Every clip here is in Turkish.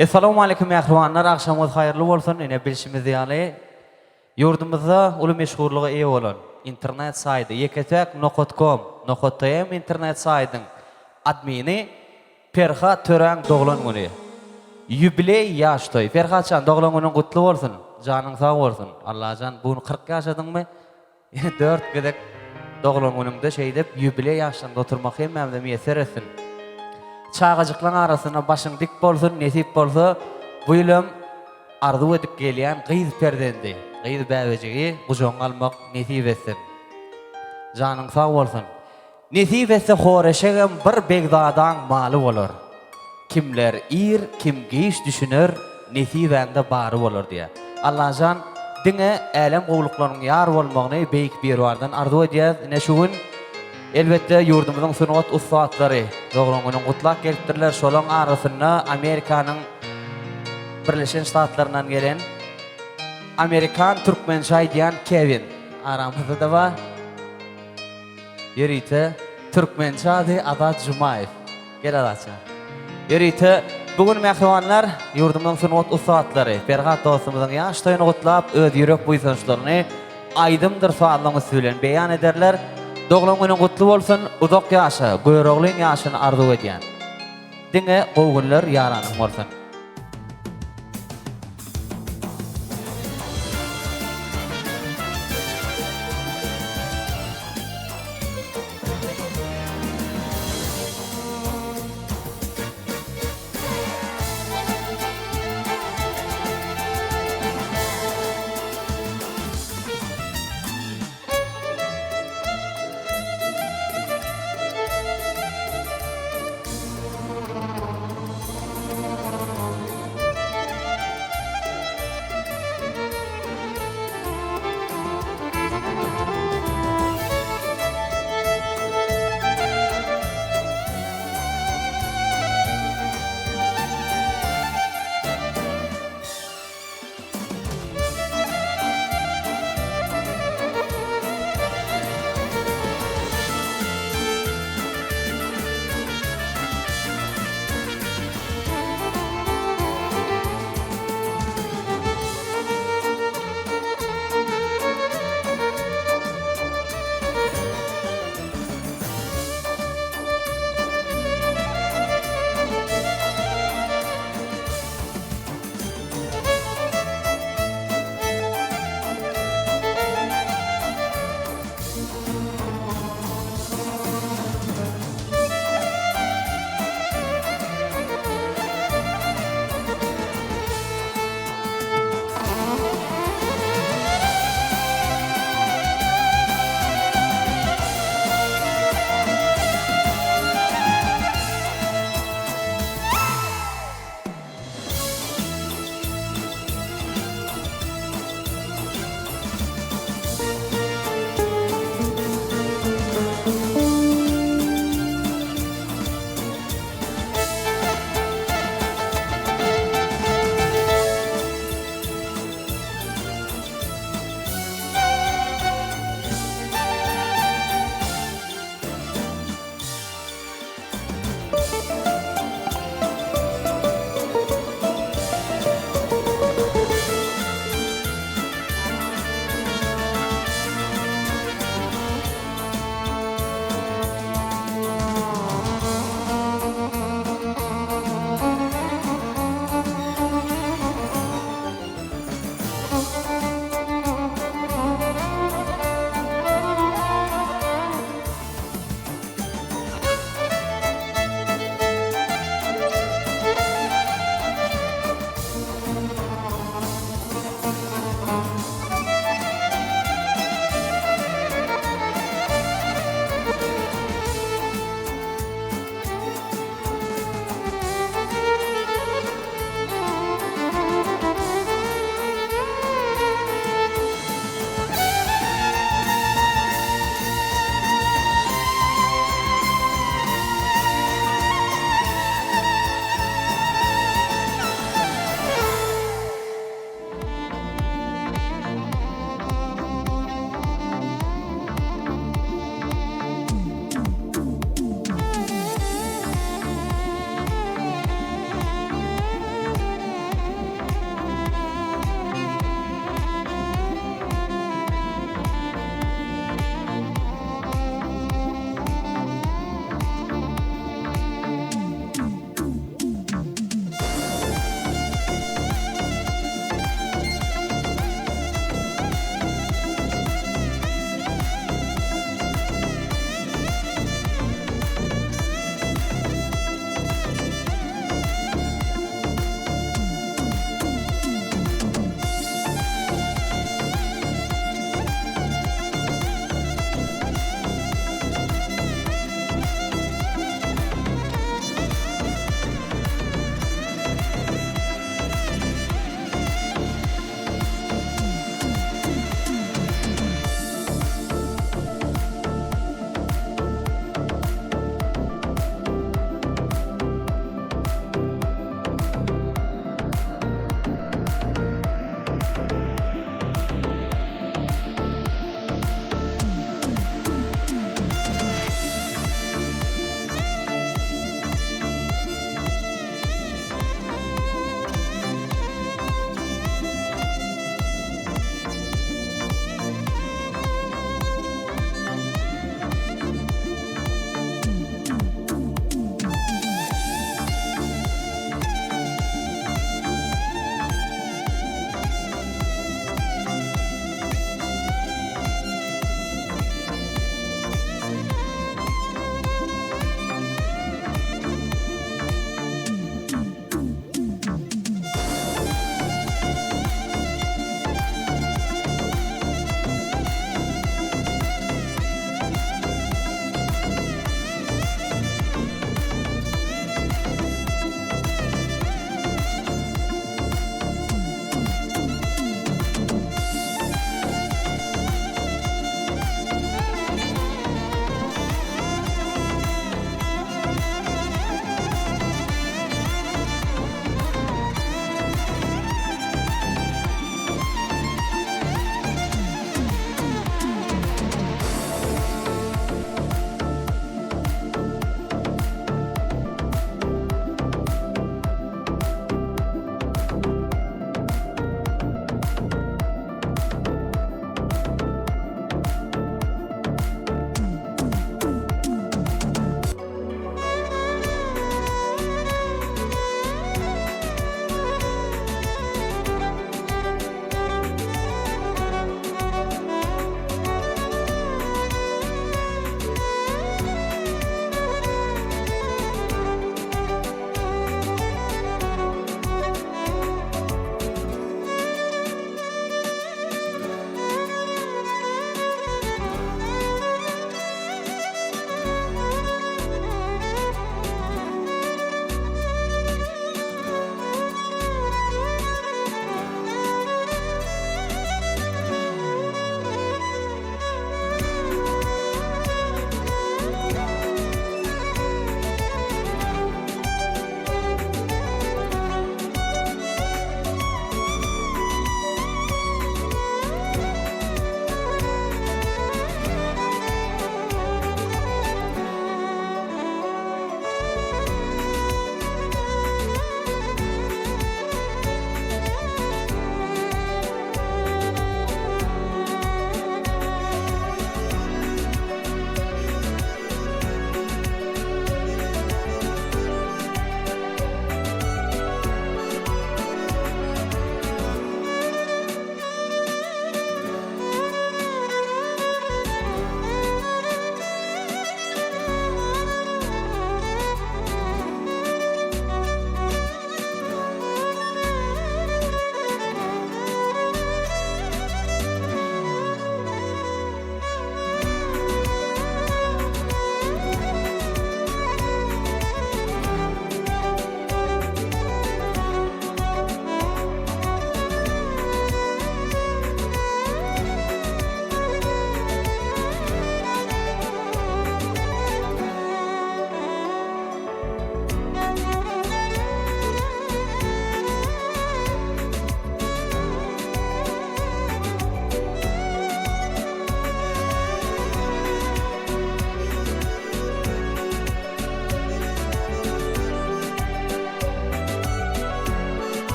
Assalamu alaykum ähwanlar, akşamyz haýyrly bolsun. Ine bilişimiz ýaly ýurdumyzda uly meşhurlygy eýe bolan internet saýty yeketek.com .com internet saýtynyň admini Ferhat Tören doglan güni. Yubiley ýaştoy. Ferhatçan doglan günüň gutly bolsun. Janyň sag bolsun. Allahan bunu 40 ýaşadyňmy? 4 gedek doglan günüňde şeý dep yubiley ýaşynda oturmak hem de meýser etsin. Çağacıklan arasına başın dik bolsun, nesip bolsa bu ýylym arzu edip gelýän gyz perdendi. Gyz bäwejigi gujoň almak nesip etsin. Janyň sag bolsun. Nesip etse horeşegem bir begdadaň maly bolar. Kimler ir, kim giş düşünür, nesip ende bary bolar diýe. Allahan diňe elem gowluklaryň ýar bolmagyny beýik berwardan arzu edýär. Ine şu gün elbette yurdumuzun sunat ustatlary doglan günüň gutlak gelipdirler. Şolaň arasynda Amerikanyň Birleşen Ştatlarynyň gelen Amerikan Türkmençe diýen Kevin aramyzda da bar. Ýerite Türkmençe ady Azat Jumayew. Gel Azatça. Ýerite bugün mähmanlar yurdumuzun sunat ustatlary Ferhat dostumyzyň ýaşdaýyny gutlap öz ýürek buýsançlaryny aýdymdyr suallaryny söýlen beýan ederler. Doglan günüň gutly bolsun, uzak ýaşa, goýraglyň ýaşyny arzu edýän. Diňe gowgunlar ýaranyň bolsun.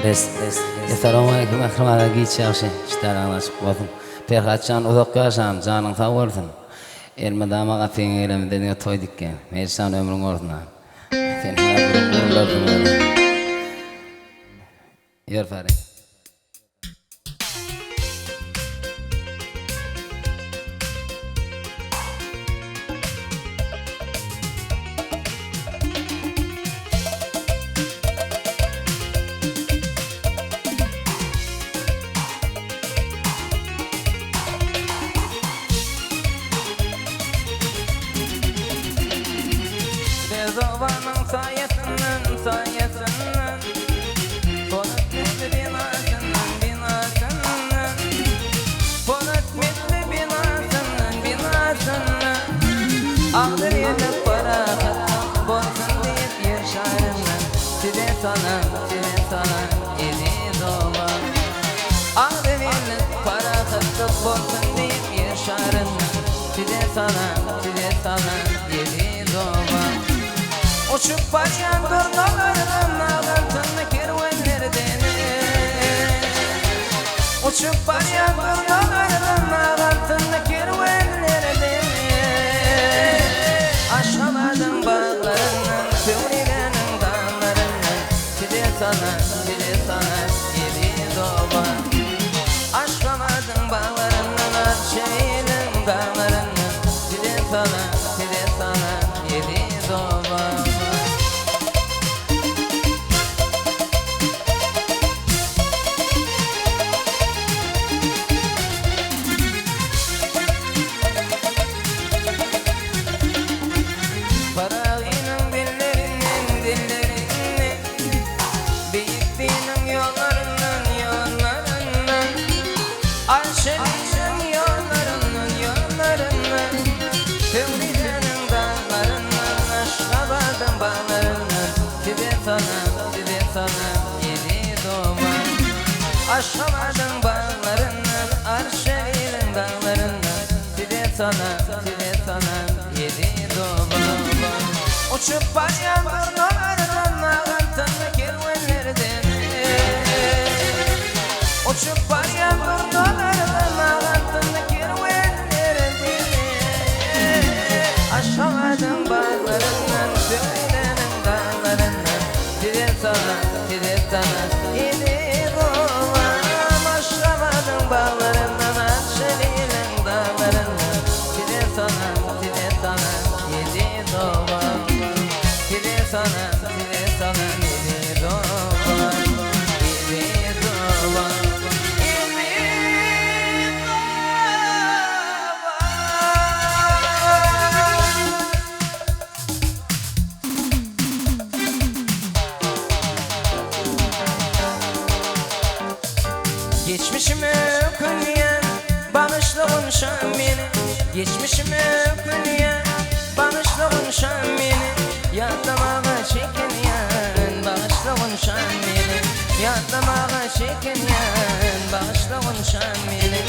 Assalamu alaikum akramalar giyçi yaxşı işlerin açık olsun. Perhatcan uzak yaşam canın sağ olsun. Elmadama qatın elimden toy dikken. Mersan ömrün olsun. Sen uğurlarsın. Yer fare. Zamanın sayesinde Polat misli binasının Polat misli binasının Ağdır yerler para Bolsun deyip yer şairine Size sana yedi dola Ağdır yerler para Bolsun deyip yer şairine Size sana yedi dola Uçup başlayan durnalardan ağantını kervenlerden Uçup başlayan durnalardan ağantını kervenlerden Aşamadım bağlarından, tüvrilenin dağlarından Size sana yedi doba Aşamadım bağlarından, arşeğinin dağlarından Size sana yedi doba Aşamadım bağlarından, arşeğinin dağlarından Size sana yedi doba Uçup başlayan durnalardan, ağantını kervenlerden Uçup başlayan durnalardan, ağantını kervenlerden Aşamadım bağlarından, söylenin dağlarından Size sana yedi bağlarından arşeğinin dağlarından Size sana yedi doba Size sana yedi doba Yedi doba Geçmişime öpülyen bağışlığın şan beni Geçmişime öpülyen bağışlığın şan beni Yadlamağa çekinyen bağışlığın şan beni Yadlamağa çekinyen bağışlığın şan beni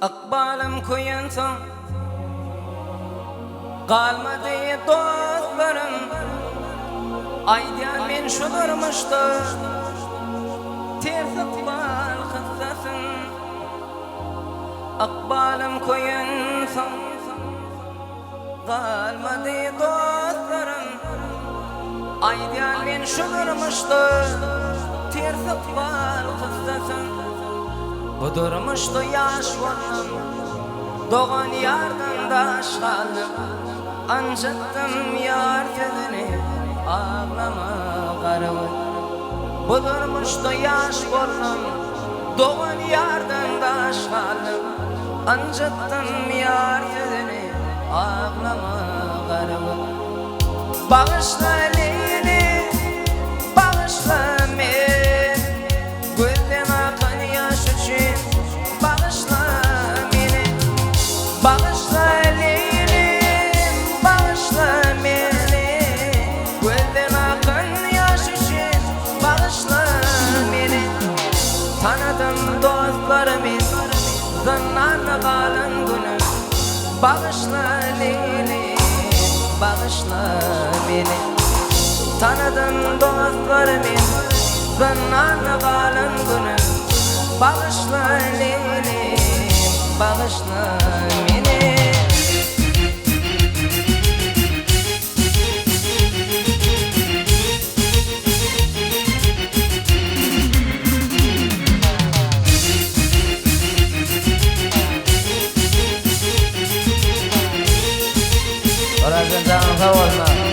Akbalım koyunsam kalmadı dostlarım. Aydiyan men şudurmuştu ters akbal kıssasın. Akbalım koyunsam kalmadı dostlarım. Aydiyan men şudurmuştu ters akbal kıssasın. Budurmuştu yaş varım, doğan yardan da aşkalım. Ancattım yar yüzünü, ağlama karımı. Budurmuştu yaş varım, doğan yardan da aşkalım. Ancattım yar yüzünü, ağlama karımı. Bağışla Leyli, bağışla beni, gözden akan yaş için bağışla beni. Bağışla Leylim, bağışla beni, gözden akan yaş için bağışla beni. Tanıdım dostlarımı, zannan kalan günüm. Bağışla Leylim, bağışla beni. Tanıdım dostlarımı, zannan kalan günüm. Bağışla Leylim, bağışla beni. Orasın canın sağ olsun.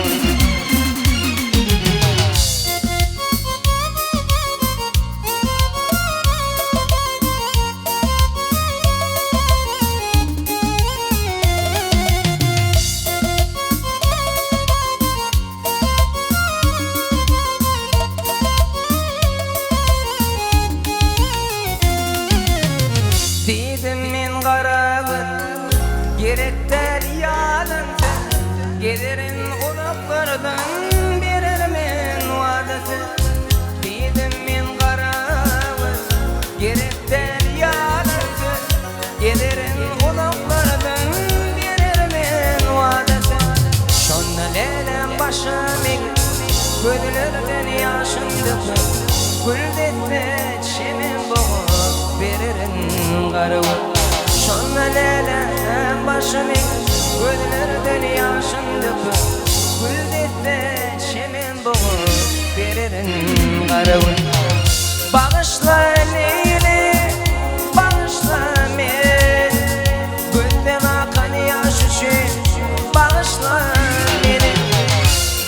Dedim men qarabı, gerekler yalınsa. Gelirin ulaklardan berermen vadası. Dedim men qarabı, gerekler yalınsa. Gelirin ulaklardan berermen vadası. Şonna lelem başımı, gözlerden yaşım döküp. Güldette çemen boğup veririn qarabı. Şonna lelem başımı, gözlerden yaşım döküp. Güldette çemen boğup veririn qarabı. Bağışla Leyli, bağışla beni, gözden akan yaş için bağışla beni.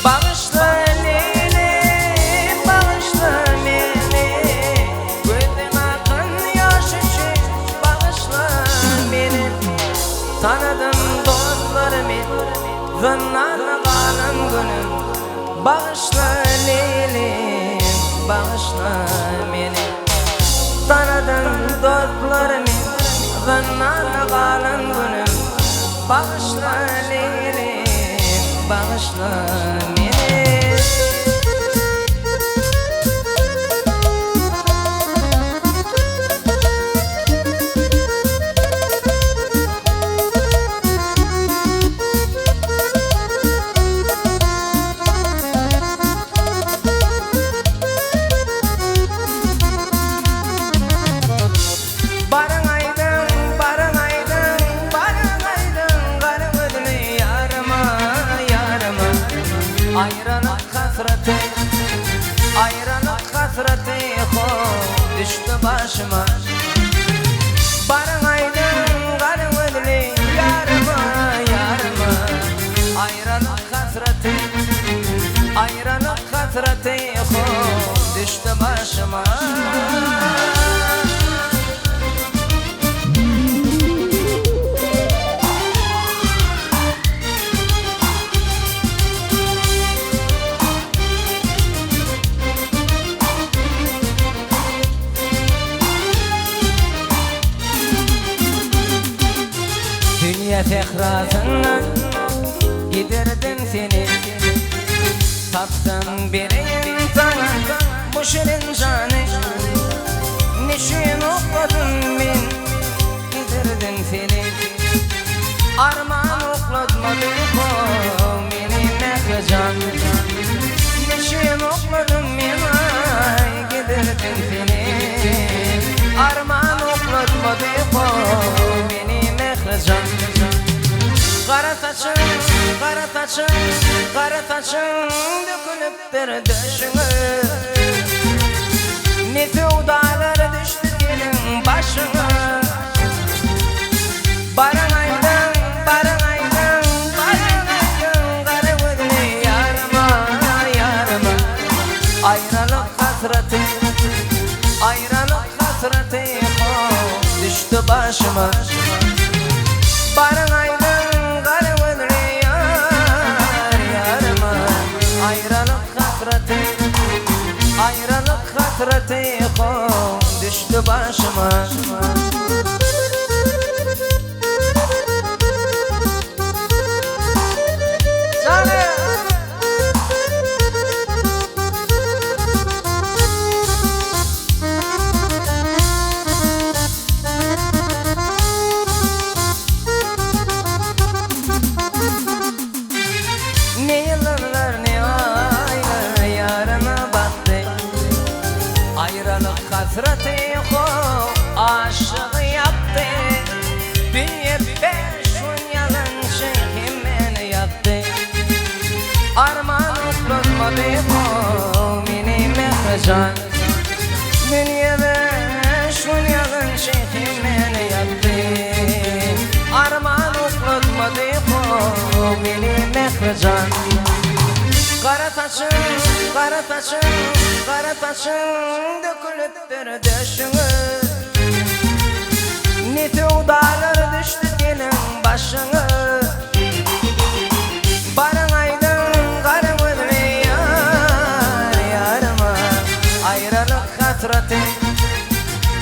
Bağışla Leyli, bağışla beni, gözden akan yaş için bağışla beni. Tanıdım dostlarımı, zannan kalan günüm. Bağışla Leylim, bağışla beni. Tanıdım dostlarımı, zannan kalan günüm. Bağışla Leylim, bağışla beni. Barın aydın, barın aydın, barın aydın, garı gözlü yarıma, yarıma. Ayranık hasreti, ayranık hasreti, düştü başıma. Barın aydın, garı gözlü yarıma, yarıma. Ayranık hasreti, ayranık hasreti, düştü başıma. Dünya tekrarından giderdim seni. Taptım bir insana bu şirin canı. Neşin okudum ben, giderdim giderdim seni. Arman oklatmadı bu meni mehcan. Neşin okladım menay giderdim seni. Arman oklatmadı bu meni mehcan. Kara taşın, kara taşın, kara taşın dökülüptür döşüne. Ne sevdalar düştü senin başına. Barın aydın, barın aydın, barın aydın, kara gözlü yarıma, yarıma. Ayrılık hasreti, ayrılık hasreti düştü başıma. Barın aydın, kara gözlü yar, yarıma. Ayrılık hasreti, ayrılık hasreti düştü başıma. Ne yıllar ne aylar yarına battı. Ayrılık hasreti aşık yaptı. Dünya beşun yalancı kimin yaptı. Arman oklatmadı bu meni mehcan. Dünya beşun yalancı kimin yaptı. Arman oklatmadı bu meni mehcan. Kara taşın, kara taşın, kara taşın dökülüptür döşüne. Ne sevdalar düştü senin başına. Barın aydın, kara gözlü yar, yarıma. Ayrılık hasreti,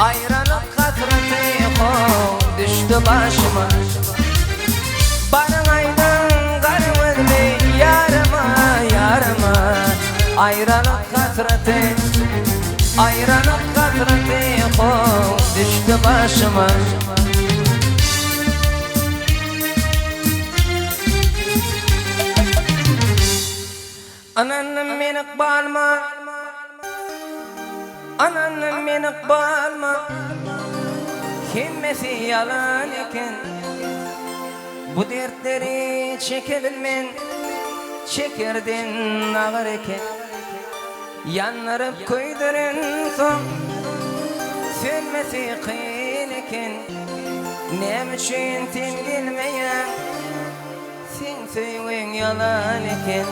ayrılık hasreti düştü başıma. Barın aydın, kara gözlü yarıma, yarıma. Ayrılık hasreti, ayrılık hasreti düştü başıma. Ananım beni bağırma, ananım beni bağırma. Kimmesi yalan eken, bu dertleri çekebilmen, çekirdin ağır eken. Yanlarıp koydurun son, sönmesi kıyın eken. Nem için sen gelmeyen, sen söyleyin yalan eken.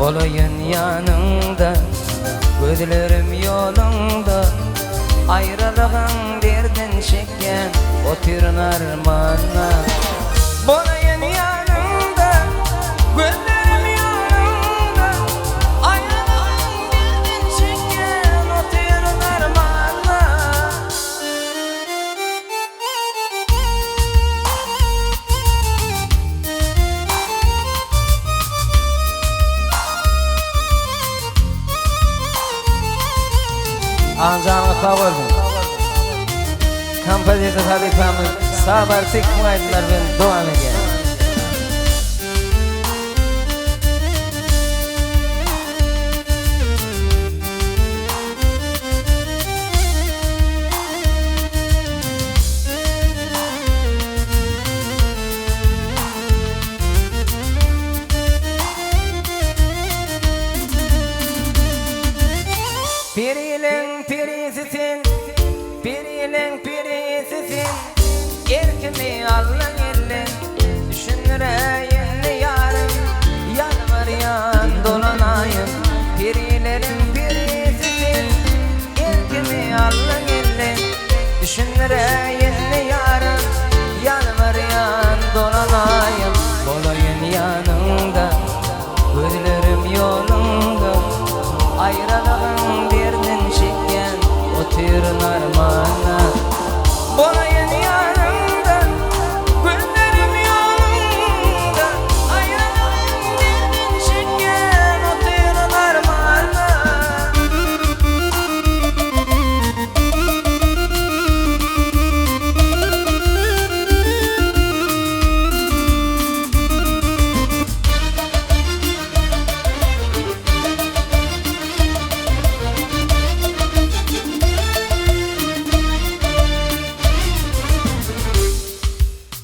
Olayın yanında, gözlerim yolunda. Ayrılığın derdin çeken, oturun armağanla. Olayın yanında, gözlerim yolunda. Ayrılığın derdin çeken, oturun armağanla. Ancanı kavurdum. Kompozitör halifamız Sabar Tekmaydılar ben devam edeyim. Pirinin pirisisin, pirinin pirisisin. Erkimi allan elin, düşünüreyim yarım. Yalvar yan dolanayım, pirilerin pirisisin. Erkimi allan elin, düşünüreyim yarım. Yalvar yan dolanayım, olayın yanında. Gözlerim yolunda, ayrılığın derdin çeken, oturun armağana. Olayın yanında,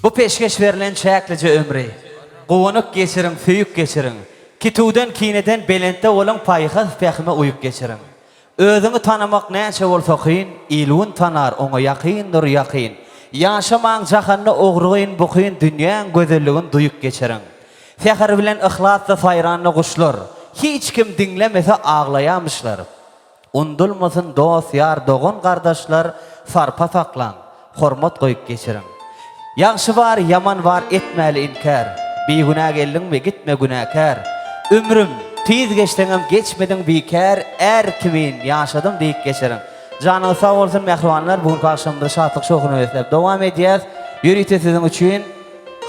Bu peşkeş verilen çäklice ömri. Gowanyk geçirin, süýük geçirin. Kituden kineden belente olan paýhaz pähme uyup geçirin. Özüňi tanamak näçe bolsa kyn, ilwin tanar, oňa ýakyndyr ýakyn. Ýaşamaň jahanyny ogrugyň bu kyn dünýäň gözelligini duýup geçirin. Fähir bilen ihlasla saýranyny guşlar. Hiç kim dinlemese ağlayamışlar. Undulmasın dost, yar, dogon kardeşler, sarpa saklan, hormat koyup geçirin. Yaxşı var, yaman var, etmeli inkar. Bir günah geldin mi gitme günahkar. Ömrüm tiz geçtiğim geçmedin bikar, kimin yaşadım deyip geçirin. Canı sağ olsun mehribanlar, bugün akşamda şatlık şokunu ötlep devam edeceğiz. Yürüyte sizin için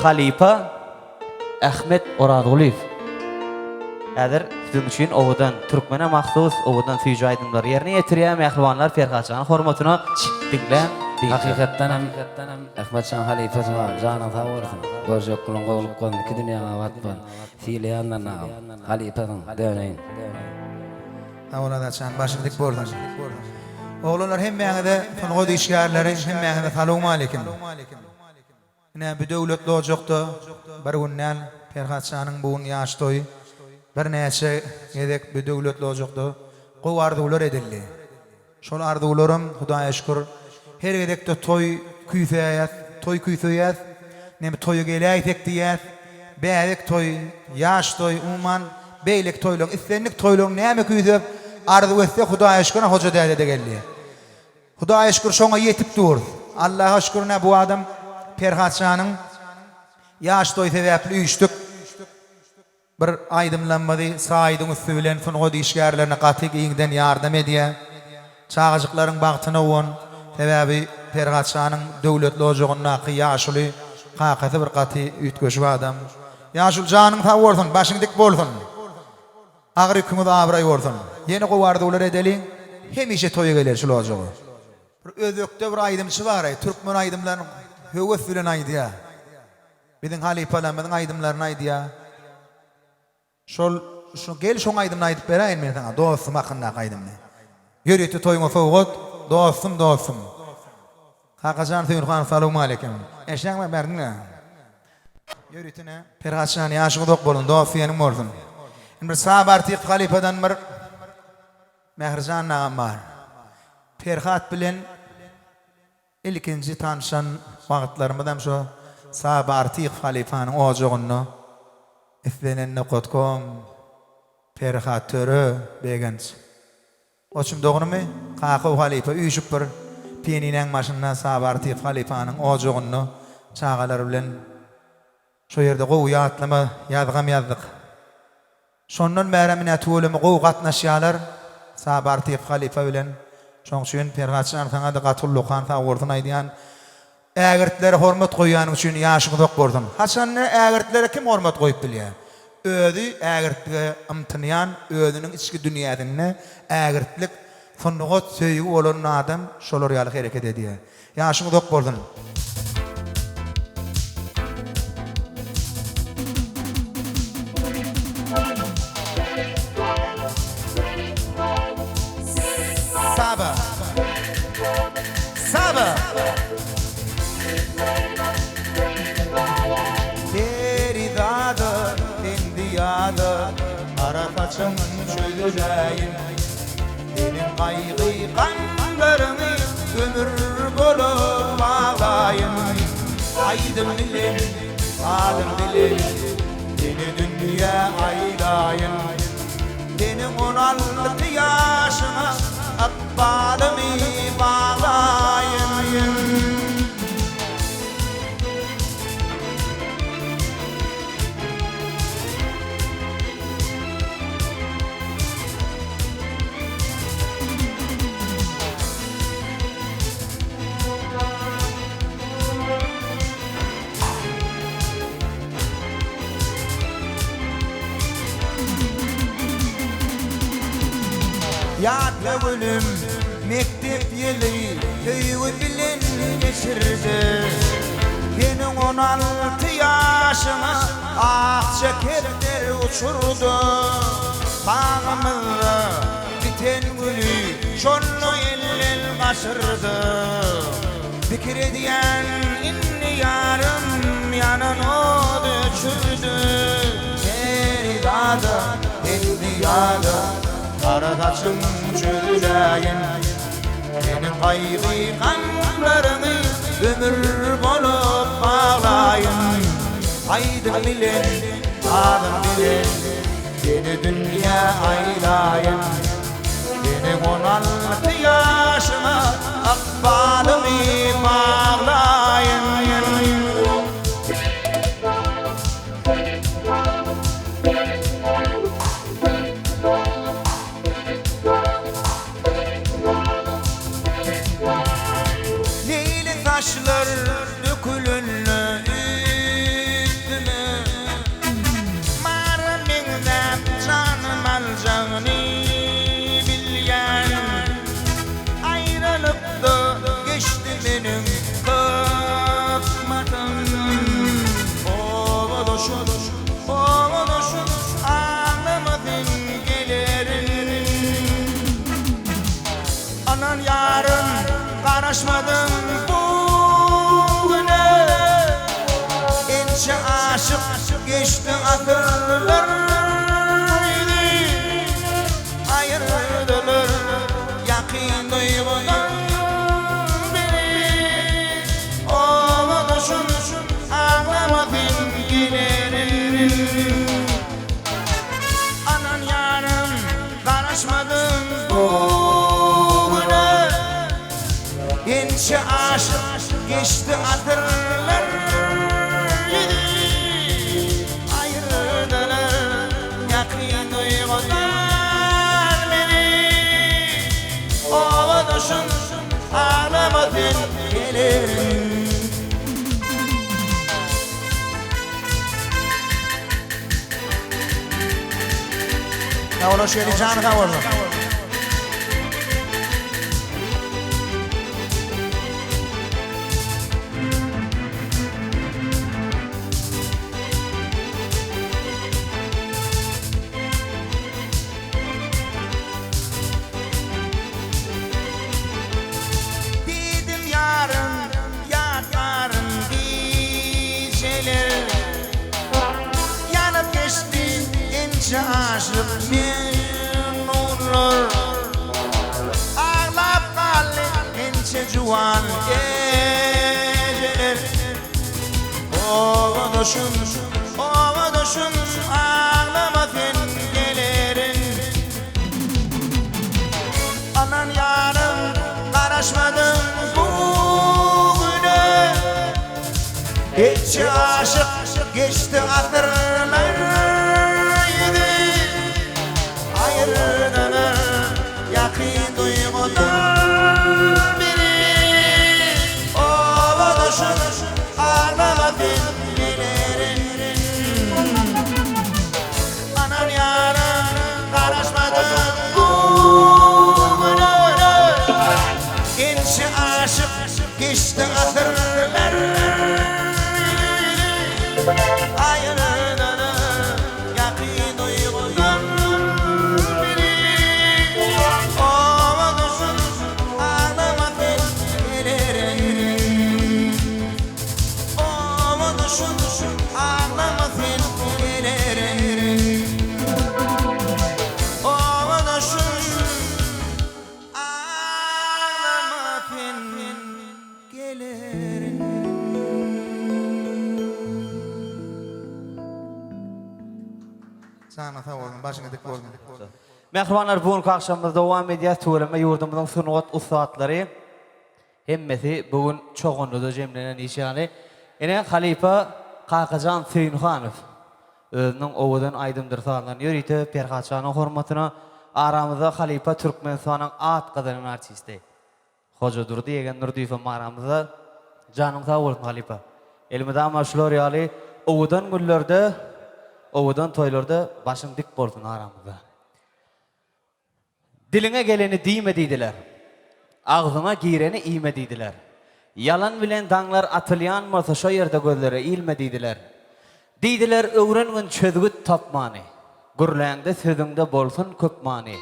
Halipa Ahmet Oradğuliyev. Häzir sizin üçin owadan türkmene mahsus owadan süýje aýdymlar ýerine ýetirýär mehribanlar Ferhatjanyň hormatyna dinlen. Hakikaten hem Ahmetcan Halife canın sağ olsun. Gözök kulun kovulup koyun iki dünyana vatpan. Fiili yandan ağam. Halife'nin döneyin. Oğlan açan başındık bordan. Oğlanlar hem meňede fungo işgärleri hem meňede salamu alaykum. Ine bir döwletli ojokda bir günnän Ferhatjanyň bugün ýaş toýy. Bir näçe edek bir döwletli ojokda gow arzuwlar edildi. Şol arzuwlarym Hudaýa şükür her gedekde toy küýseýär, näme toýa gelýäýek diýär. Bälik toy, ýaş toy, umman beýlik toýlar, islenlik toýlar näme küýsep arzu etse Hudaýa şükür hoja däle geldi. Hudaýa şükür şoňa ýetip dur. Allaha şükür bu adam Ferhatjanyň ýaş toy sebäpli üýçtük bir aýdymlanmady, saýdyň üstü bilen fungo işgärlerine gaty giňden ýardam edýär. Çağıjyklaryň bagtyna won sebäbi Ferhatjanyň döwletli ojagyna ýaşuly kakasy bir gaty üýtgeşip adam. Ýaşul janyň sag bolsun, başyň dik bolsun. Agry kümüz abray bolsun. Ýene gowardylar edeli, hemişe toýa geler şol ojagy. Bir özökde bir aýdymçy bar, türkmen aýdymlaryň höwes bilen aýdýar. Biziň halipalarymyň aýdymlaryny aýdýar. Şol gel şoň aýdymny aýdyp beräýin men sana, dostum akynda aýdymny. Ýöretdi toýuma fowgat, dostum. Hakajan Tüýürhan salamu alaykum. Eşäňme berdinä. Ýöretine Ferhatjan ýaşygyk bolun, dostynyň bolsun. Bir sabartyk halipadan bir Mehrjan nagam bar. Ferhat bilen ilkinji tanışan wagtlarymdan şo sabartyk halifanyň ojagyny islenenne gotkom Ferhat törö begenç. Oçum dogrymy? Kakaw halifa üýşüp bir peninen maşyna sabartyk halifanyň ojagyny çagalar bilen şo ýerde gowy ýatlama ýazdyk. Şondan bäri mine töwlemi gowy gatnaşýarlar sabartyk halifa bilen. Şoň üçin Ferhatjan saňa da gatullykan sagortun aýdýan ägirtlere hormat goýan üçin ýaşygyk bordum. Haçan ägirtlere kim hormat goýup bilýär? Özü ägirtlige ymtynýan, özüniň içki dünýäsinde ägirtlik fundugat söýügi bolan adam şolar ýaly hereket edýär. Ýaşygyk bordum. Saba. Deridadı, indiyadı, ara saçımın çölüreğim. Benim kaygı kanlarımı ömür bulup ağlayım. Aydım dilim, adım dilim, beni dünya aylayın. Benim 16 yaşıma akbalımı bağlayın. Yadla gülüm mektep ýyly höýügi bilen geçirdi. Benim 16 ýaşyma ak şekerler uçurdu. Bağımızda biten gülü şonu eller gaşırdı. Zikir edýän inni yarım bağladı Karadaçım çölüleyin Benim kaygı kanlarını ömür bolup bağlayın Aydın bilen, adım bilen Beni dünya aylayın Benim 16 yaşıma akbalımı bağlayın Leyli taşlar dökülünlü üstüme Marmin'den canım alacağını bilgen Ayrılıkta geçti benim kısmetim Oğuluşun ağlamadın gelirin Anan yarın karışmadın bugüne İnce aşık geçti akıllar Ayırdılar yakin duygudan beni Oğuluşun ağlamadın gelirin Anan yarın karışmadın bugüne İnce aşık geçti hatırlar Ayırdılar yakin duygudan beni Oğuluşun ağlamadın gelirin Ya ola şöyle canı kavurdu Dedim yarın yakarın geceler Yanıp geçti ince aşık men olur Ağlap kaldı ince cuvan geceler Oğuluşun ağlamadın gelirin Anan yarın karışmadın bugüne Hiç aşık geçti hatırlar Ayırdılar yakin duygudan biri Oğuluşun ağlamadın gelirin Anan yarın karışmadın bugüne İnce aşık geçti hatırlar Ayırdılar yakin duygudan biri Oğuluşun ağlamadın gelirin Oğuluşun ağlamadın gelirin Oğuluşun ağlamadın gelirin Sana tavuğun başına dik olma. Mehribanlar bugün akşamda devam edýär töwereme ýurdumyzyň sungat ustatlary hemmesi bugün çoğunluda jemlenen işýany. Ene Halipa Kakajan Seýinhanow özüniň owadan aýdymdyr salan ýörýte Perhaçanyň hormatyna aramyzda Halipa Türkmenistanyň at gazanan artisti. Hoca durdy egen Nurdiýew aramyzda janyň sag bolsun Halipa. Elimde amaşlar ýaly owadan güllerde owadan toýlarda başyň dik bolsun aramyzda. Diline geleni diýme diýdiler. Ağzyna gireni iýme diýdiler. Yalan bilen daňlar atylýan bolsa şo ýerde gözleri ilme diýdiler. Diýdiler öwrengin çözgüt tapmany. Gürläňde sözüňde bolsun köp many.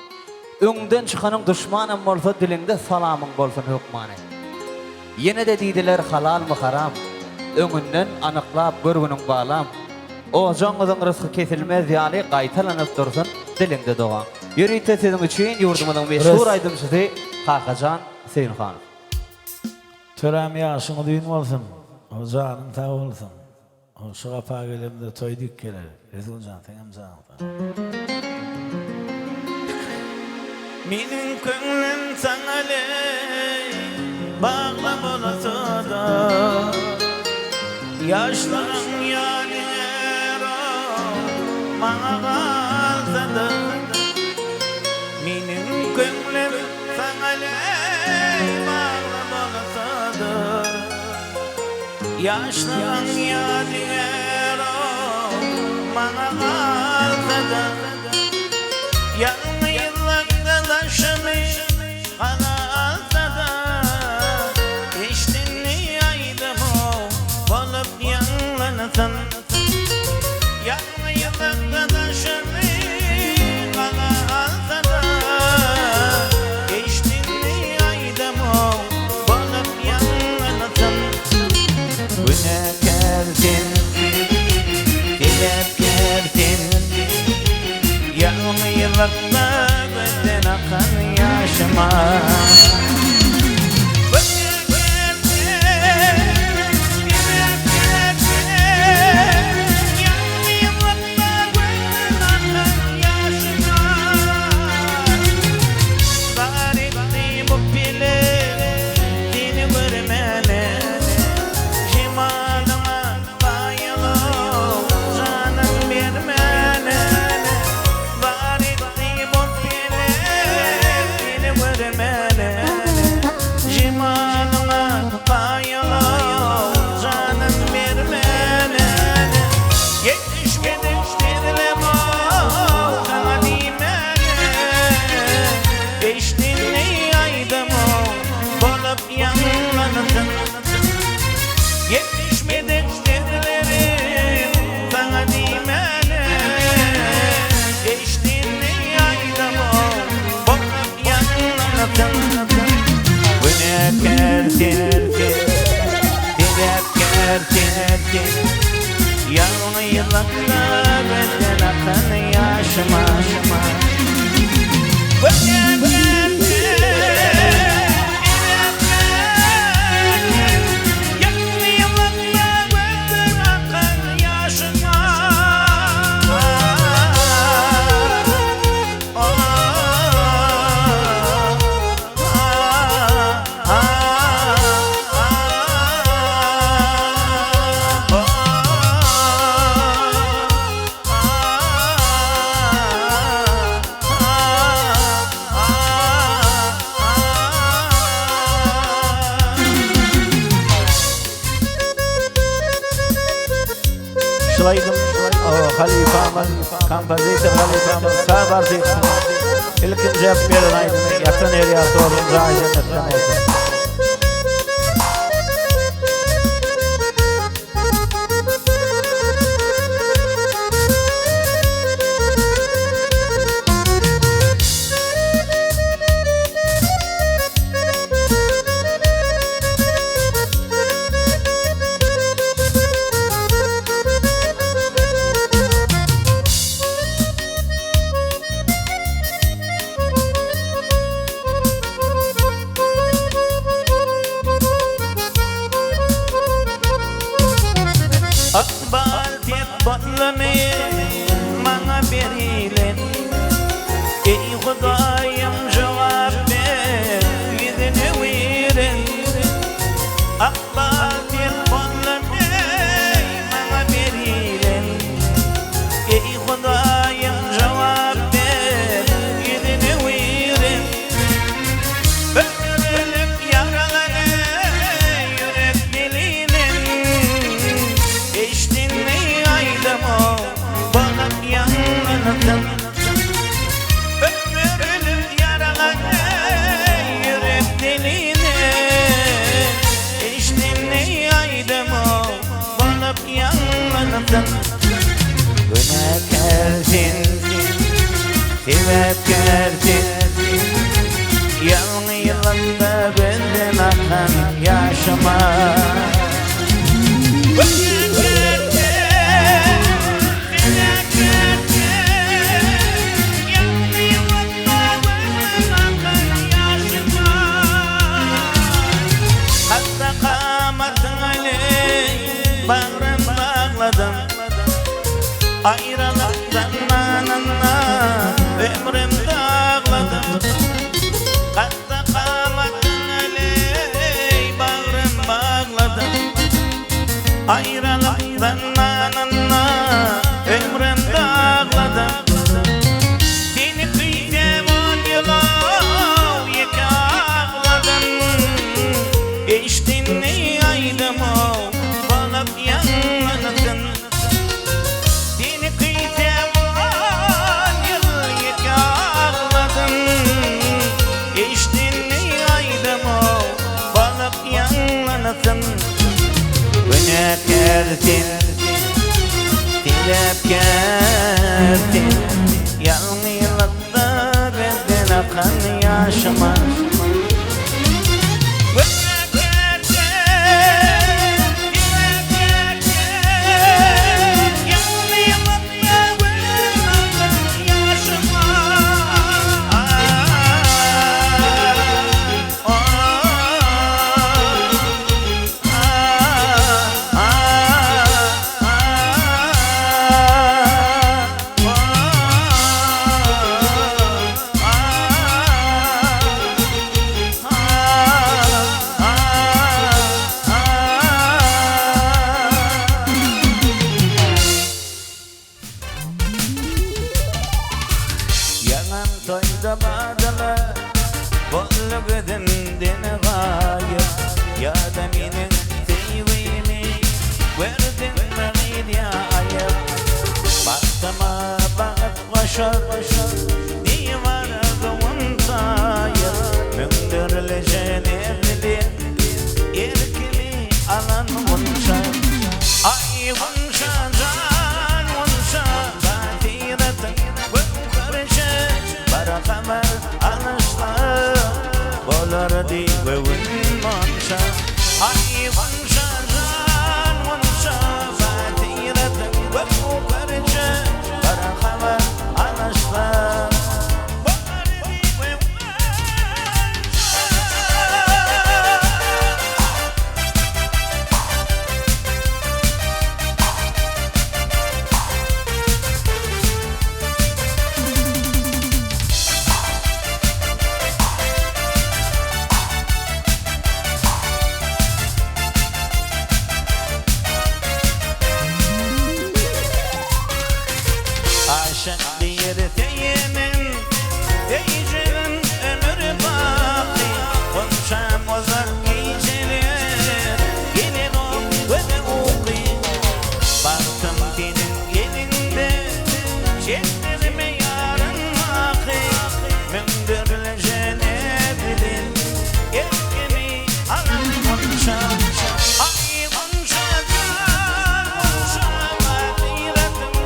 Öňden çykanyň düşmanyň bolsa dilinde salamyň bolsun hökmany. Yine de diýdiler halal mı haram. Öňünden anyklap görgüniň balam. O joňyzyň rızky kesilmez ýaly gaýtalanyp dursun dilinde dogan. Yürüyte senin için yurdumdan meşhur aydımcısı Kakacan Hüseyin Hanım. Törem yaşını düğün olsun. O canın ta olsun. O şu kapağı elimde toy dükkeler. Rezulcan tenem canım. Menin könglim sana ley bağlam olasa da yaşlarım yanır bana kalsa da menin könglim sana ley bağlam olasa da yaşlarım yanır bana kalsa da yanı yıllarda taşımı kalsa da eştinli aydım o bolup yanlanasın yanı yıllarda taşımı kalsa da eştinli aydım o bolup yanlanasın güne geldin dilep geldin yanı yıllarda benden akan yaşıma yetişmedik dedilerim sana dimene geçtiğini aydım o bolup yanlanasın güne geldin dilep geldin yanı yıllarda benden akan yaşıma güne geldin Şlaydım halifamın, kompozitör halifamın sabardı. İlkin cevap verin aydın, yakın eriya sorunca aydın etken olsun. Akbal tek batlanı bana berilen ey Hudayım cevap ver yüzünü verin Akbal tek batlanı bana berilen ey Hudayım cevap ver yüzünü verin ömürlük yaraları yürek dilinin eştinli aydım o bolup yanlanasın ömürlük yaraları yürek diline eştinli aydım o bolup yanlanasın güne geldin sebep geldin yanı yılında benden akan yaşıma yanı yılında bağladım Ayrılıktan nanana ömrümde ağladım Katta kalmadın öley bağrım bağladım Ayrılıktan nanana ömrümde ağladım Seni kıydem 10 yıla yek ağladım Geçtin ne aydım o balık yanmadın Seni kıydem 10 yıl yek ağladım Geçtin ne aydım o balık yanmadın Bana kerdin dilep kerdin Yalnızlıkta benden akan yaşıma Yanan toyda badalı Bolluk edindin gayet Ya da menin sevimi Verdin beni ayıp Baktıma bakıp koşar Niye vardım sayıp Mündürleşen evli Erkimi alan bunca Ay bunca can bunca Batiratın Barakamar anışlar Bolar di ve winmanşa Ay vanşa can vanşa Batiratın ve ukarıcı Barakamar anışlar Bolar di ve Aşık bir teyenin Değişirin ömür baki Konuşam uzak geceler Gelin o ve de uğri Baktım senin elinde Şehirime yarın vaki Mündürleşen evlin Erkemi alan konuşa Ay konuşa can konuşa Bahiratım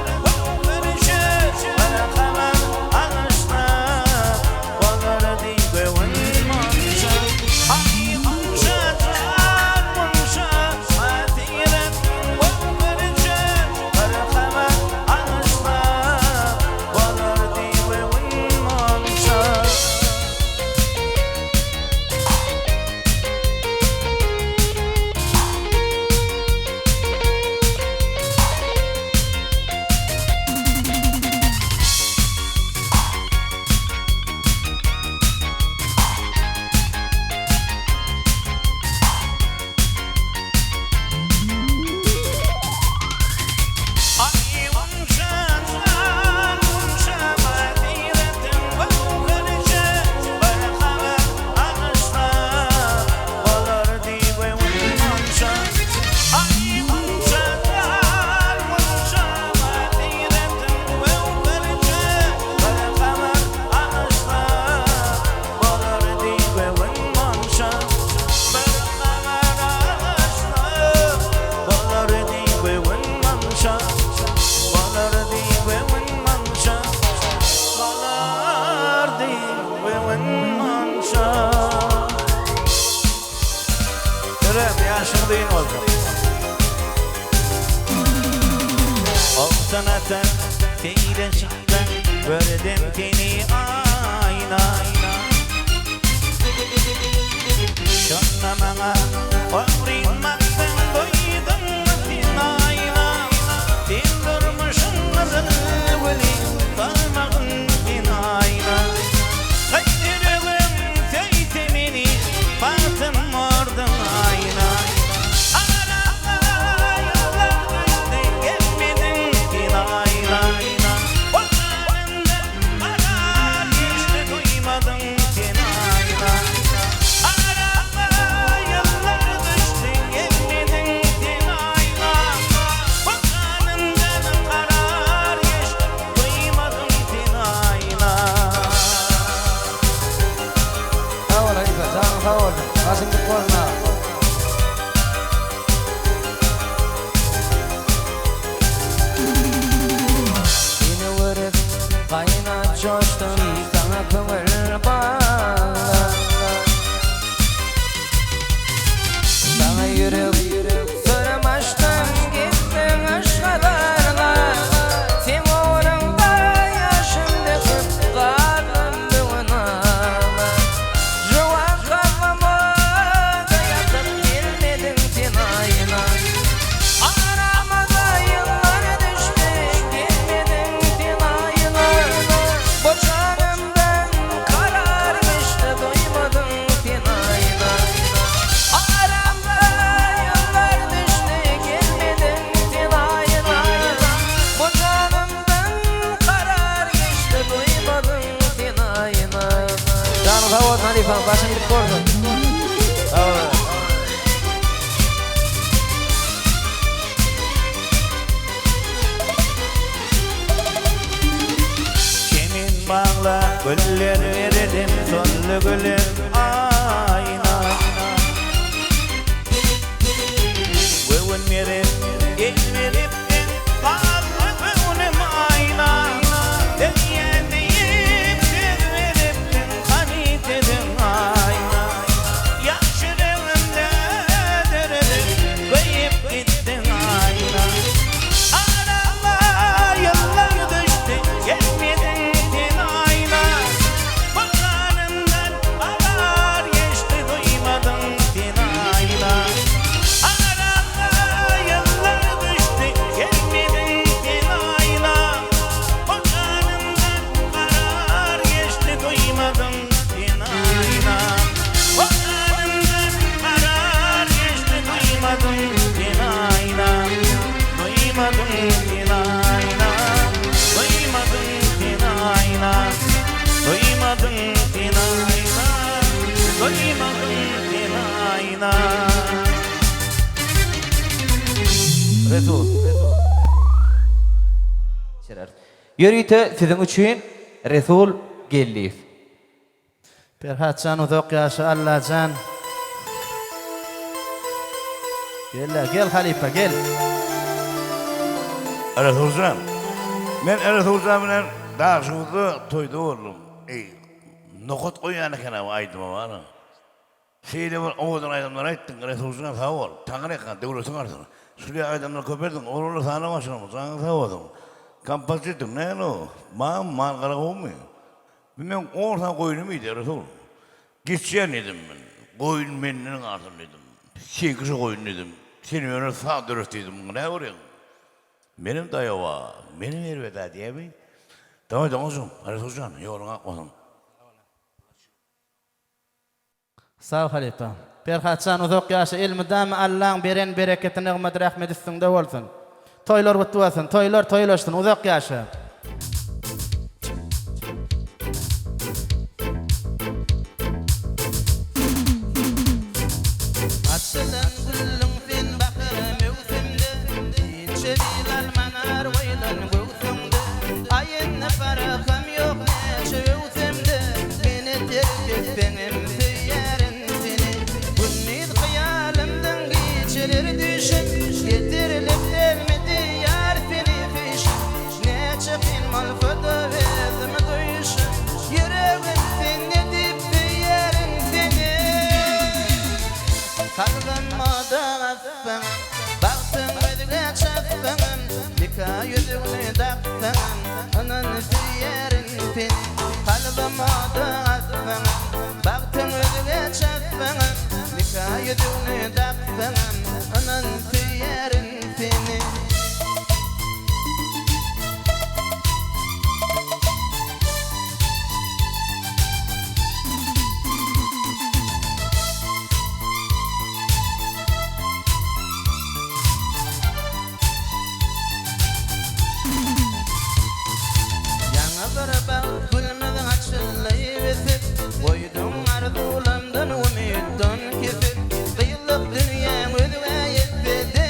yaşındayım oldu. Olsanata teyle çıktın, gördüm seni ayna. Şunla bana ömrüm baktın, doydun mu sen ayna? halifam başını dik koydun. Kimin bağla güller verelim sonlu gülüm ayna Güvün verip el verip bağlı gülüm ayna Deniye deyip söz verip hani dedim ayna Yaşırımda deredim koyup gittin ayna Arama yıllar düştü gelmedin ayna Bakanından alar geçti duymadın din ayna Arama yıllar düştü gelmedin ayna Bakanından alar geçti duymadın din ayna Bakanından alar geçti duymadın din ayna Duymadın din ayna Duymadın din ayna Duymadın din ayna Duymadın din ayna Resul Şerer. Yürüyte sizin için Resul Gellif. Perhatcan uzak yaşa Allah can. Gel halife gel. Resulcan. Men Resulcan bilen dağşıqda toyda oldum. Nokot koyan ekene aydıma bana. Şeyde var oğudan aydımlar ayttın. Resulcan sağ ol. Tanrı ekan devletin artın. Şuraya aydımlar köperdin. Oğlunu sana başlamı. Sana sağ oldum. Kampas ettim. Ne o? Mal kara olmuyor. Ben orta koyunu muydu Resul? Geçen dedim ben. Koyun beninin artın dedim. Sekisi koyun dedim. Seni öyle sağ dürüst dedim. Ne oluyorsun? Benim dayı var. Benim elbette diye mi? Tamam olsun. Resulcan yoluna atmasın. Sağ ol halife. Perhatcan uzak yaşa ilmidam Allah'ın beren bereketini nimet rahmet üstünde olsun. Toylar kutlu olsun. Toylaşsın uzak yaşa. Açılan güllüm fin bakır mevsimde Çevil almanar vaylan göğsümde Ayın farkım yok neçe mevsimde Beni terk et benim tüyerin seni Ümmid kıyalimden geçilir düşün Getirilip gelmedi yar seni fiş Neçe fin malfada vezmi duyuşun Yüreğim seni dip tüyerin seni Kalbim dağıttın, baktın ödüle çattın Nika yüzünü taktın, onun yerin pin Kalbim dağıttın, baktın ödüle çattın Nika yüzünü taktın, onun yerin pin Gülmeden açılayıvesip Koydum arzulamdan umuttan kesip Kıyılık dünya ödüme yetmedi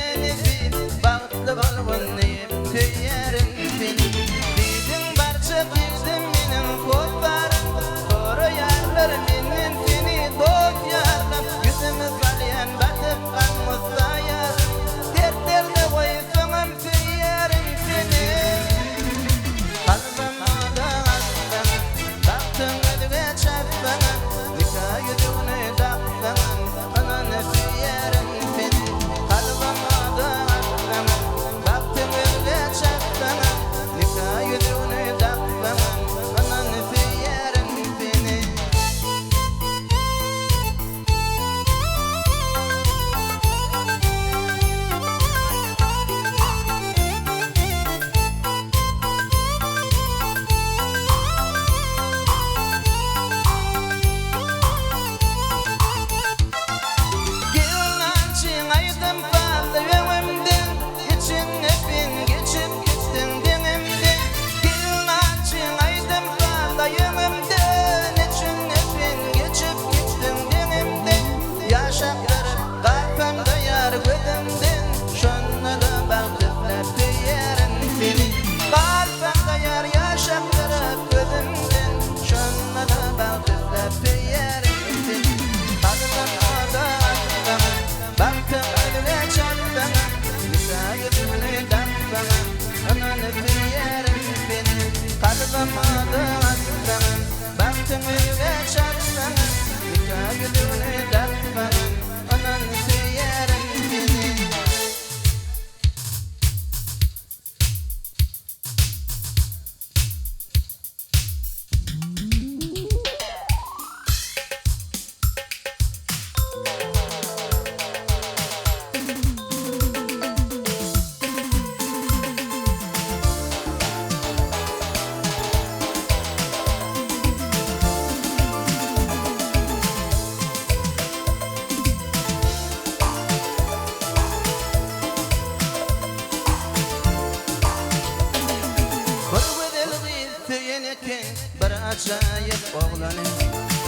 acayip oğlanı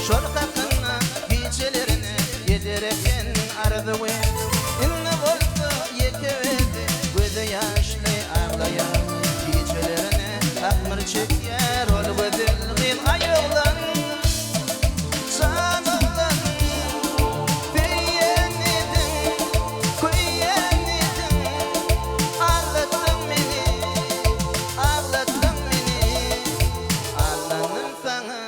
Şol kapına gecelerini yedirirken ardığı İnne bolsa yekevedi Gözü yaşlı ağlayan Gecelerini akmır çeker Ol bedilgin ay oğlan Can oğlan Beğenidin Kuyyenidin Ağlattın beni Ağlattın beni Ağlanın sana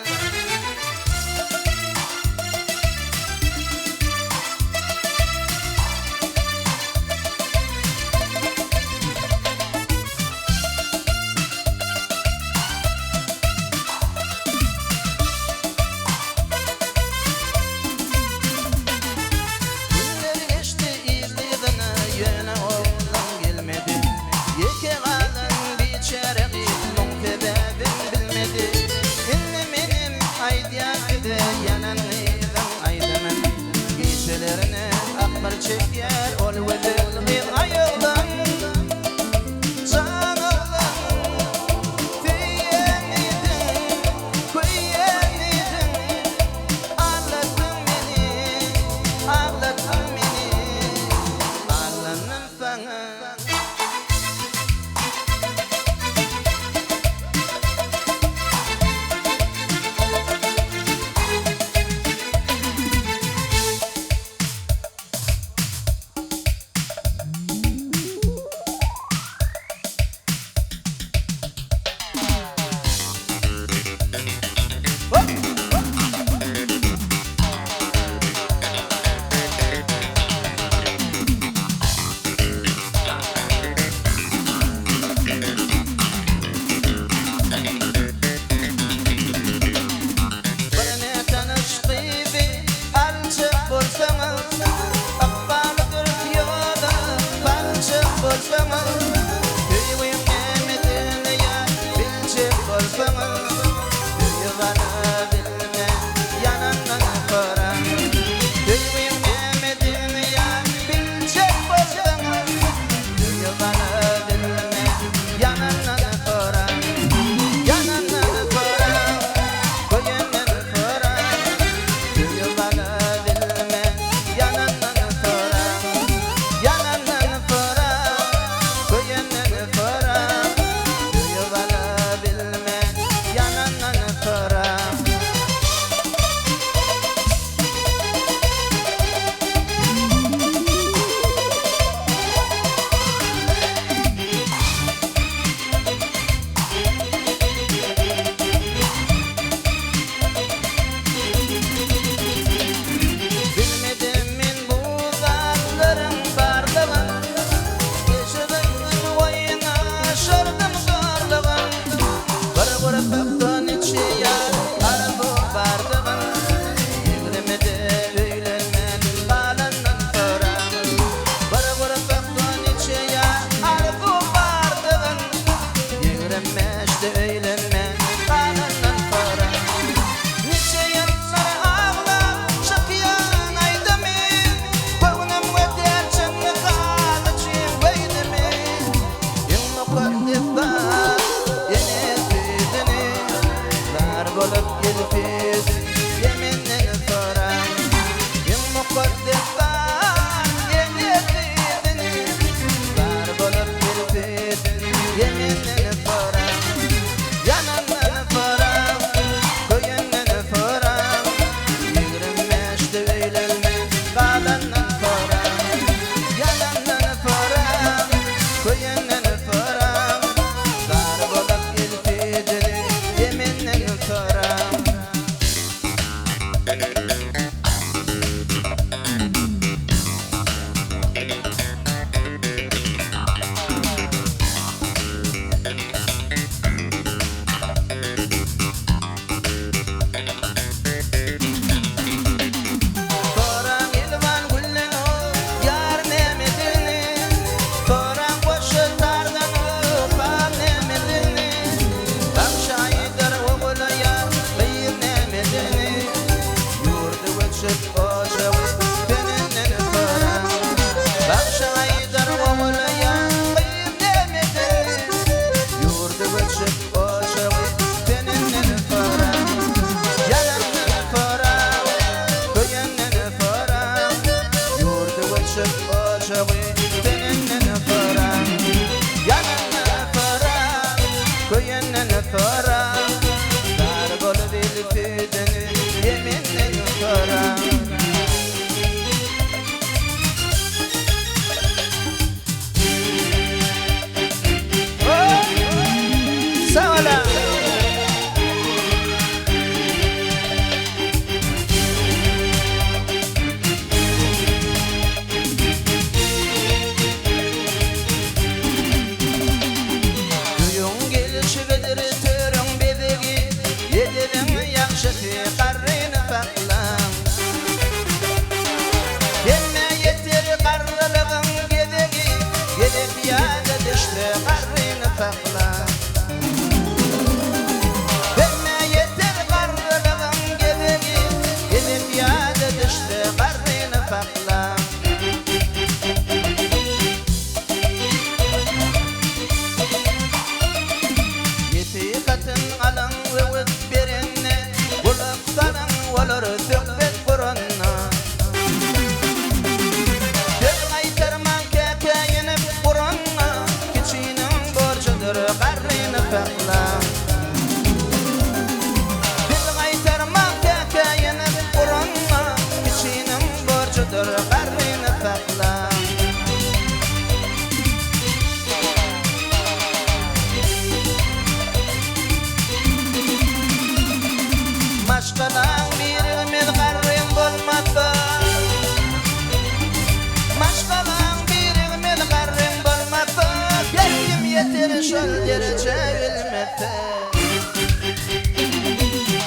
yeter şol yere çevilmete.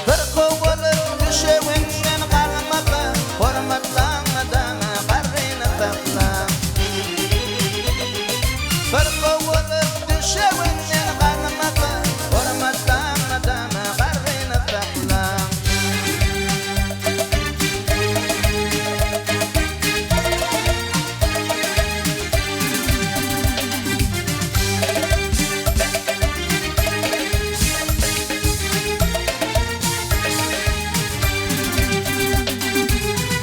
Bir kovulup düşevinden kalmaka, hormatlanmadan karrını takla. Bir kovulup düşevinden kalmaka, hormatlanmadan karrını takla.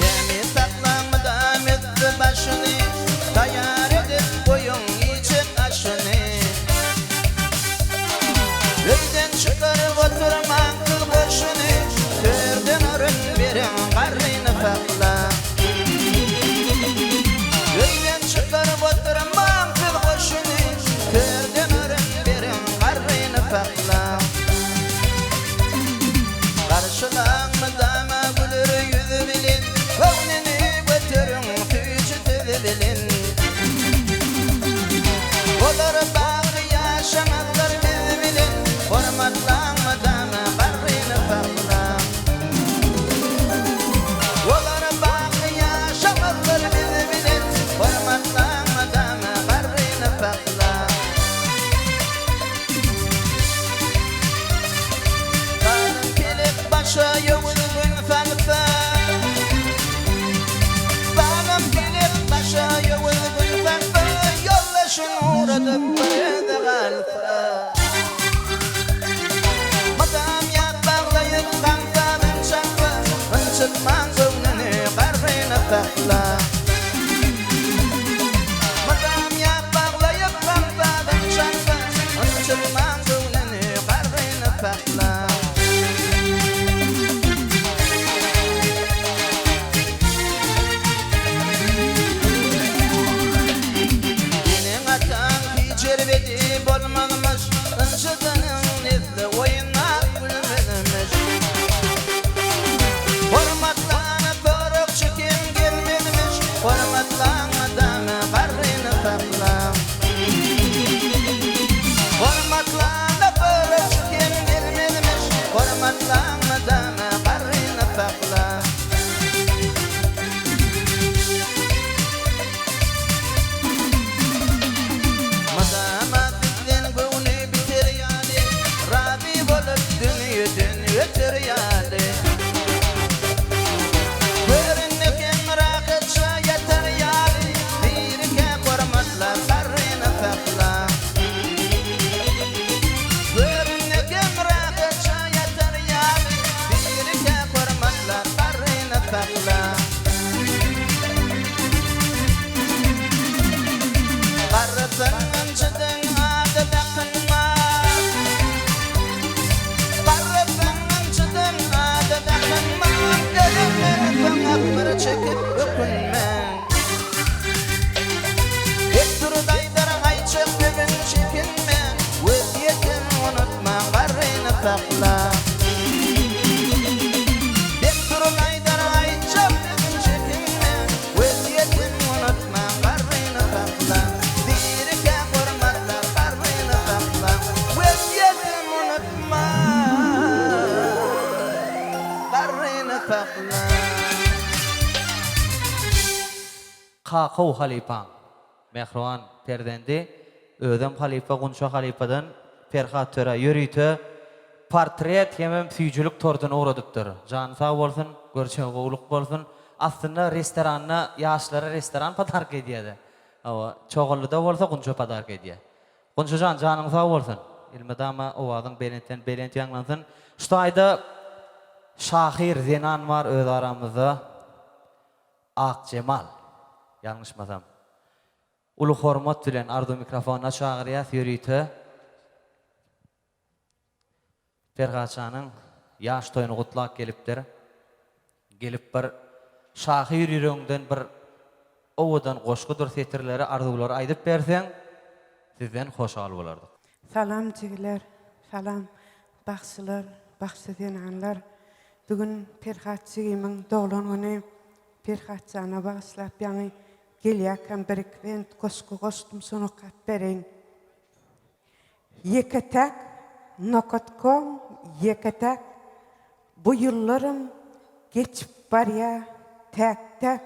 Demi saklanmadan etti başını, dayar edip koyun yiyecek aşını. Öyden çıkarıp oturman kıl boşunu, törden orun verin karrını fakla. Öyden çıkarıp oturman kıl boşunu, törden orun verin karrını fakla. Karşılanmadan gülür yüzü bilin, Koynini götürün tüyücü bilin. Olur bağlı yaşamalar biz bilin, hormatlanmadan karrını fakla. Olur bağlı yaşamalar biz bilin, hormatlanmadan karrını fakla. Karın kelip başa yavulgun fakta. Bağlam gelip başa yavulgun fakta. Yollaşın uğradıp barıda kalfa. Madam yak bağlayıp kantanın çakla. Önçılman gönlünü karrına fakla. Madam yak bağlayıp kantanın çakla. Önçılman gönlünü karrına fakla. Senin atan hicervedi bolmamış, ınçıdanın izli oyuna gülmemiş. Hormatlanıp örük çekim gelmemiş, hormatlanmadan karrını fakla. Hormatlanıp örük çekim gelmemiş, hormatlanmadan karrını fakla. Madama bizden gönlü biter yani, Rabi bolup dünyeden öter yani. Görünürken rahatça yeter yani, birike hormatlar karrını fakla. Görünürken rahatça yeter yani, birike hormatlar karrını fakla. Karrısının çıdın adı bakınma. Karrısının çıdın adı bakınma. Ölümlerden akları çekip öpünme. Ekturdaydar ayçık bugün çekinme. Vesiyetin unutma karrını fakla. Ekturdaydar ayçık bugün çekinme. Vesiyetin unutma karrını fakla. Birike hormatlar karrını fakla. Vesiyetin unutma karrını fakla. Kakao halipan. Mehruan perdendi. Ödem halifa Gunşa halifadan Ferhat töre yürüytü. Portret yemem süýjülük tortuna uğradypdyr. Jan sağ bolsun, görçe gowluk bolsun. Aslında restoranna ýaşlara restoran padark edýärdi. Awa çoğullyda bolsa Gunşa padark edýär. Gunşa jan janyň sağ bolsun. Ilmedama owadyň belenten belent ýanglansyn. Şu aýda Şahir Zenan var öz aramızda. Ak Cemal. Yanlışmasam. Ulu hormat bilen ardu mikrofona çağırýas ýürüýtü. Ferhatçanyň ýaş toýuny gutlap gelipdir. Gelip bir şahir ýüreginden bir owadan goşgudur setirleri arzuwlary aýdyp berseň, sizden hoşal bolardyk. Salam jigiler, salam baxşylar, baxşydanlar. Bugün Ferhatçygynyň doglan güni Ferhatçana bagşlap ýany gelýär hem birikden goşgu goşdum sonukat bereň. Yeketek, nokotkom, yeketek. Bu yıllarım geçip var ya, tek tek.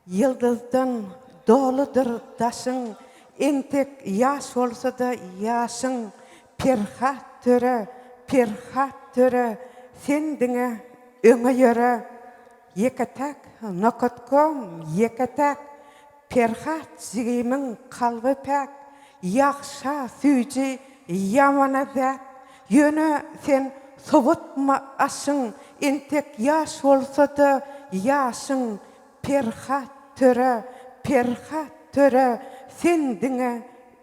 Yıldızdan doludur daşın, entek yaş olsa da yaşın. Pirhat töre, sendine öňe yöre. Yeketek, nokotkom, yeketek. Pirhat zigimin kalbi pek. Yakşa süyci, yamana zek. Yöne sen sobutma aşın, entek yaş olsa da yaşın. Pirhat töre, sendine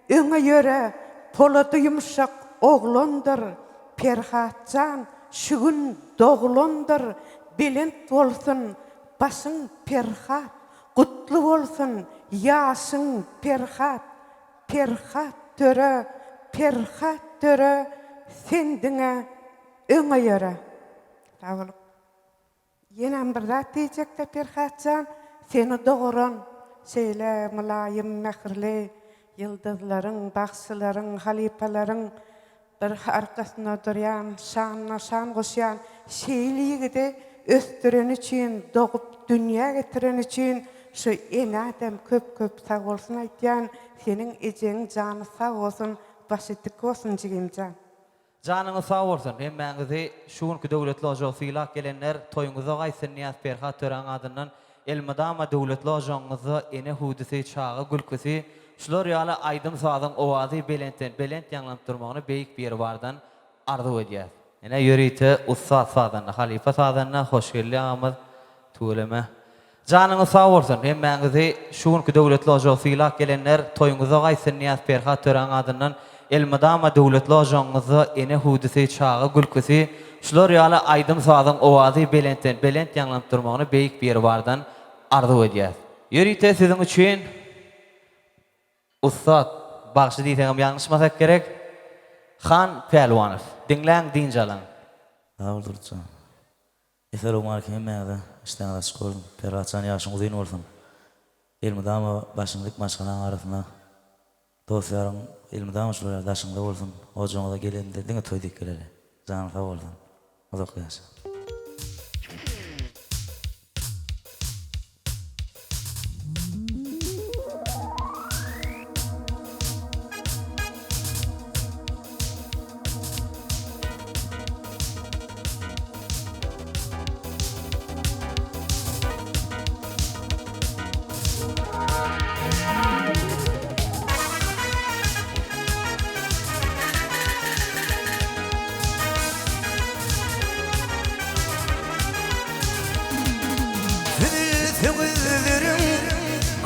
öňe yöre. Polady yumşak oğlandır, Pirhatcan şugün doğulandır. Belent bolsun, başın Pirhat, kutlu bolsun, yaşın Pirhat. Pirhat töre, sendine öňe yöre. Sağ ol. Yenem bir zat diýjekde Pirhatcan, seni doğuran, şeýle mulayim, mehirli, yıldızların, bakşylaryň, halipalaryň bir arkasyna durýan, şanyna şan goşýan, şeýligide östüren üçin, doğup dünýä getiren üçin şu en adam köp sag bolsun aýtýan, seniň ejeň jany sag bolsun, başytyk bolsun jigimjan. Canını sağ olsun. Hemmeňizi şuňky döwletli ojagsyla gelenler toýuňyza gaýsyn Niýaz Ferhat tören adyndan Elmadama döwletli ojagyňyzy ene hudisi çağı gülküsi şular ýaly aýdym sazyň owazy belent ýanlanyp durmagyny beýik bir bardan arzu edýär. Ene ýörite ussat sazyna, halifa sazyna hoş gelýärmiz. Tuğleme. Canını sağ olsun. Hemmeňizi şuňky döwletli ojagsyla gelenler toýuňyza gaýsyn Niýaz Ferhat tören adyndan Elmadama döwletli ojagyňyzy ene hudisi çağı gülküsi şular ýaly aýdym sazyň owazy belent ýanlanyp durmagyny beýik bir bardan arzu edýär. Ýörite siziň üçin Ussat, bagşy diýsem ýalňyşmasak gerek. Xan Pelwanow. Dinläň dinjalan. Ağırdıkça. Efer Omarken hemmeğde işten da çıkıyorum. Perhatcan yaşın uzun olsun. Elmadama başınlık maşkanın arasına dostlarım Elmadama şuraya daşında olsun. Ocağa da gelen dediğine toy dikkeleri. Canı sağ olsun. Uzak yaşa.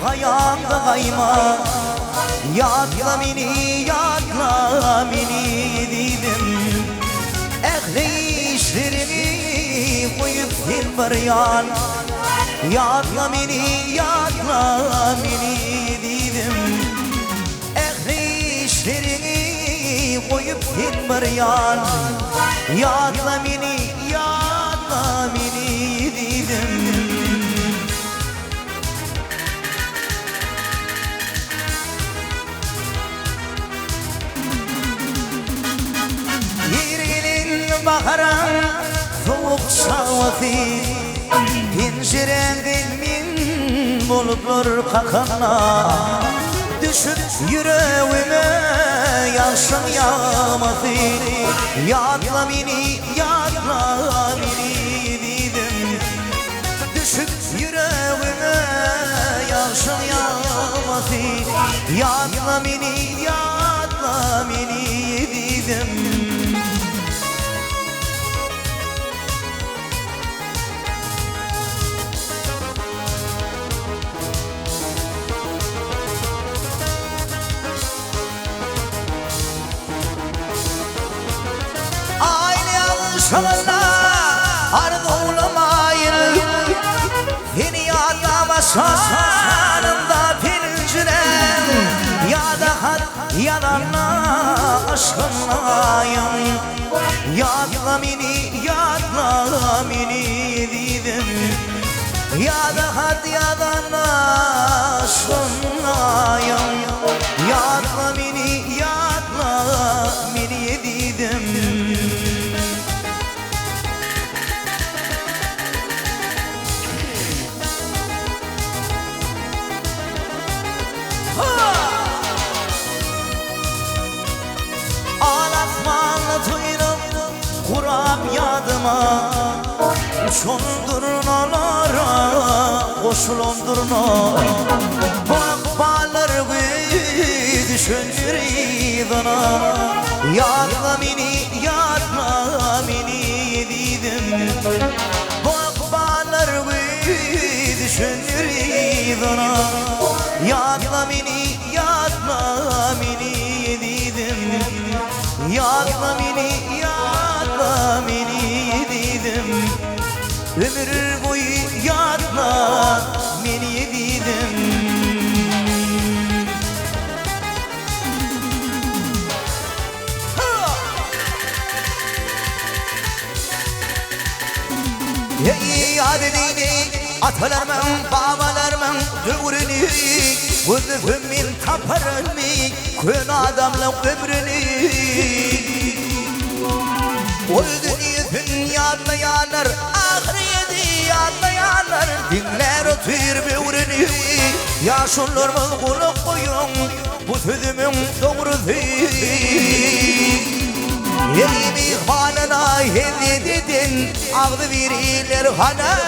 Ayağımda kayma, yadla beni dedim. Ehli işlerimi koyup sen var yan, yadla beni dedim. Ehli işlerimi koyup sen var yan, yadla beni dedim. Bahara soğuk şavati pencerenden min bulutlar kakana düşüp yüreğime yaşın yağması yadla beni dedim düşüp yüreğime yaşın yağması yadla beni dedim. Şalala ardı olamayın Beni yadlama şanında pencerem Ya da had ya da aşkınlayım Yadla beni dedim Ya da had ya da aşkınlayım Yadla beni yatma Uçundurnalara koşulundurna Bakbalar bir düşünür idana Yatma mini dedim Bakbalar bir düşünür idana Yatma mini dedim Yatma mini dedim Ömür boyu yatma mini dedim Hey adedini atalarımın babalarımın dövrünü Vızıfımın taparını kön adamla ömrünü Öldüğünüzün yanmayanlar ahireti yanmayanlar Dinler otur bövrünü Yaşullarımın kulak koyun bu sözümün doğrusu Yeni hanına hediye dedin ağdı verirler hana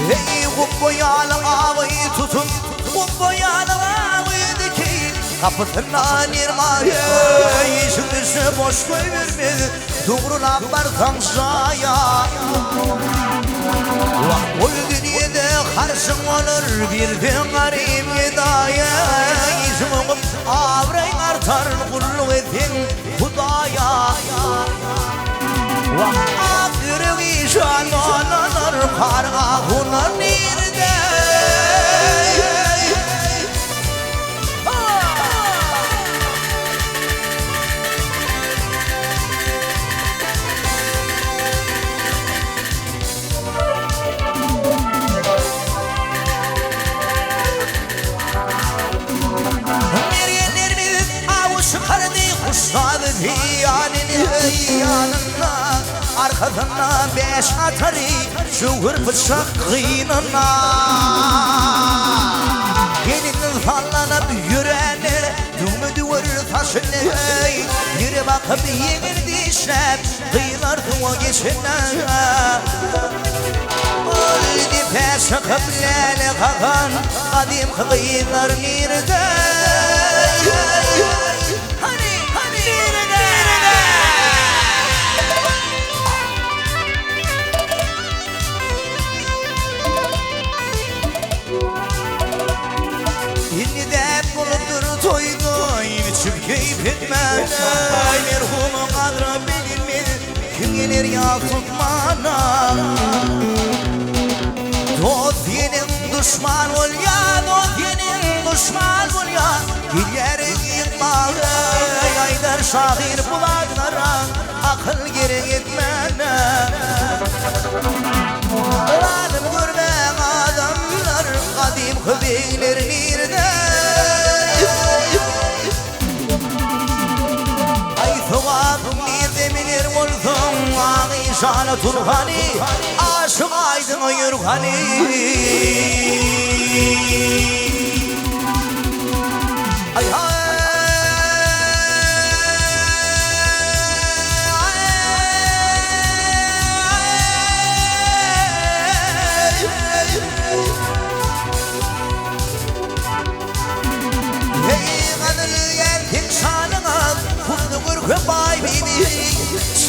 Hey kubboyalı ağayı tutun kubboyalı ağayı dikin Kapısından irmaya işin dışı boş koyvermez Doğru laflar tanşaya O dünyada karşın olur bir gün garip yedaya İşin avrayın artar kulluk etin Hudaya Akırık işan olanır karga hunar nerede Kuşladı diyanini yanına Arkasına beş atarı Şuhur bıçak kıyınına Gelinin sallanıp yüreğine Dümü duvar taşını Yürü bakıp yenir dişler Kıyılar duva geçine Oldu peşe kıblele kakan Kadim kıyılar nerede Çık keyif etme Merhumu kadra bilinmez Kim gelir ya tutmana Dost yenin düşman ol ya Dost yenin düşman ol ya Giller yıkma Aydar şahir bulaklara Akıl geri gitmene Adım görmek adamlar Kadim kıbeyler nerede Şana Turhani aşık aydın Yurhani Ay hay Hey kadın yerkin şanına Kurdu kırkı bay bibi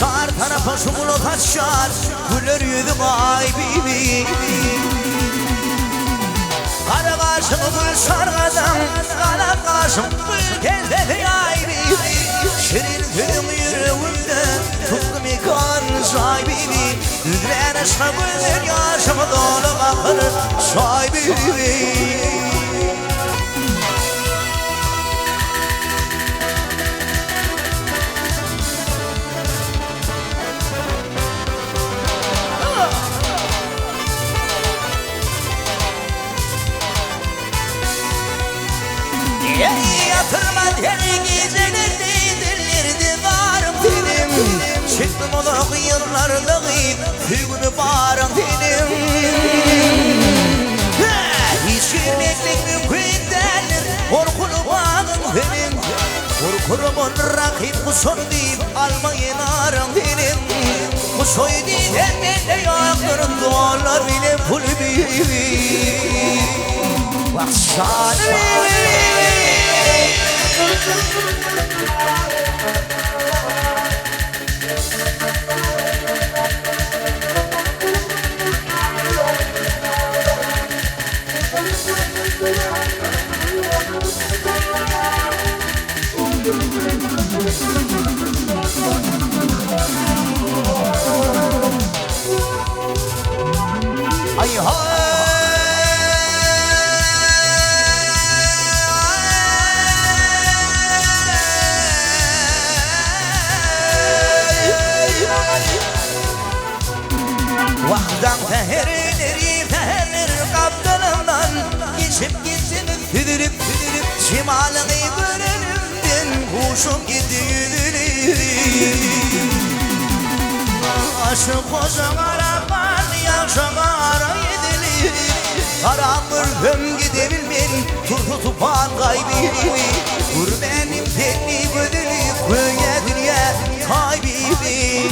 Şar tarafa şumulu taşar Güler yüzü ay bibi Kara kaşım gül şargadan Kara kaşım gül kezdeti ay bibi Şirin tüdüm yüreğimde Tuttum ikan şay bibi Üzülen aşka güller yaşımı dolu bakır Şay bibi Yatırma deli geceleri dillerdi varım dedim Çıktım ola yıllarlığı Fügünü bağırım dedim Kurumun rakip kusun deyip almayın arın benim Kusoy diyden bende yaktırın duvarlar bile pul bibi Baksana ay hay Vahdan teherleri teherler kaptanımdan Geçip gitsin tüdürüp Şimalını görelimden Kuşum gitti yüdülür Aşık koşan araban Yakşan ara yedilir Karanır höm gidebilmen Turtu tupan kaybimi Vur benim tenli gödülü Köye dünya kaybimi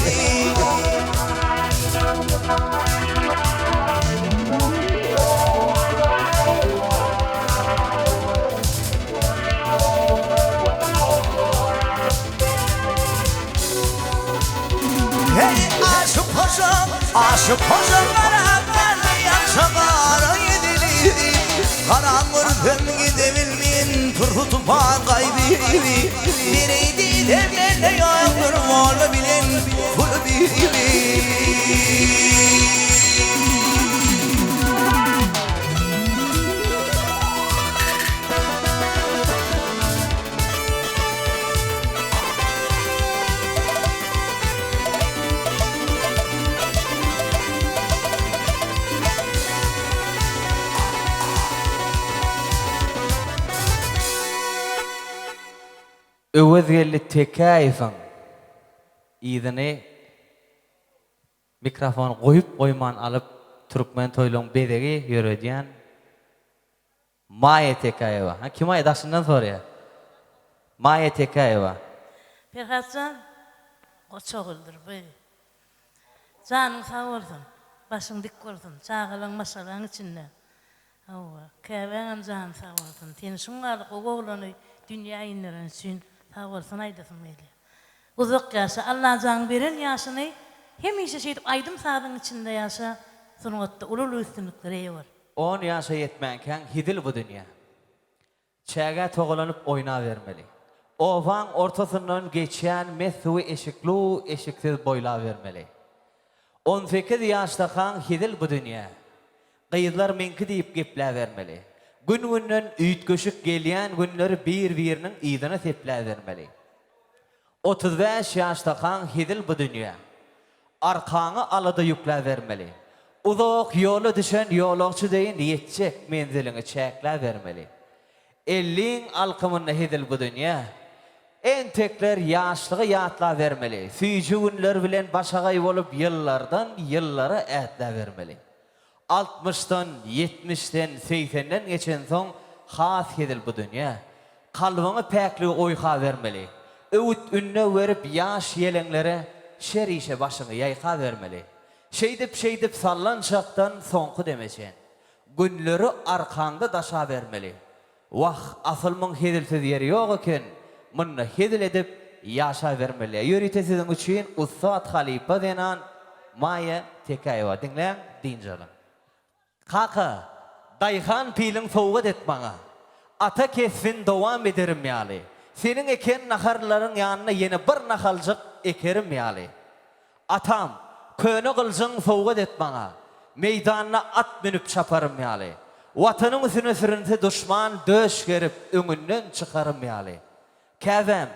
Aşık hocalara ben yakşamara yedilir Karanır hem gidebilmeyin turhu tupan kaybimi Nereydi demlerle yağmur varla bilen kul bibi Öwezgelli tekayfan idini mikrofon koyup koyman alıp Türkmen toylon bedegi yörediyen Maya Tekayeva. Ha kim aydaşından soruyor? Maya Tekayeva. Perhatcan koçak öldür be. Canın sağ olsun. Başın dik olsun. Çağılan masalan içinde. Kevenem canın sağ olsun. Tenşin alık o oğlanı dünya inlerin sün. Sağ olsun aydasın böyle. Uzak yaşa Allah can verin yaşını hemişe şey aydım sağdın içinde yaşa. Sonuçta ululu üstünlükleri var. 10 yaşa yetmenken hidil bu dünya. Çağa toğlanıp oyna vermeli. Ovan ortasından geçen mesui eşiklu eşiksiz boyla vermeli. 18 yaşta kan hidil bu dünya. Kıyıdlar menki deyip geple vermeli. Gün üytköşük geliyen günleri birinin idine teple vermeli. 35 yaşta kan hidil bu dünya. Arkanı alıda yükle vermeli. Uzak yolu düşen yolakçı deyin yetecek menzilini çekle vermeli. 50'in alkımını hidil bu dünya. En tekler yaşlığı yatla vermeli. Füyücü günler bilen başagay olup yıllardan yıllara etle vermeli. 60'tan, 70'ten, 80'den geçen son has hidil bu dünya. Kalbını pekli oyha vermeli. Öğüt ünne verip yaş yelenlere şer işe başını yayka vermeli. Şeydip sallanacaktan sonku demesen. Günleri arkanda daşa vermeli. Vah asılmın hidilsiz yeri yok iken, mınna hidil edip yaşa vermeli. Yöritesizin için Ustad Halipa denen Maya Tekayeva. Dinleyen dincelin. Kaka, dayhan pilin soğuğut et bana. Ata kesfin devam ederim yali. Senin eken naharların yanına yeni bir nahalcık ekerim yali. Atam, köyünü kılcın soğuğut et bana. Meydanına at binip çaparım yali. Vatanın üstüne sürünse düşman döş gerip önünden çıkarım yali. Kevem,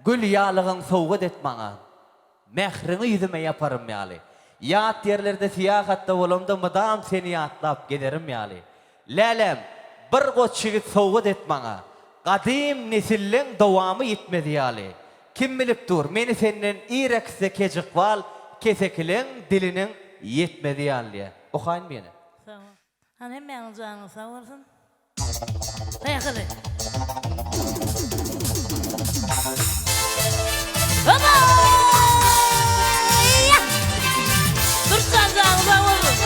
gül yağlığın soğuğut et bana. Mehrini yüzüme yaparım yali. Yat yerlerde siyahatta olamda mıdam seni yatlap giderim yali. Lelem, bir koççigit soğuğut et bana. Kadim nesillin devamı yitmedi yali. Kim bilip dur, meni senden irekse kecik val, kesekilin dilinin yetmedi yali. Okuyun beni. Sağ ol. Hani hemen canın sağ olsun. Dayağı Baba! Dursan canım oğlum.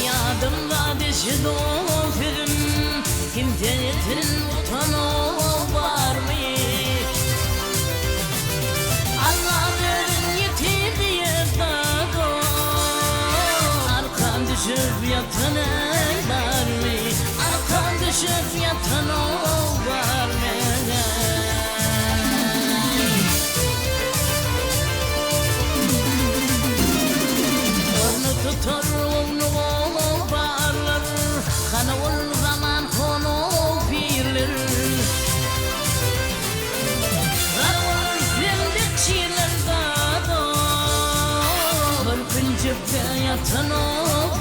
Yadımda dişi doğurum, kimsenin utanı var mı? Allah'ın yitirdiği dağı, arkan düşüp yatanı var mı? Arkan düşüp yatanı var mı? Onu tutar onu bağlar, kanı ol zaman konu birler. Kanı filmde çiğler dağda, korkunca yatanı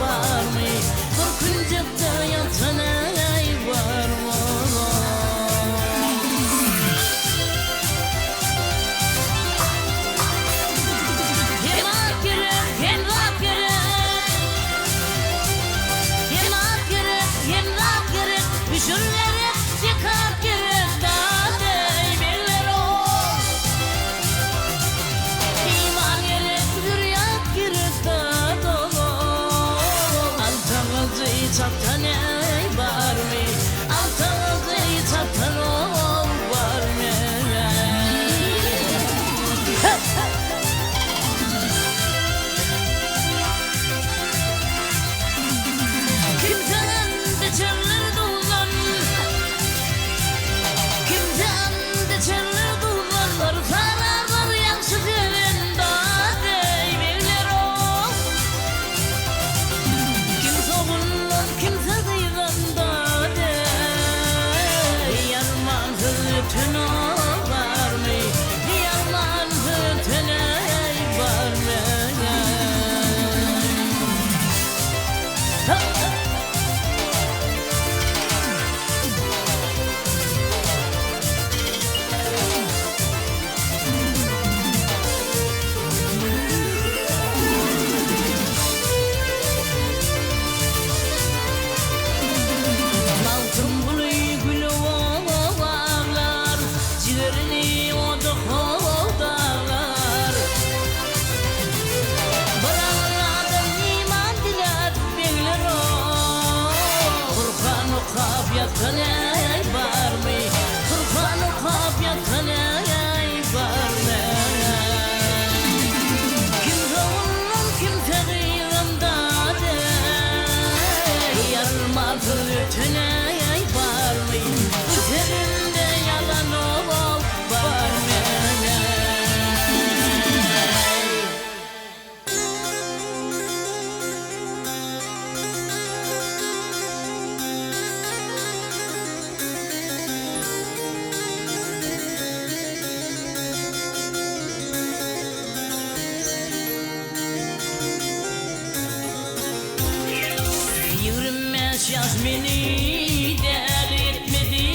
var mı? Korkunca yatanı var mı? Şunları çıkar gerek değmeler o. İman gerek, rüyat gerek dağda. Altağızı çatan ey var mı? Altağızı çatan var mı? Kimsenin biçimleri dağlar, kimsenin biçimleri dağlar, sararlar yansı dilinde değmeler o. Kimse oğullar, kimse kıyğında yarmansız tünü var mı? Yarmansız tünü var mı? Altın buluy gülü ovalar, ciğerini oda dağlar. Baranlardan iman diler bekler o. Kur'an okuyup yatan ey var mı? Kur'an okuyup yatan ey var mı? Kimse onun kimse kıyığında yarılmazır tüne var mı? Üzerinde yalan ol var mı? Yürünmez Yasmin'i del etmedi,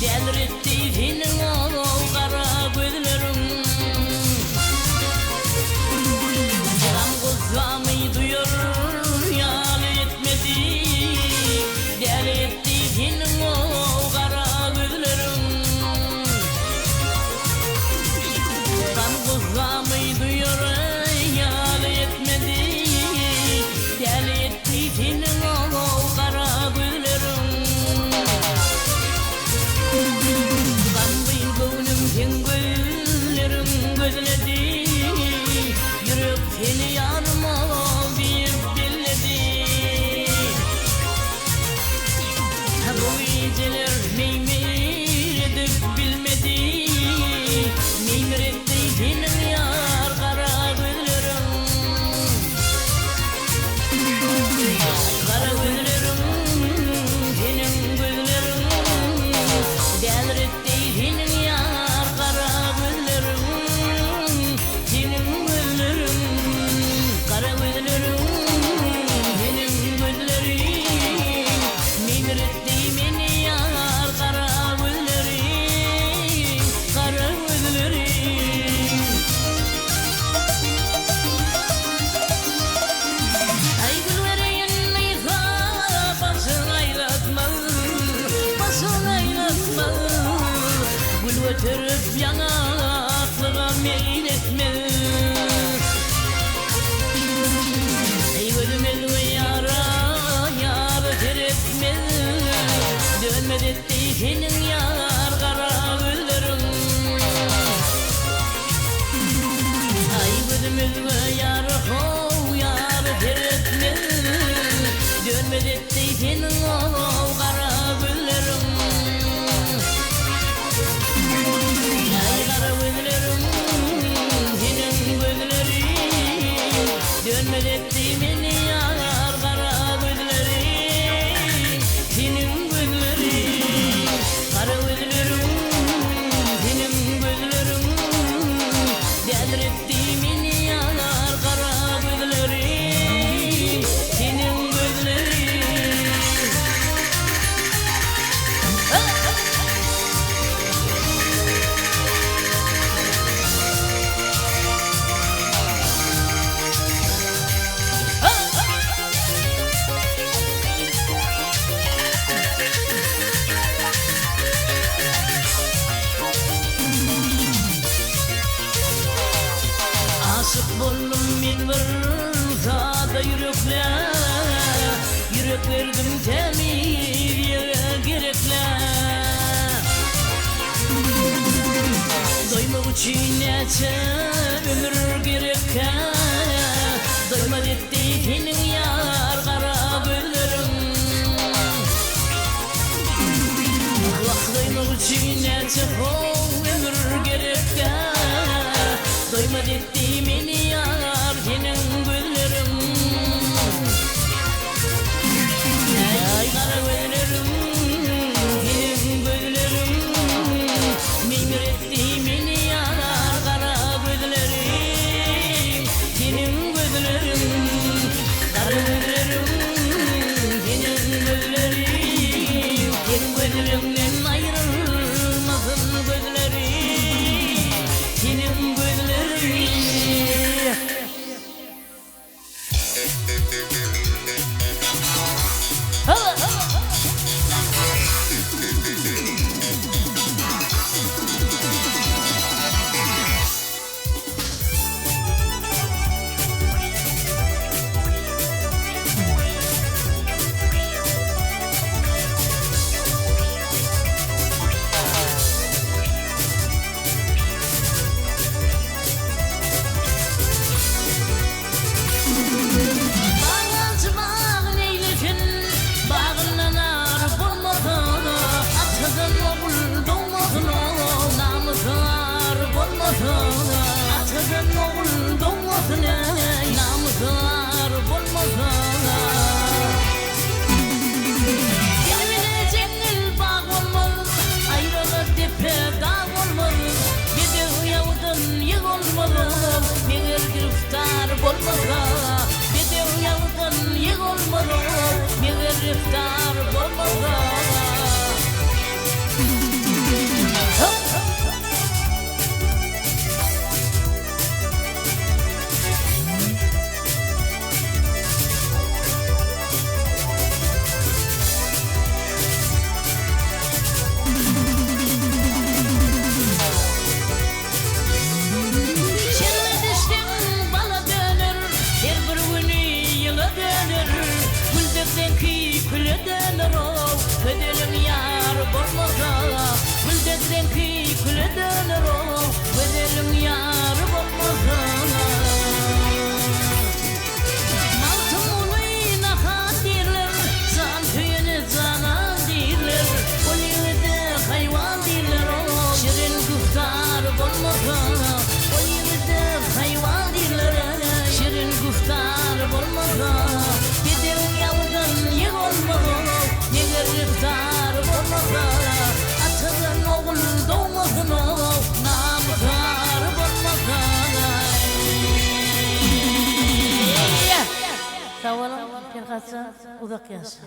delirtti senin o kara gözlerin. Gam kuzamı duyur yal etmedi, delirtti senin o kara gözlerin. Gam kuzamı duyur yal etmedi, delirtti senin o kara gözlerin. geceler meymir edip bilmedi. Meymir etti senin yar kara gözlerin. Kara gözlerin, senin gözlerin. Delir etti senin yar kara gözlerin. Senin gözlerin, kara gözlerin. Senin gözlerin. Meymir etti beni yar kara gözlerin. Kara gözlerin. Ay gülvereyin neyse başın aylatmaz, başın aylatmaz. Gül götürüp yanaklığa meyletmez. Ey gülmez ve yara, yara teretmez. Dönmez etti senin yar kara gözlerin. Ay gözümüz ve yarı hov yarı teretmez. Dönmez etti senin o kara gözlerin. Ay kara gözlerin, senin gözlerin. Dönmez etti beni yar kara gözlerin. Senin gözlerin, kara gözlerin. Senin gözlerin. Delir etti beni yar kara gözlerin. Senin gözlerin. Aşık boldum men bir zada yürekler. Yürek verdim temir yere gerekler. Doymak için neçer ömür gerekler. Doymaz etti senin yar kara gözlerin. Doymak için neçer ömür gerekler. Doymaz etti beni yar senin gözlerin. Ay kara gözlerin, senin gözlerin. Meymir etti beni yar kara gözlerin. Senin gözlerin, kara gözlerin. Senin gözlerin. Senin gözlerinden ayrılmasın gözlerin. Senin gözlerin. Bağız bağın eylesin, bağından ar bulmasın. Atıdan oğul doğmasın, namusu ar bulmasın. Atıdan oğul doğmasın, namusu ar bulmasın. Gelmene cengil bağ olmaz, ayrılık tepe dağ olmaz. Bede uyavudun yık olmaz, meğer giriftar bulmaz. Bede uyavudun yık olmaz, meğer giriftar bulmaz. Şerle düştüm bana dönür, her bir günü yıla dönür. Güldükten ki küle dönür o, bedelim yar bulmasa. Güldükten ki küle dönür o, bedelim yar bulmasa. Maltım uluyna han dirler, san tüyünü canan dirler. Ferhatcan uzak yaşa.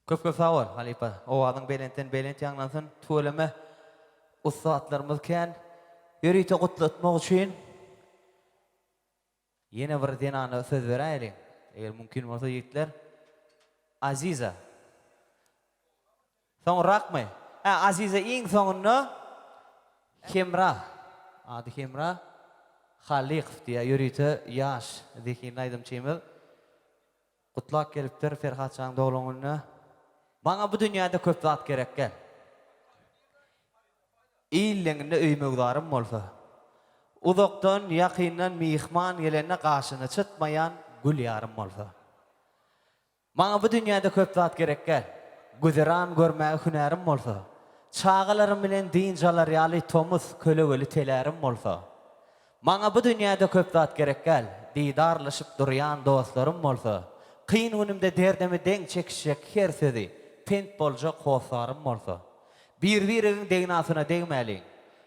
Köp sağ ol Halipa. O adın belent yanlansın. Tuğleme ustaatlarımız ken yürüyte kutlatmak için yine bir dinanı söz vereyim. Eğer mümkün olsa yiğitler. Aziza. Son rakmı? Aziza in sonunu Himra. Adı Himra. Halik diye yürüyte yaş. Dikin aydım çimil. Kutlak geliptir Ferhatcan doğulununu. Bana bu dünyada köp zat gerek gel. İyiliğinde öymögdarım olsa. Uzaktan yakından mihman gelene karşına çıtmayan gül yarım olsa. Bana bu dünyada köp zat gerek gel. Güzeran görmeye hünerim olsa. Çağalarım bilen dincalar yali tomuz kölü telerim olsa. Bana bu dünyada köp zat gerek gel. Didarlaşıp duruyan dostlarım olsa. Kıyın önümde derdemi denk çekişecek her sözü. Pent bolca kosarım olsa. Bir degnasına değmeli.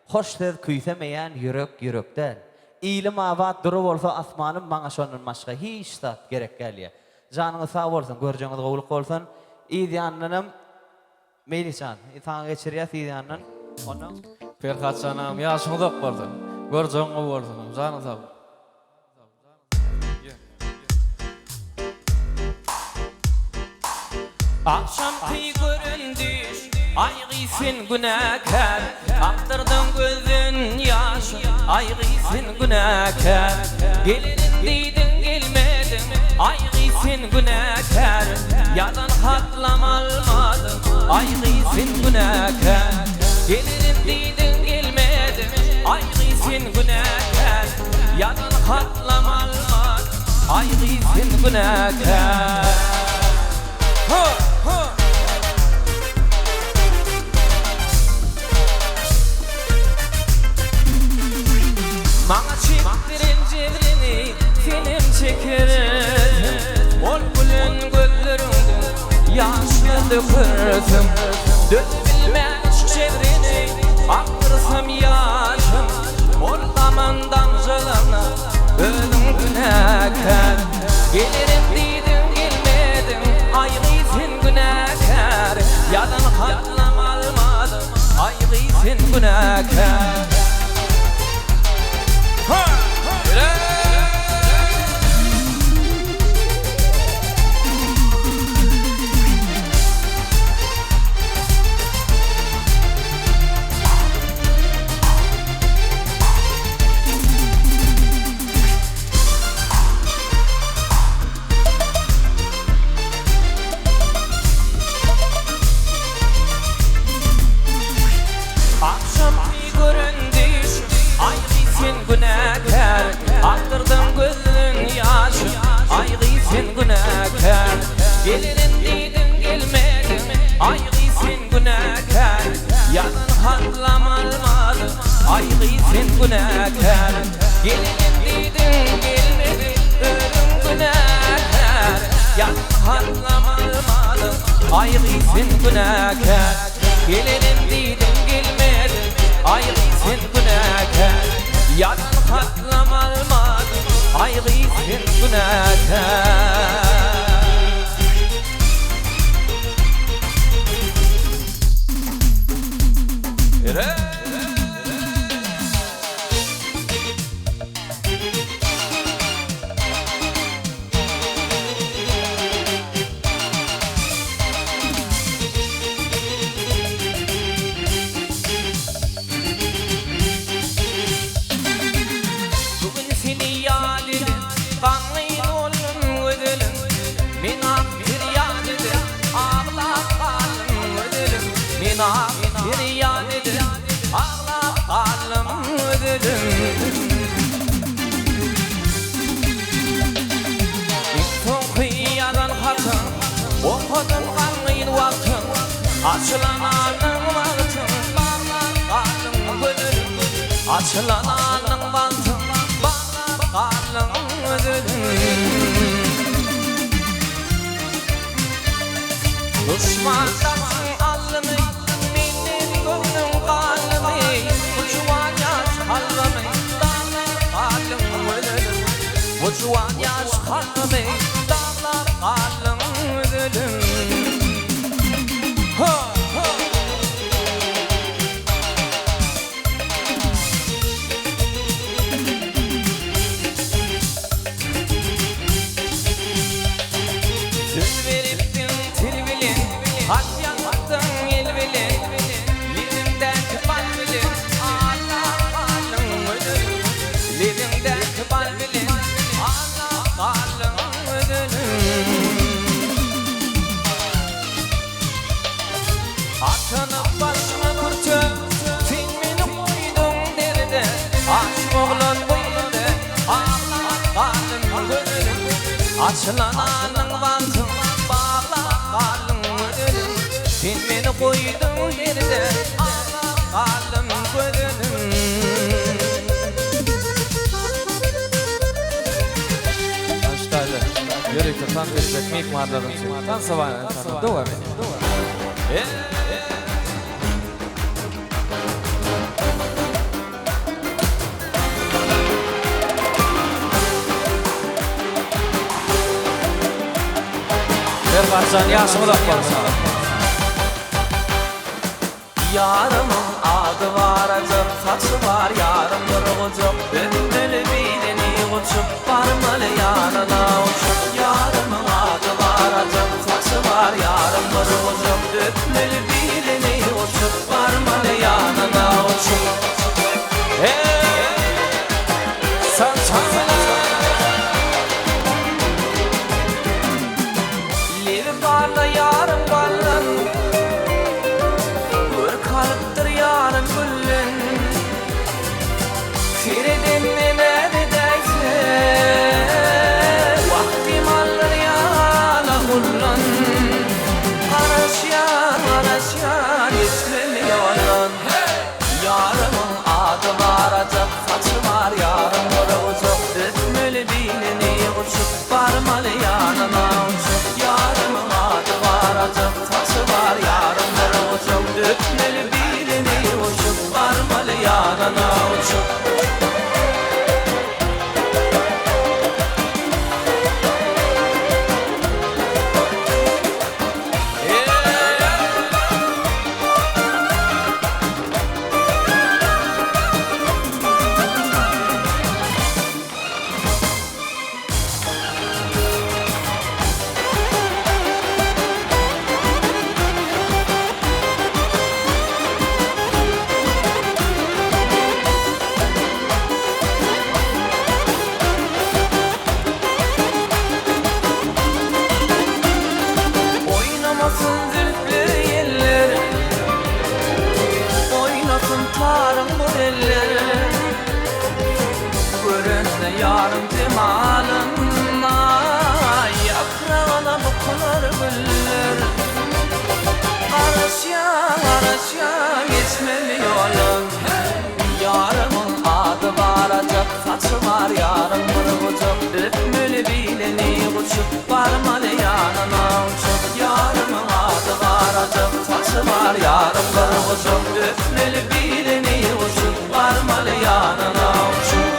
Hoş söz küysemeyen yürekten. İlim avat duru olsa asmanım bana şonun başka hiç zat gerek geliyor. Canınız sağ olsun, göreceğiniz kavuluk olsun. İdyanlınım Melihcan. İnsan geçiriyor İdyanlın. Onun Ferhatcanam yaşını da vardı. Göreceğiniz olsun. Canınız sağ ol. Akşam kıy göründü, aygıysın günahkar. Aktırdın gözün yaşı, aygıysın günahkar. Gelirin deydin gelmedin, aygıysın günahkar. Yadan hatlam almadın, aygıysın günahkar. Gelirin deydin gelmedin, aygıysın günahkar. Yadan hatlam almadın, aygıysın günahkar. Bana çektirin cevrini film çekerim. Ol gülün gözlerinde yaşlı dökürsün. Dönebilmez çevrini aktırsam yaşım. Ol damandan jılana ölüm günahkar. Gelirim deydin gelmedin aygıysın günahkar. Yadan hatlam almadım aygıysın günahkar. Akşam bir göründü, aygıysın günahkar. Aktırdın gözün yaşı, aygıysın günahkar. Gelirin deydin gelmedin, aygıysın günahkar. Yadan hatlam almadın, aygıysın günahkar. Gelirin deydin gelmedin, ölüm günahkar. Yadan hatlam almadın, aygıysın günahkar. Gelirin deydin gelmedin, aygıysın günahkar. Yadan hatlam almadın, aygıysın günahkar. Bugün seni yad edin, kanlıyın oğlum ödülüm. Mina bir yad edin, ağlap kalım ödülüm. Mina bir yad edin, ağlap kalım ödülüm. İnsan kıyıdan hatın, okudun kanlıyın vaktin. Açılan anın vaktin, bağlap kalım ödülüm. Açılan anın vaktin, kalın ödülüm. Düşmandan alımı, benim gönlüm kalımı. Uçuvan yaş kalımı, dağlar kalın ödülüm. Uçuvan yaş kalımı, dağlar kalın ödülüm. Ha, ha. Söz veriptin tirbilin, hak yanmaktın el bilin. Livimdeki bal bilin, Allah kalın ödülüm. Livimdeki bal bilin, Allah kalın ödülüm. Atanıp başıma kurtum, sen beni koydun deride. Aşk oğlan boyunda, Allah kalın ödülüm. Açılan anın bantın, bağla kalın ödülüm. Sen beni koydun deride, Allah kalın ödülüm. Anstelle, Jörg, tan verecek miyik mağdurun için? Tan sabahına, dua edin. Ferhatcan yaşımı da kalsın. Yarımın adı var acık, saçı var yarım durgucuk. Öpmeli bileni uçup, varmalı yanına uçup. Yarımın adı var acık, saçı var yarım durgucuk. Öpmeli bileni uçup, varmalı yanına uçup. Sen çamına Livi barla yarım ballan, bir kalıptır yarım güllün. Firidin ne dedeyse, vaktim alır yana hullun. Araşyan, ismim yalan. Yarımın adı var acık, saçı var yarım durgucuk. Öpmeli bileni uçup, varmalı yanına uçup. Yarımın adı var acık, saçı var yarım durgucuk. Öpmeli bileni uçup, varmalı yanına uçup. Oynamasın zülflü yeller, oynasın tarım bu eller. Görünse yarım cemalınla, yaprağına bakılır güller. Araşyan, geçmeli yolun. Yarımın adı var acık, saçı var yarım durgucuk. Öpmeli bileni uçup, varmalı yanına uçup. Yarımın adı var acık, saçı var yarım durgucuk. Öpmeli bileni uçup, varmalı yanına uçup.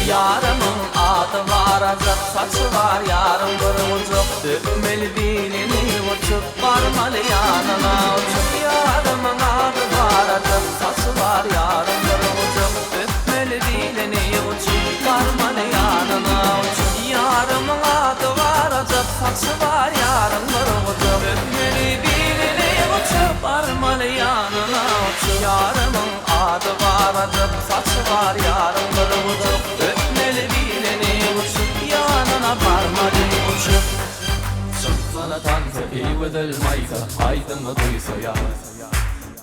Yarımın adı var acık, saçı var yarım durgucuk. Öpmeli bileni uçup, varmalı yanına uçup. Yarımın adı var acık, saçı var yarım durgucuk. Öpmeli bileni uçup, varmalı yanına uçup. Yarımın adı var acık, saçı var yarım durgucuk. Öpmeli bileni uçup, varmalı yanına uçup. Yarımın adı var acık, saçı var yarım durgucuk. Öpmeli bileni uçup, yanına varmalı uçup. Sana tanrı iyi vedilmeyse, aydınlı duysa ya.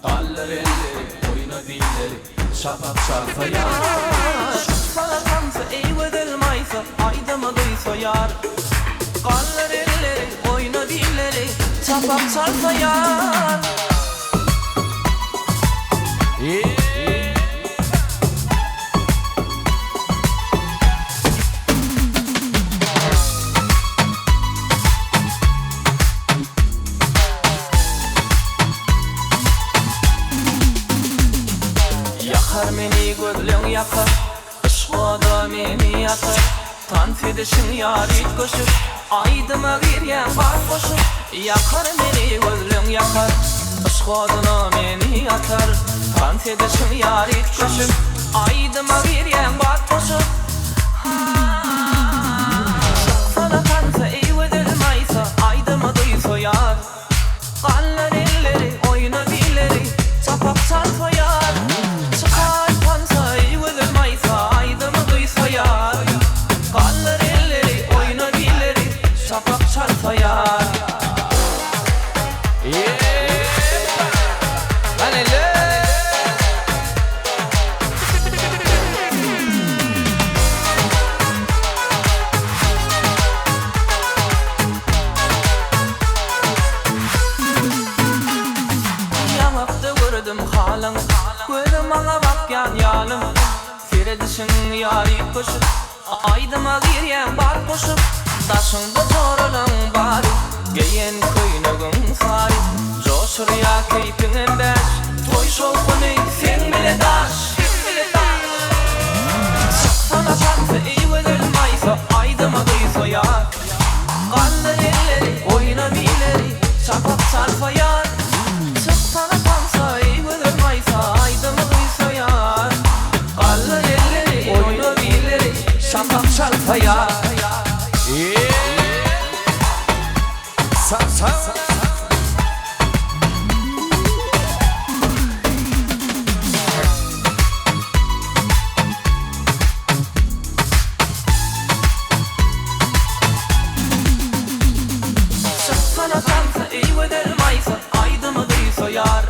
Kallar elleri, oyna dilleri, şafak şarsa ya. Sana tanrı iyi vedilmeyse, aydınlı duysa yar. Kallar elleri, oyna dilleri, şafak şarsa yar. gözlüň yakar Işgoda meni yakar Tans edişin yarit koşup Aydıma giryen bar koşup Yakar meni gözlüň yakar Işgoda meni yakar Tans edişin yarit koşup Aydıma giryen bar koşup Sana tansa eyvedilmaysa Aydıma duysa yar Kallar elleri oyna dilleri Çapak çalsa yar Çıkar tansa eyvedilmaysa Aydıma duysa yar Kallar elleri oyna dilleri Çapak çalsa yar Gözüm ana bakyan yalım Seredişin yarit koşup Aydıma giryen bar koşup Taşında zorlan bari Geyen köynügün sari Coşur ya keyfinin beş Toy şolkunu sen bile daş Sana tatlı iyi verilmaysa Aydıma duysa yar Kaldır elleri oyna bileri Çapak sarfa yar Çıksana tansa iyi verilmaysa Aydıma duysa yar Kaldır elleri oyna bileri Çapak sarfa yar Sana tansa iyi verilmaysa Aydıma duysa yar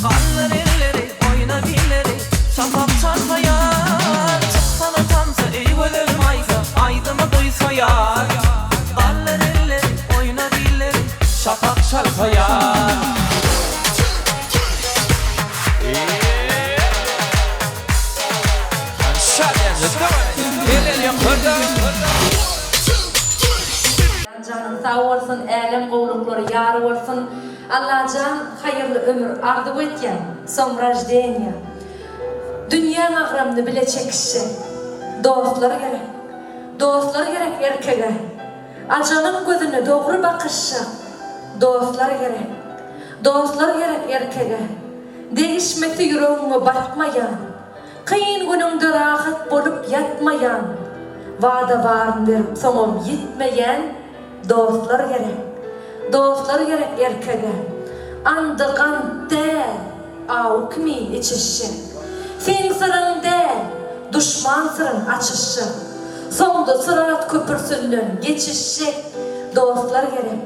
Kaldır elleri oyna bileri Çapak sarfa yar Sana tansa iyi verilmaysa Aydıma duysa yar Kaldır elleri oyna bileri Çapak sarfa yar Canın sağ olsun, elem qowlukları yar olsun. Allah can hayırlı ömür ardı etken, som rajdenya. Dünya ağramını bile çekişse, dostlar gerek. Dostlar gerek erkege. Acanın gözüne doğru bakışsa, dostlar gerek. Dostlar gerek erkege. Değişmekte yüreğime batmayan, kıyın günümde rahat bolup yatmayan, vada varın verip sonum yitmeyen, dostlar gerek. Dostlar gerek erkege. Andıgan de, avuk mi içişi. Sen sırın de, düşman sırın açışı. Sonda sırat köpürsünden geçişi. Dostlar gerek.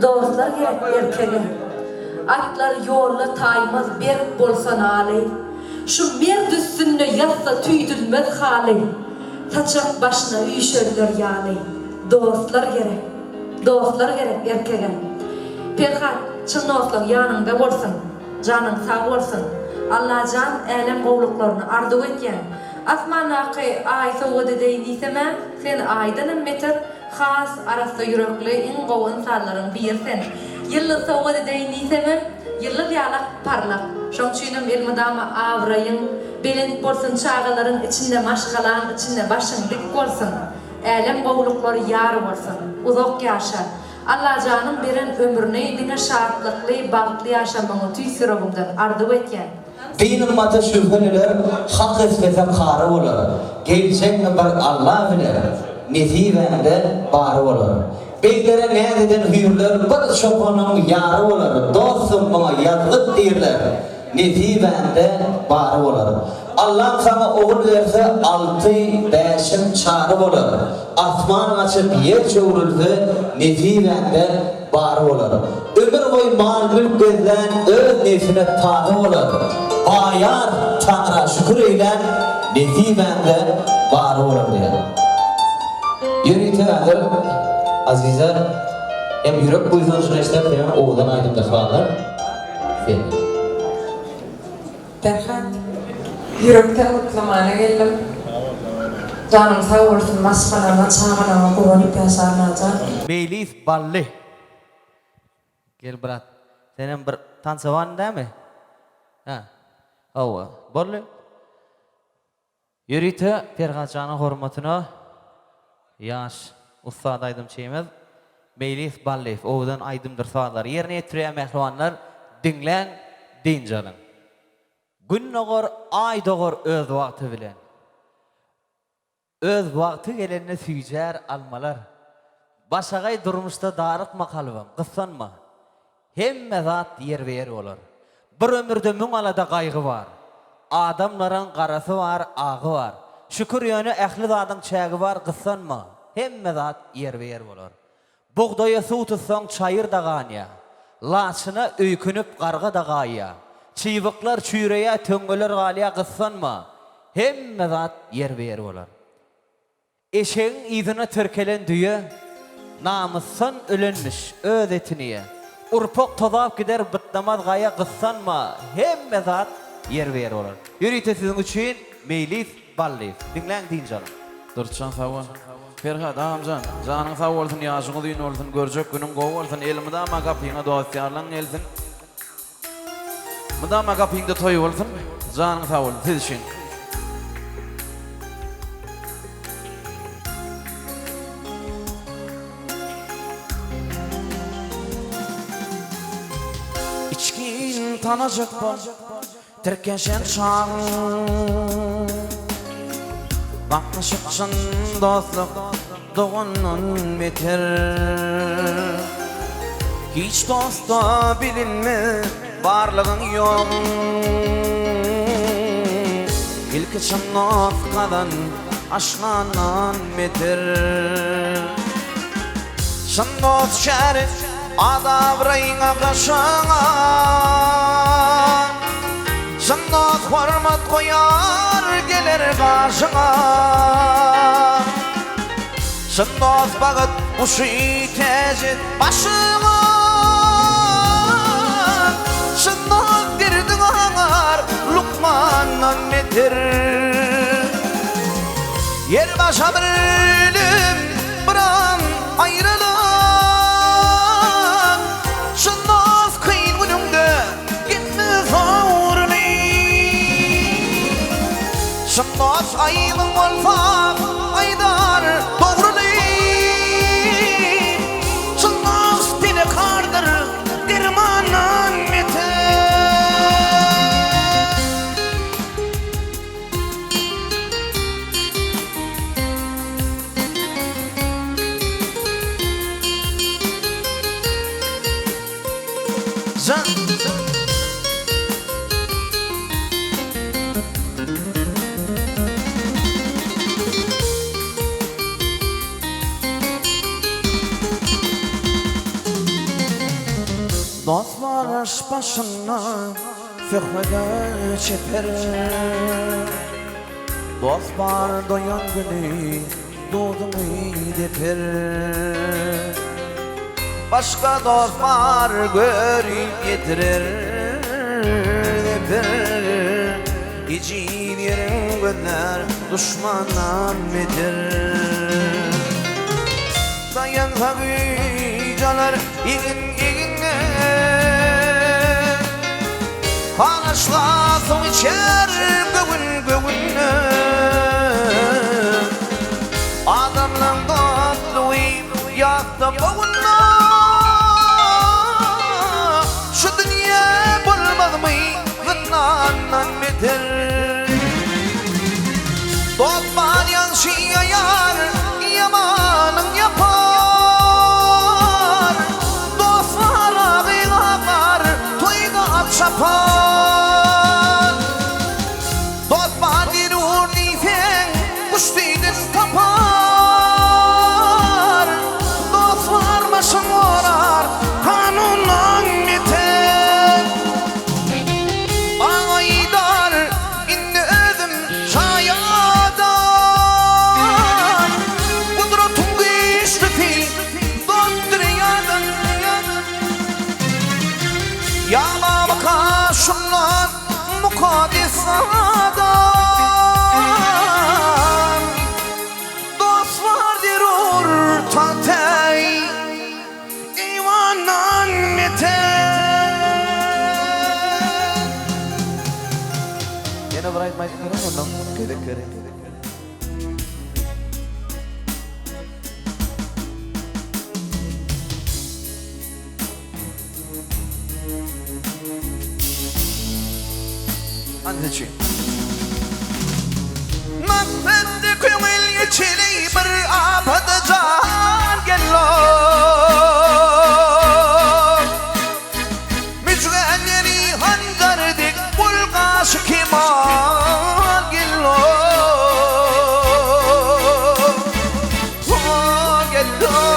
Dostlar gerek erkege. Atlar yolla taymaz berk bolsan alay. Şu mer düstünde yatsa tüydülmez halay. Taçak başına üyşörler yalay. Dostlar gerek. Dostlar gerek erkege. Perhat, çın dostlar yanında bolsun. Canın sağ olsun. Allah can elem qowluklarını ardu etken. Asmanaqı ay soğudu deyiniysemem, sen aydanın metir khas arasda yürekli in qow insanların birsen. Yıllı soğudu deyiniysemem, yıllı yalak parlak. Şonçuyunum elmadama avrayın, belin bolsun çağaların içinde maşgalan, içinde başın dik bolsun. Elem qowlukları yar bolsun, uzak yaşa. Allah canım beren ömrüne dine şartlıklı, bağlı yaşamanı tüysürogumdan ardu etken. Dinin mata şüpheliler hak etmese karı olur. Gelecek bir Allah bilir. Nesibende barı olur. Beylere ne deden hüyürler bir şokunun yarı olur. Dostum bana yazlık derler. Nesibende barı olur. Allah sana oğul verse 6-5'in çarı olur. Asman açıp yer çoğurulsa nesibende barı olur. Ömür boyu mal mülk gözlen öz nefsine tadı olur. Ayar Tanrı'ya şükür eylen nesibende barı olur diye. Yürüyte adır Azize hem yürek buyduğun süreçler falan oğlan aydımda kalır. Berhan, yürekten mutlamana geldim. Canım sağ olsun, maskalama, çağırama, kullanıp yaşarına can. Beyliz ballı. Gel brat. Senin bir tansavan değil mi? Ha. Ova. Ballı. Yürüyte Ferhatcan'ın hormatına yaş ustad aydım çeyimiz Meylis Ballev oğudan aydımdır sağlar. Yerine ettireye mehruanlar dinlen dincanın. Gün doğur ay doğur öz vakti bilen. Öz vakti gelenine süycer almalar. Başagay durmuşta darıkma kalbim, kıssanma. Hemme zat yer ve yer olur. Bir ömürde mün alada kaygı var. Adamların karası var, ağı var. Şükür yönü ehli zatın çägi var, kıssanma. Hemme zat yer ve yer olur. Buğdaya su tutsan çayır da ganya. Laçına öykünüp karga da gaya. Çiğvıklar çüyreye töngülür galiya, kıssanma. Hemme zat yer ve yer olur. Eşeğin izine türkelen düye, namussan ölünmüş öz etiniye. Urpok tozap gider bitlamaz gaya, kıssanma. Hemme zat yer ve yer olur. Yürüyte sizin için Meylis Ballev. Dinlen deyin canım. Durçan sağ ol. Ferhat amcan, canın sağ olsun, yaşın uzun olsun, görecek günün gov olsun, elimi de ama kapıyına dostlarla gelsin. Mıdama kapıyında toy olsun, canın sağ olsun, siz için. İçkin tanacak var, terkeşen çağın. Bakmışıksın dostluk doğunun biter. Hiç dosta bilinme varlığın yok. İlk çınlaf kadan aşklanan beter. Şın dost şerif adavrayına kaşana. Şın dost hormat koyar gelir karşına. Şın dost bağıt uşu tecid başına. Şın dost girdin ağar lukmandan beter. Yer başa bir ölüm bir an ayrılık. Şın dost kıyın günümde gitmez ağırını. Şın dost ayılın olsa aydar doğrulu. Şın dost dile kardır dirmanan meter. Dostlar aş başına fıkhede çeper. Dost var doyan günü doğduğunu deper. Başka dost var görüp getirir deper. İcil yerin gözler düşmandan beter. Dayan habicalar igin Bağışlasın içer göğün göğünü. Adamla dostluğu yaktı boğunma. Şu dünya bulmaz mı zınnanan beter. Dost var yanşı yayar, yamanın yapar. Dost var ağır, toyga at çapar. Dost var dirur nifeng, kuştiydin tapar. Dost var başın orar, kanundan biter. Aydar indi özüm şayadan. Kudretun güçlü fi, dost dünyadan. Yama baka şundan mukaddes adam. Dost var dirur tatay ivanan meter. Yine bir ayetmayı kıramadım. Kere kere. Antici. Mahvetti köngül geçili bir apadı can gello Mücgenneri hangardik bulgaş kiman gello Gello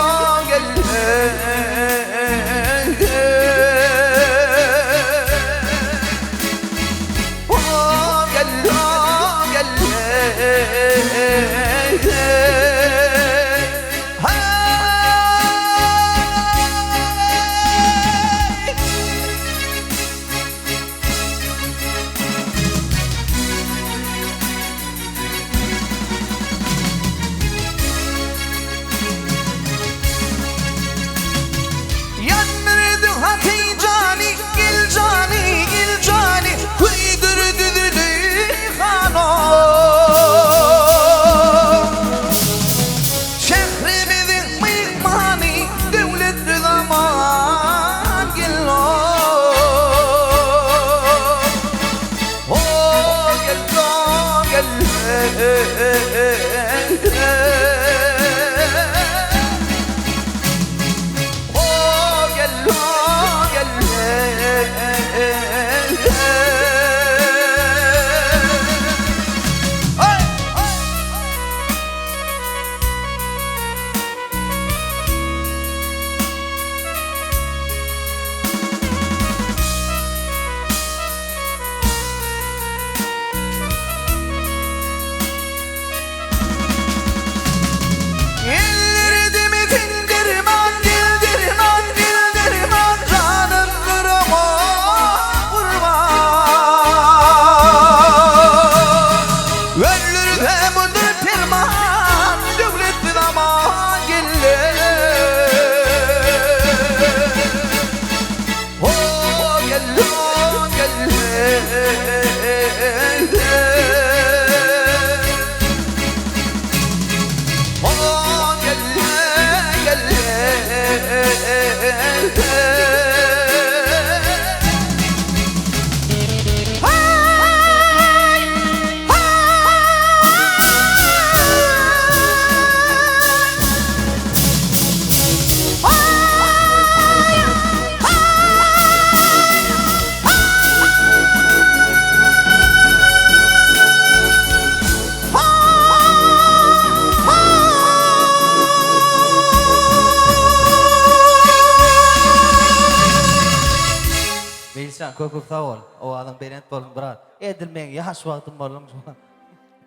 Köküp sağ ol. O adam berent bolun birar. Edilmeň ýaş wagtym bolun.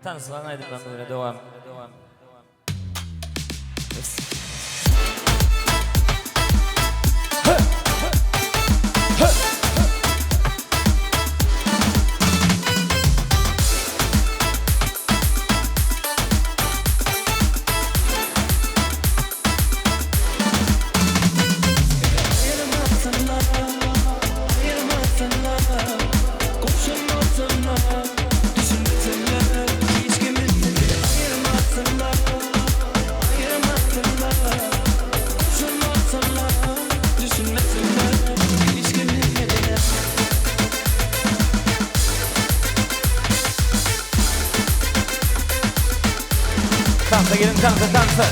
Tanışlan aýdyp ben böyle devam. Dansa gelin, dansa.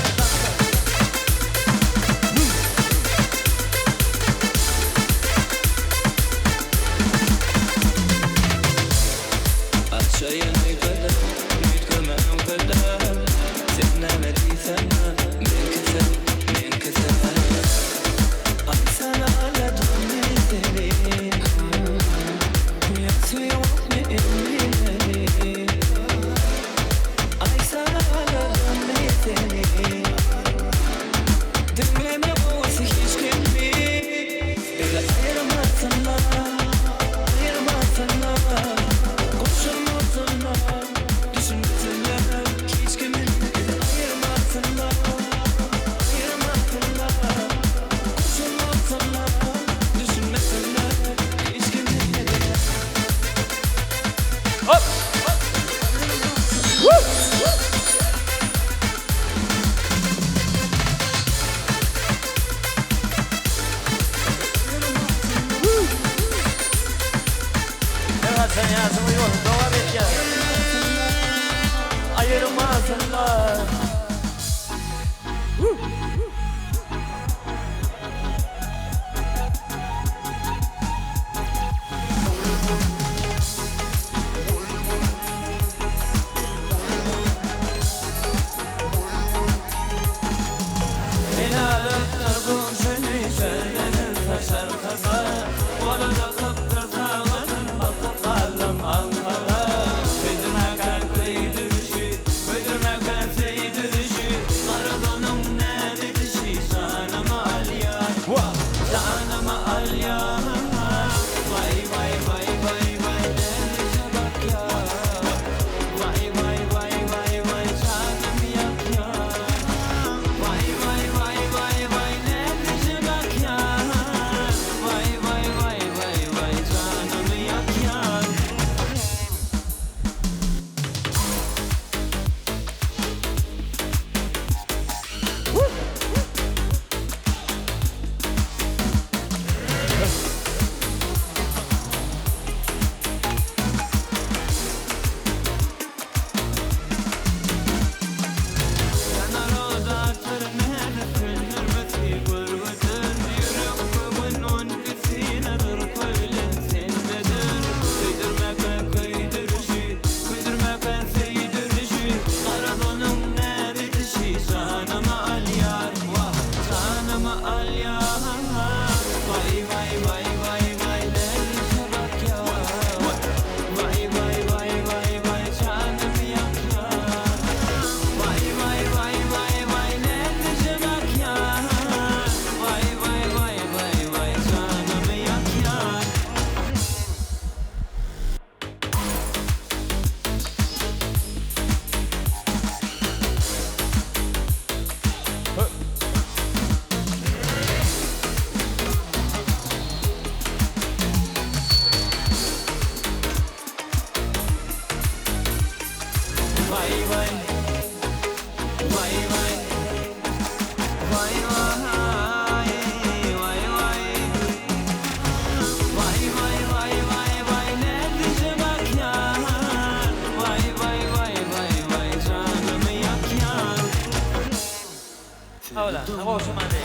I yazımı yolun devam et ya. Ayırmasınlar. Hola, vamos a mandar.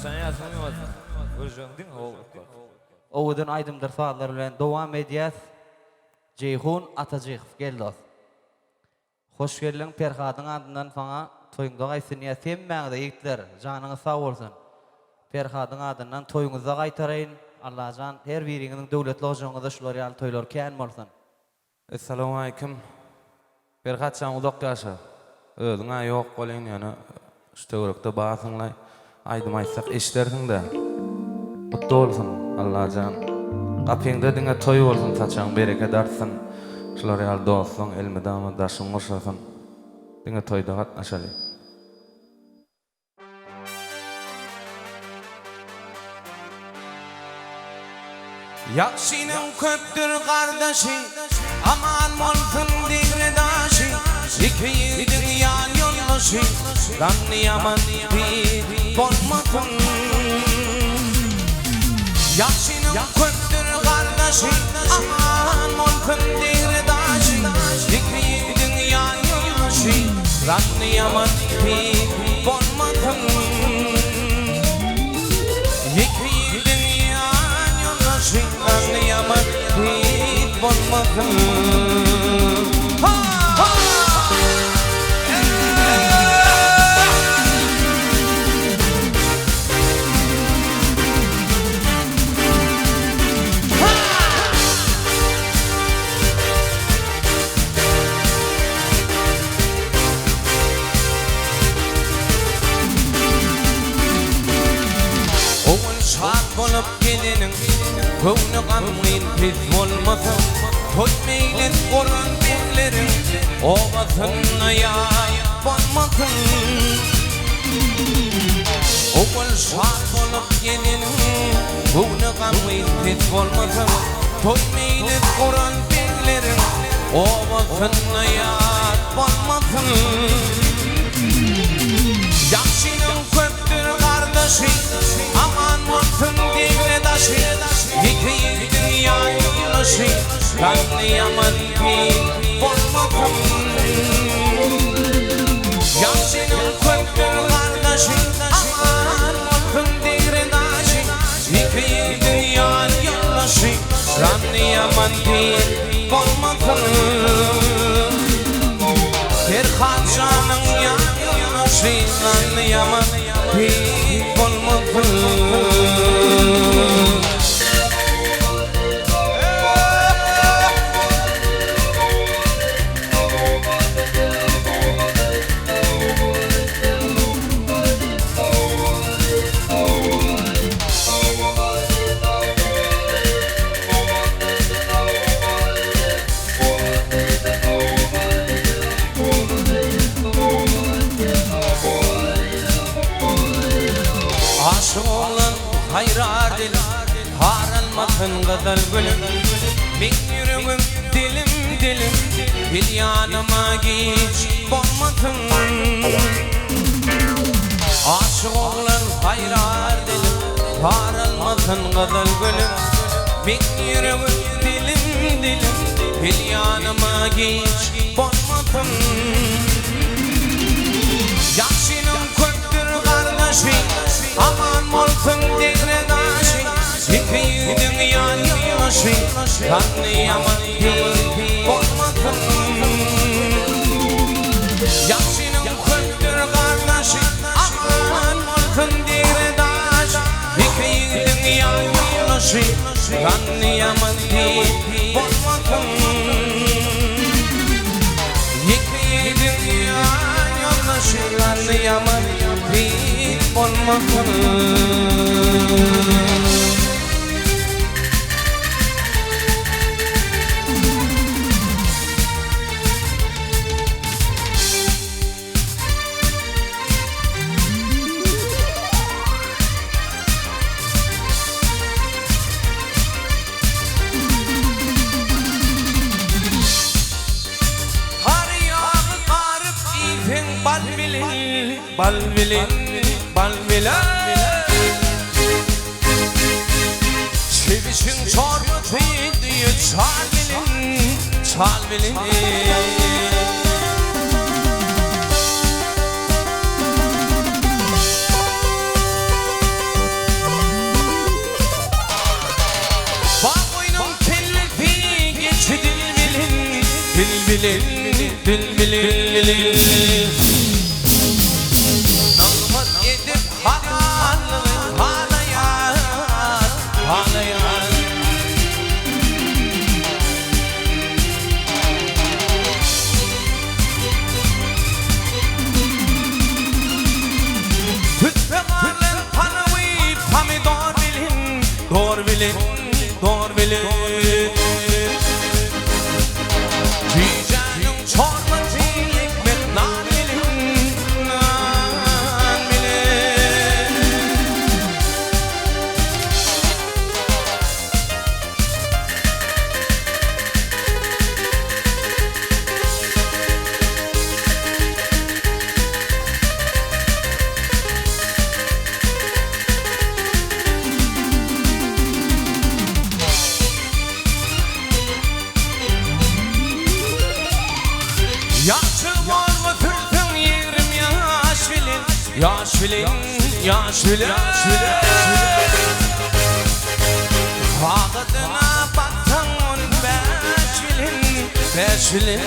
Sen yazımı yolun. Özüňdiň oğluklar. Owudun aýdymdyr suallar bilen dowam edýäs. Ceyhun Atajykow geldi. Hoş geldin Ferhadyň adyndan saňa toýuňda gaýsy niýet hemmäňde ýigitler, janyňyz sag bolsun. Ferhadyň adyndan toýuňyza gaýtarayyn. Allahan her biriňiziň döwletli hojaňyza şular ýaly toýlar kän bolsun. Assalamu alaykum. Ferhatçan uzak ýaşa. Özüňe ýok bolan ýa-ni ştöwrekde basyňlay. Aýdym aýtsak eşdersiň-de. Mutlu bolsun Allahan. Gapyňda diňe toý bolsun, saçaň bereket artsyn. Şular ýaly dostlaň elmedama daşyň goşasyn. Diňe toýda gatnaşaly. Yakşinin köptür kardeşi, aman molsun digredaşi. İki yiğidin yan yoldaşı, anlayaman bir bolmasın. Yakşinin köptür kardeşi, aman molsun digredaşi. İki yiğidin yan yoldaşı, anlayaman bir bolmasın. İki yiğidin yan yoldaşı, anlayaman bir bolmasın. Bolup gelinin Kövnü gamgin pis bolmasın Toy meylin Kur'an beklerin Obasın ayağ bolmasın Oğul şart bolup gelinin Kövnü gamgin pis bolmasın Toy meylin Kur'an beklerin Obasın ayağ bolmasın Yakşinin köptür kardeşi Aman olsun devledaşı İki yiğidin yan yoldaşı Anlayaman bir bolmasın Yakşinin köptür kardeşi Aman olsun devledaşı İki yiğidin yan yoldaşı Anlayaman bir bolmasın Ferhatçanyň yan yoldaşı Anlayaman bir bolmasın Aşık olan hayrar dilim Haralmasın gazal gülüm Min yüreğim dilim dilim Bir yanıma geç bolmasın Aşık olan hayrar dilim Haralmasın gazal gülüm Min yüreğim dilim dilim Bir yanıma geç bolmasın Yakşinin köktür kardeşi Aman olsun devredaşı İki yiğidin yan yoldaşı Anlayaman bir bolmasın Yakşinin köktür kardeşi Aman olsun devredaşı İki yiğidin yan yoldaşı Anlayaman bir bolmasın İki yiğidin yan yoldaşı Anlayaman bir bolmasın Bal bilin, bal bilen Sevişin çorbasıydı çal bilin bülbülü Nalmat edip haranlığı halayan Halayan Tütfe galen tanıvı Pamidor bilin Dor bilin Dor bilin Cicanın çorbacı ekmek nan bilin Nan bilin Yaşı var mı türdüm yerim yaş bilin Yaş bilin, yaş bilin Vağıdına baktan on beş bilin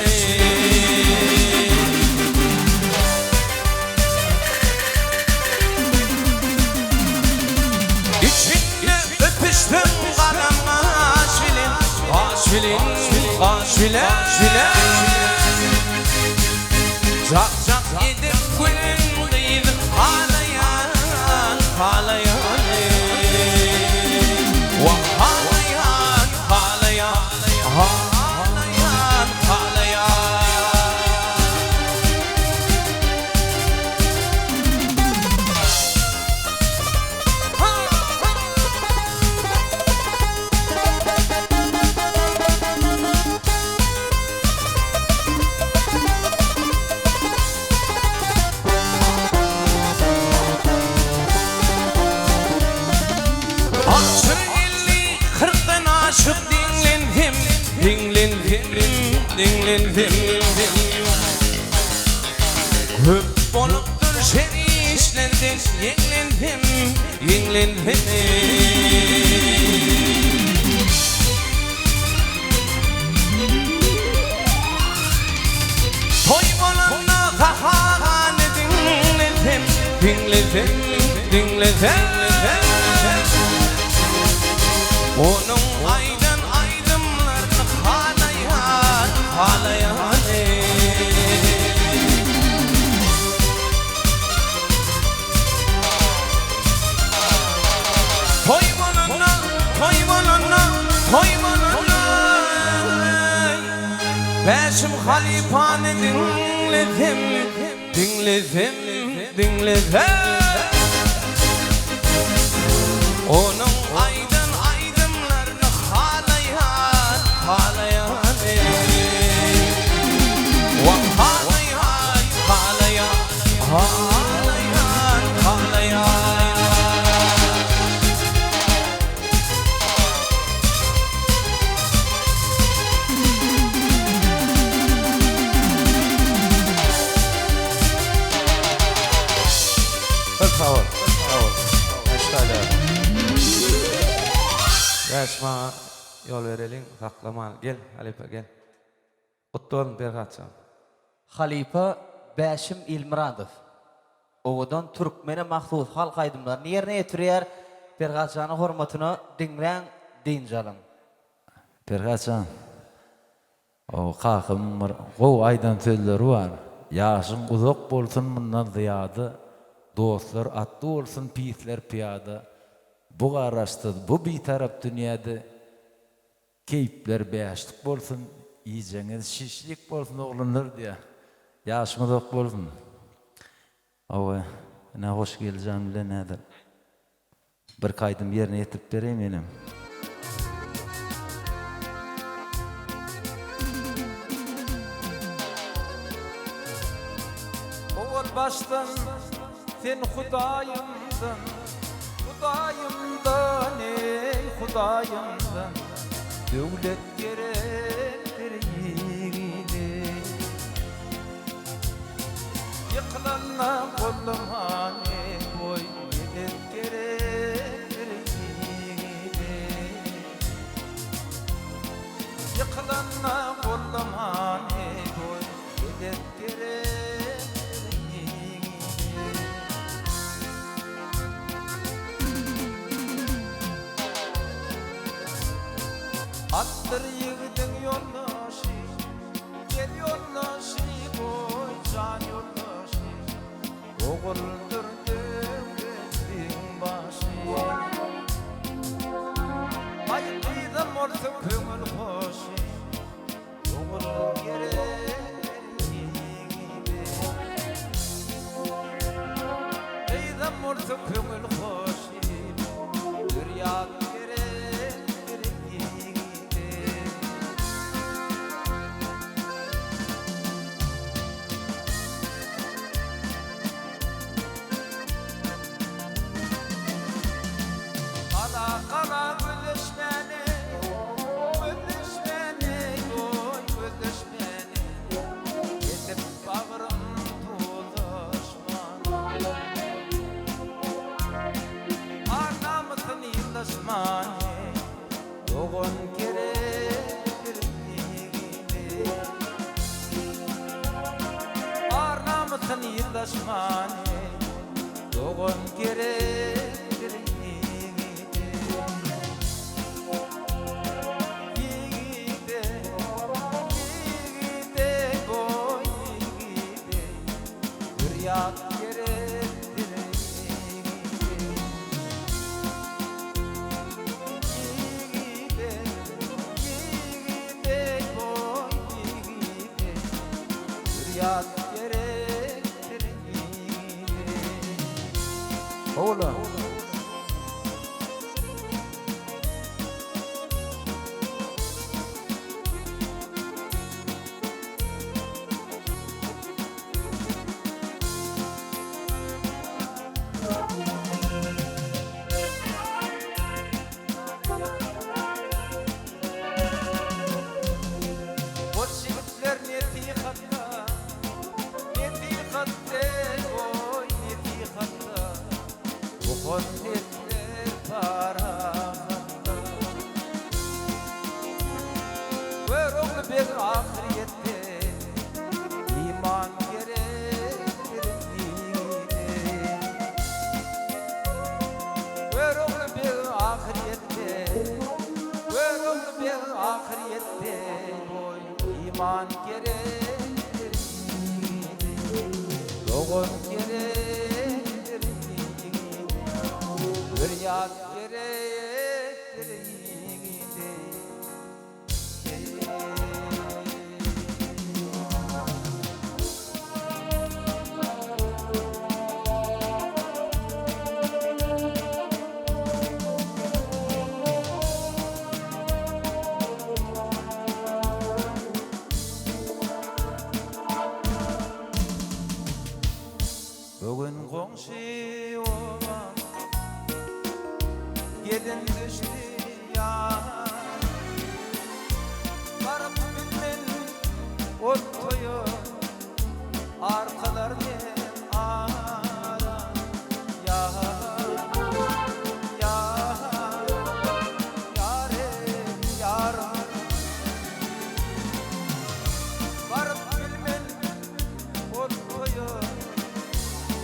İçinde öpüştüm karam aş bilin Aş bilin, aş bilin Zak zak edip gülün deyip halayan Halayan Vah halayan Halayan Halayan Halayan Aşır elli kırktan aşıp dinlendim Dinlendim Köp boluptur şeri işlerden Yenglendim Toy bolana kahagan dinledim Onun aydın aydımlarını halayan Toy bolana Beşim halifanı dinledim Onun aydın aydımlarını halayan Vah halayan Sağ ol. Yaşma yol verelim, saklama. Gel Halipa gel. Kutlu olun Berkatcan. Halipa Beşim İlmiradov. Oğudan Türkmene mahsus halk aydımlarını yerine getiriyor. Berkatcan'ın hürmetine dinlen dinjalım. Berkatcan. O kakım var. O aydan sözleri var. Yaşın uzak bolsun bundan ziyade. Dostlar attı olsun pisler piyada. Bu araştı, bu bir taraf dünyada keyifler beğendik bolsun, yiyeceğiniz şişlik bolsun oğlanlar diye. Yaşımız ok bolsun. Ava, ne hoş geleceğim bile nedir? Bir kaydım yerine yetip vereyim benim. Oğul baştan sen Hudayımdın, Hudayımdan ey Hudayımdan. Devlet gerektir yiğide, yıkılanla kolluma ne boy. Devlet gerektir yiğide, yıkılanla kolluma ne boy. Asır yigidin yoldaşı, gel yoldaşı, boy can yoldaşı. Oğuldur dövletin başı. Ayıplıydam olsun köngül hoşu, oğul gerek yigide. Eydam olsun köngül hoşu, düryat gerek yigide. Kala kala gülüşmeni, gülüşmeni, oy gülüşmeni. Yetip bağrım dolaşmani. Arnamısın yıldışmani, doğun gerektir yigide. Arnamısın yıldışmani, doğun gerektir yigide. Yigide, yigide, boy yigide, hüryat gerektir yigide. Yigide, yigide, boy yigide, hüryat gerektir yigide. Oğlum. Boş yigitler netiqatda, netiqatda, oy netiqatda. Bu konseptler parahatda. Görüğlü bir ahirette, iman gerektir yigide. Görüğlü bir ahirette, görüğlü bir ahirette, boy iman gerektir yigide. Doğun gerektir yigide, hüryat gerektir yigide. Bugün komşu olan gelin düştü ya. Varıp bilmen ortaya arkalar ben ara ya. Ya yarim yarım. Varıp bilmen ortaya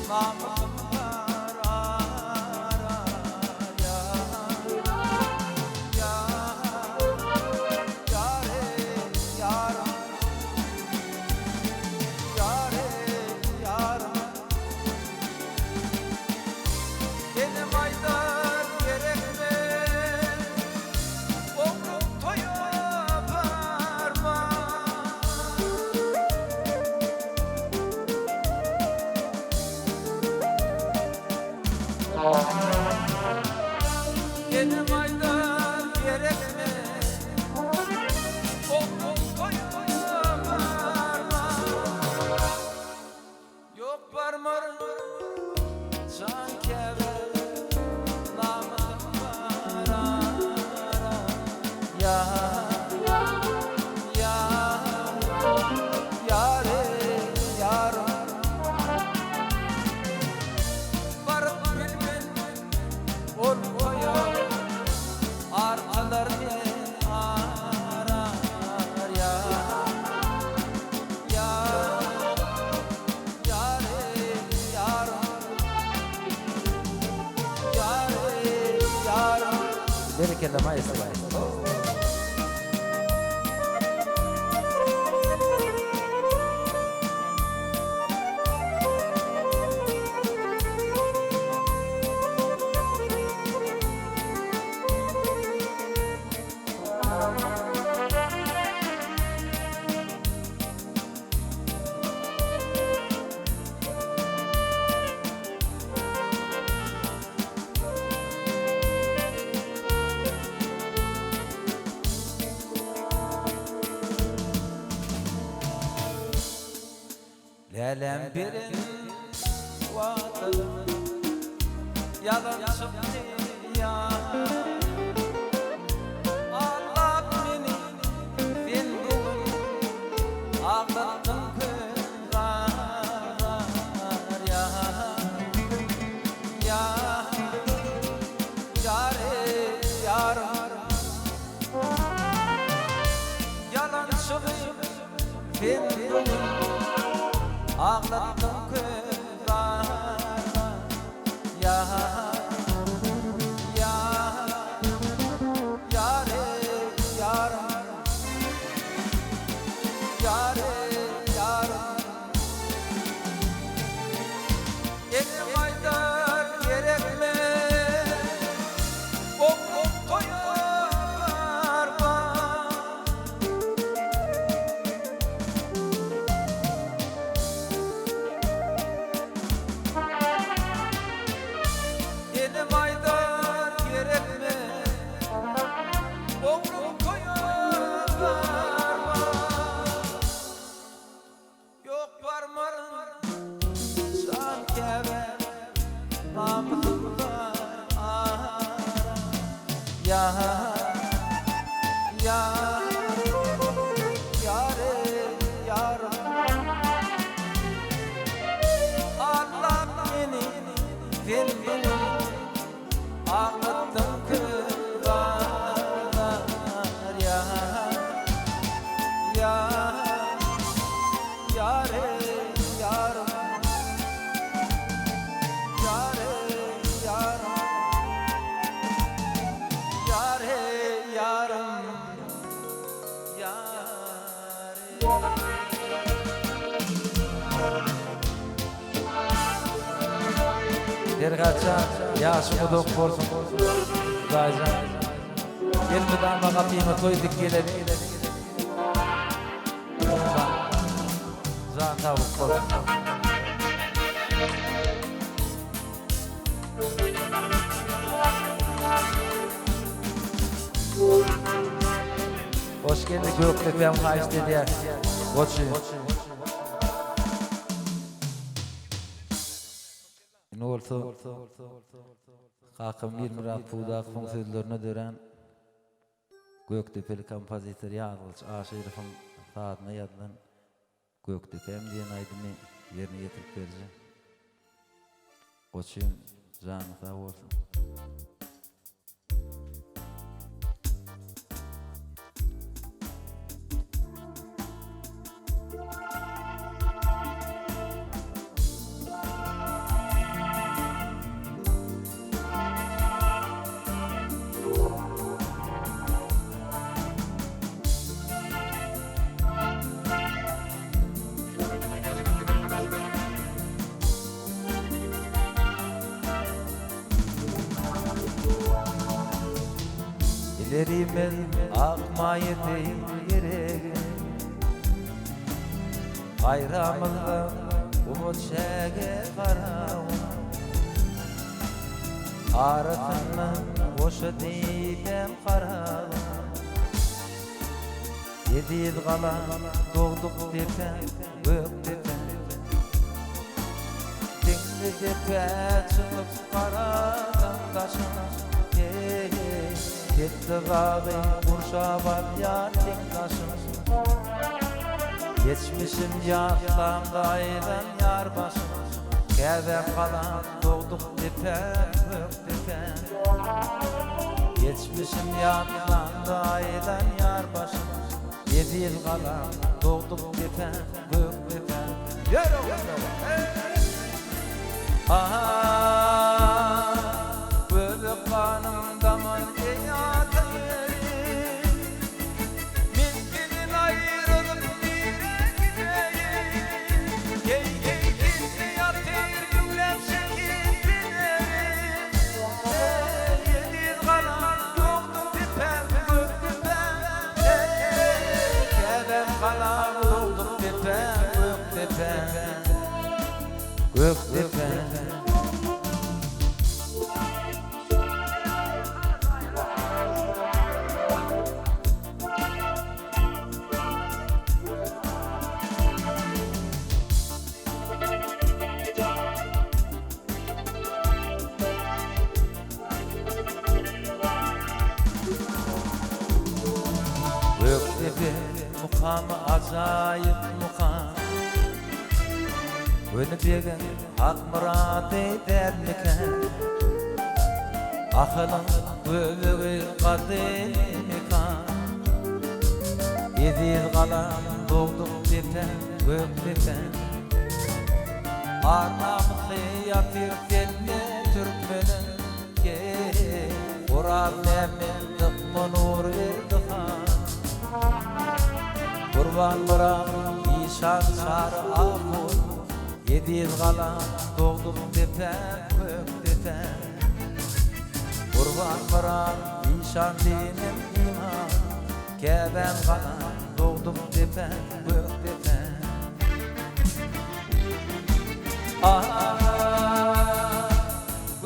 namusum var ara ya. Ya yarim yarım. Yarim yarım. Benim aydar gerekmez, oğlum toya varma. Benim aydar gerekmez, oğlum toya varma. Yok varmar can kever, namusum var ara ya. Ya yarim yarım. Varıp bilmen ortaya arkalar ben arar ya. Ya yarim yarım. Yarim yarım. Berekelle maestro. Elem birin vatanı yalan çıktı ya. Allah beni sen bugün ağlattın kızlar ya. Ya yare yarım yalan çıktı sen bugün ağlattın kızlar ya. Ya yare yarım yare yarım elim aydar gerekme okum toyar var. Elim aydar gerekme okum toyar var. Yok varmarın can keve namızım var ara. Ya ya yare yarım Allah beni sen beni ağlattın kızlar ya. Ya yare yarım yare yarım yare yarım Dergaçan yaşımı dok bolsun Daycan Gelmeden bana piyma toydik gelip Zan tavuk bolsun Hoş geldik Göktepe'm hayş dedi Koçu Ne olsa Kakım Yılmırat Puğdaq fonksiyonlarına dören Göktepe'li kompozitör Yağılç Aşırıf'ın saatine yazılan Göktepe'm diyen aydını yerine getirip vereceğim. Koçum canı sağ olsun. Derimin akmayı değil yere Bayramında umut şege karavun Arasından boşu deyipem karavun Yedi yıl kalan doğduk tepem, gök tepem Dengli tepe çıkıp karadan taşına Gitti abi Kurşabat yârlik taşım Geçmişim yaştan gaydan yar başım Kevem kalan doğduk tepem, gök tepem Geçmişim yaştan gaydan yar başım 7 yıl kalan doğduk tepem, gök tepem Yürü oğlum Aha Bölük kanım daman eyatı Mümkünün ayrılıp bire gideyim Gey gey gitti yatır gülem şekildinerim 7 yıl kalan doğdum tepem gök tepem Kevem kalan doğdum tepem gök tepem Gök tepem Mukam acayip mukam Öni begen hak murad eder miken Akılın böbüğü kadimikan Ediz kalan doğduk depen gök depen Arnamı yatir delle Türkmenin ke Ural nemin dıkmın uğur erdihan Kurban bırak işan çarı ahur Ediz kalan doğduk depen gök depen Kurban bırak işan dinim iman Keben kalan doğdum depen gök depen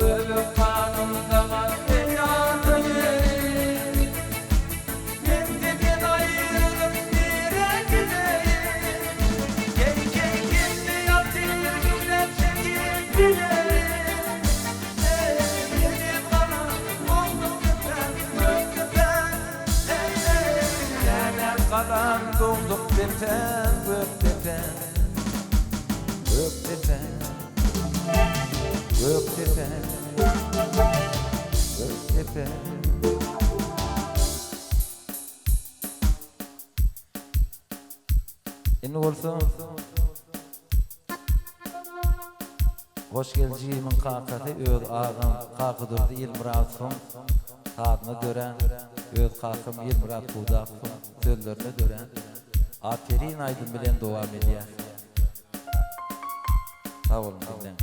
Bölük kanımda var dünyanın yeri Kendiden ayrılıp nereye gideyim Geyken kendi yatır güzel çekip giderim Benim kalan doğdum depen gök depen Keben kalan doğdum depen gök depen Gök depen Gök depen Gök depen Inni bolsa Hoş geljimin kakatı öz ağam kakıdırdı İlmiratsın Tadını dören öz kakım İlmirat budaksın Sözlerine dören Aferin aydın bilen devam ediyor Sağ olun dinlen.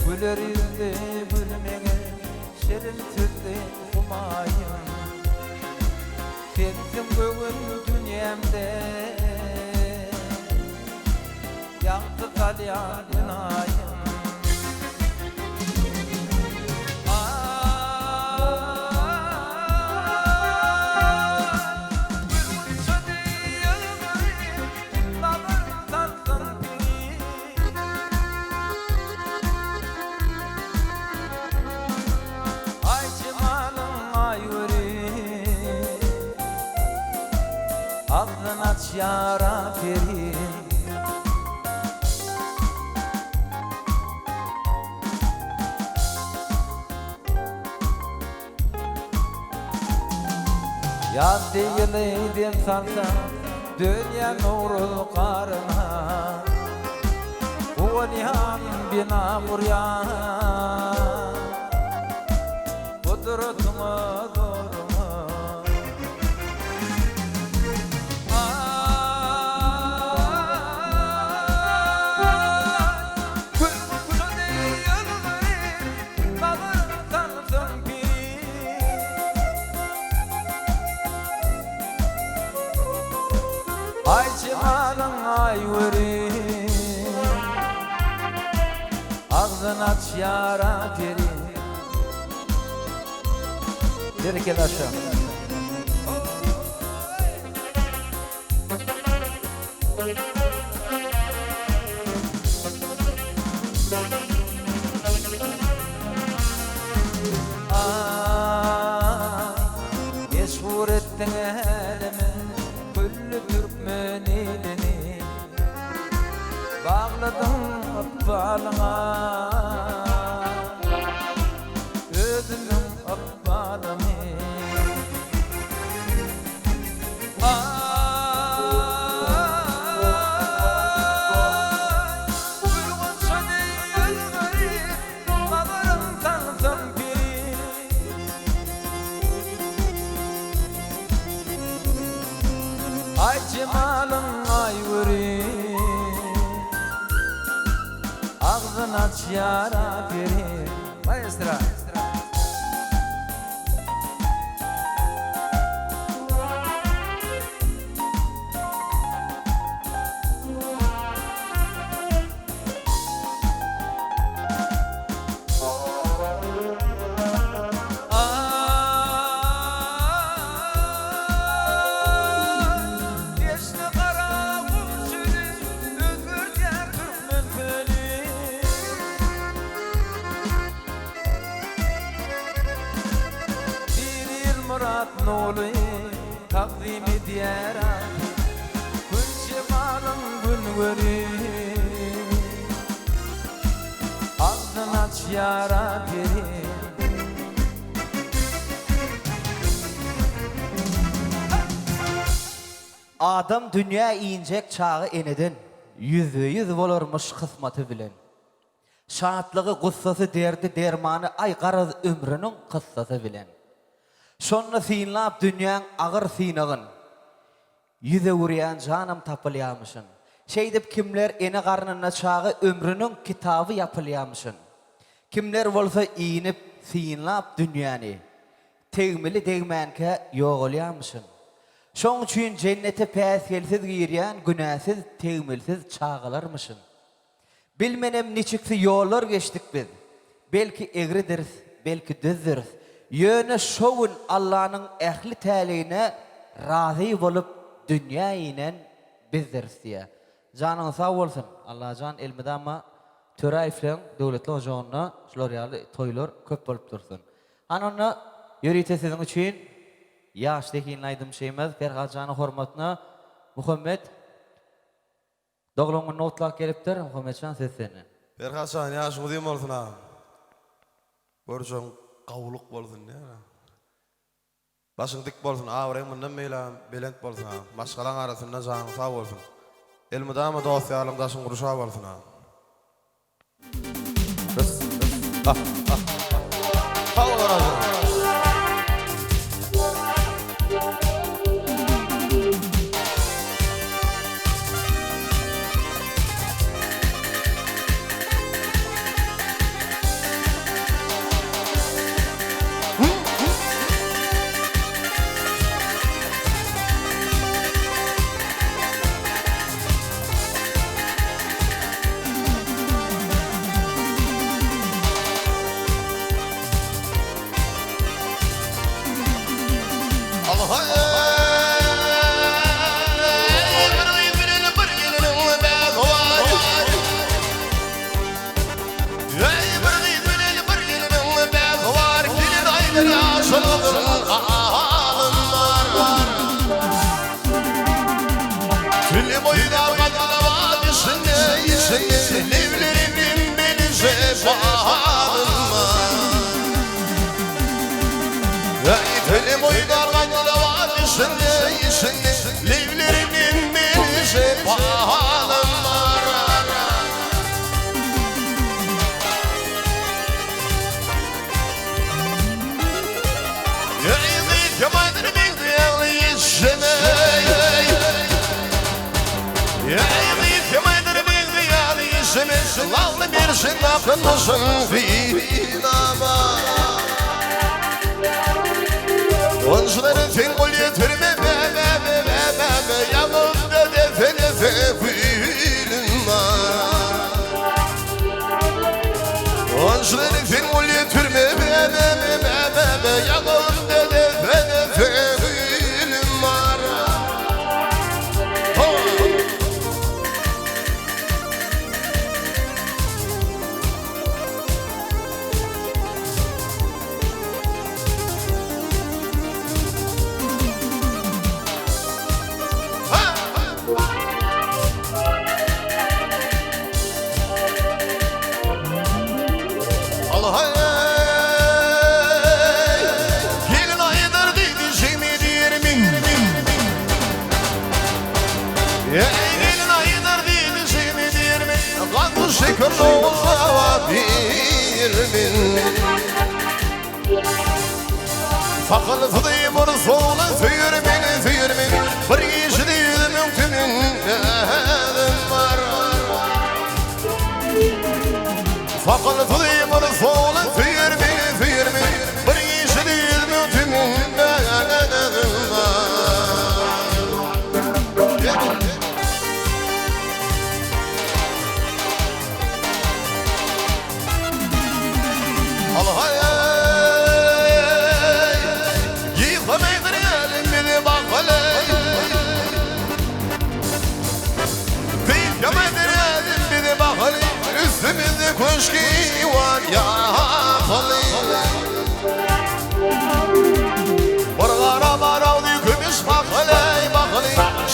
Güler yüzlü gülmene şirin sözlü humayın Sensin bugün dünyamda Yaktı kalyan günahım Ay cimalım ay yürü Ağzın aç yara ferin Yaz değileydim sansa Dünya nuru karına Bu nihan bina buryan Kudretime durma Ay cimalın ay veri Ağzın aç yara geri Derken aşağı Meşhur ettin elimi Küllü Türkmen elini Bağladın akbalına Özümün akbalımı Ay cimalın ay veri Ağzın aç yara verir Maestra görin Ağzın aç yara derin Adam dünya iyinecek çağı enedin, yüz bolormuş kısmatı bilen. Şahatlığı gussası derdi dermanı aygarız ömrünün kıssası bilen. Şonnu sinlap dünyan ağır sinagın, yüze uğrayan canım tapılyamışın. Şeydip kimler ene karnına çağı ömrünün kitabı yapılyamışın. Kimler bolsa iyinip sinlap dünyanı, tegmili degmenke yoğulyamışın. Şoň üçin cennete päsgelsiz girýän günäsiz, tegmilsiz çağalarmışyn. Bilmenem niçiksi ýollar geçdik biz. Belki egridiriz, belki düzdiriz. Ýöne şowun Allah'ın ähli täliğine razy bolup dünýä inen bizdiriz diýe. Janyň sag bolsun. Allah jan elmidama töräifleň döwletli ojagyna şular ýaly toýlar köp bolup dursun. Anony ýörite sizin üçin yaşdaki aydım şeymez, Ferhatcan'ın hormatına Muhammed Dogluğun notlak gelipdir, Muhammedcan sesini. Ferhatcan yaşın udayım olsun ha. Görüşün kavuluk bolsun ya. Başın dik bolsun, ağırayın bundan meyle belent bolsun ha. Başkalan arasında canın sağ olsun. Elmidama dosyalım daşın kuruşa bolsun ha. Sağ ol razı. Lallı bir şınakınısın fiilama Onçların fingol yetirme Yanımda defe fiilim var Onçların fingol yetirme Yanımda defe fiilim var Şeker olsa bir min Fakaltıdayım onu soğla tüyürmin Bir kişi değilim tümün edim var Fakaltıdayım onu soğla tüyürmin Bir kişi değilim tümün edim var Üstümüzde kuşki var ya halı Bargara baravdi gümüş bakılay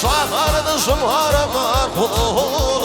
Şahardı şumhara var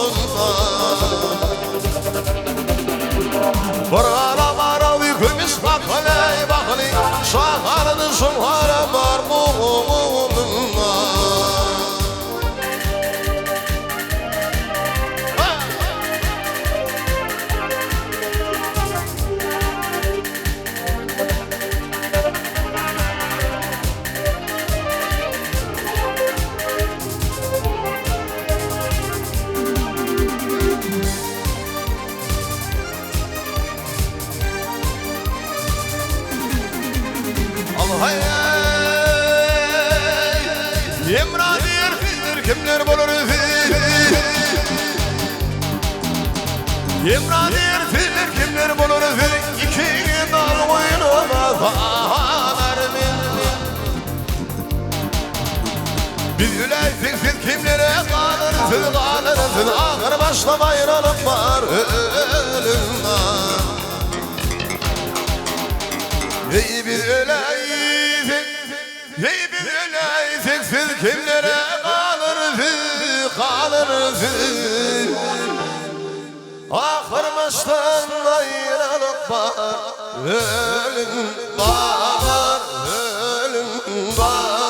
Emradir filler kimler bulur fil iki dal boynuna bağlar biz üleysik siz kimlere kalırsın ağır başlama ayrılık var ölüm var Ey biz üleysik siz kimlere kalırsın Ahır baştan ayrılık var ölüm var ölüm var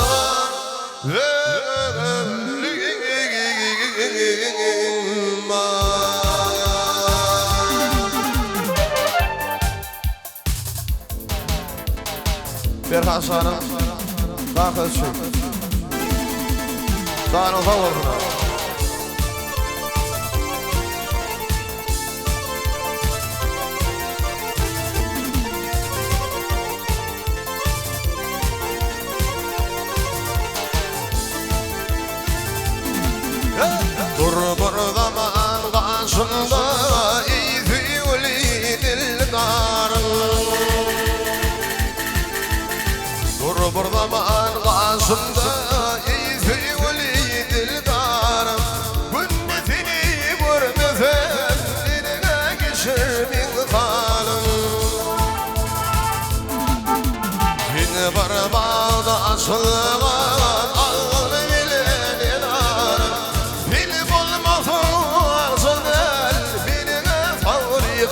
ölüm var Ferhat Hanım Bakın şu Sağ olun Dur zaman karşında izli dildarım Dur zaman karşında izli dildarım Gündüzünü görmesen diline geçer min kanım Yine var bağda açılgan ağlı bilenin arım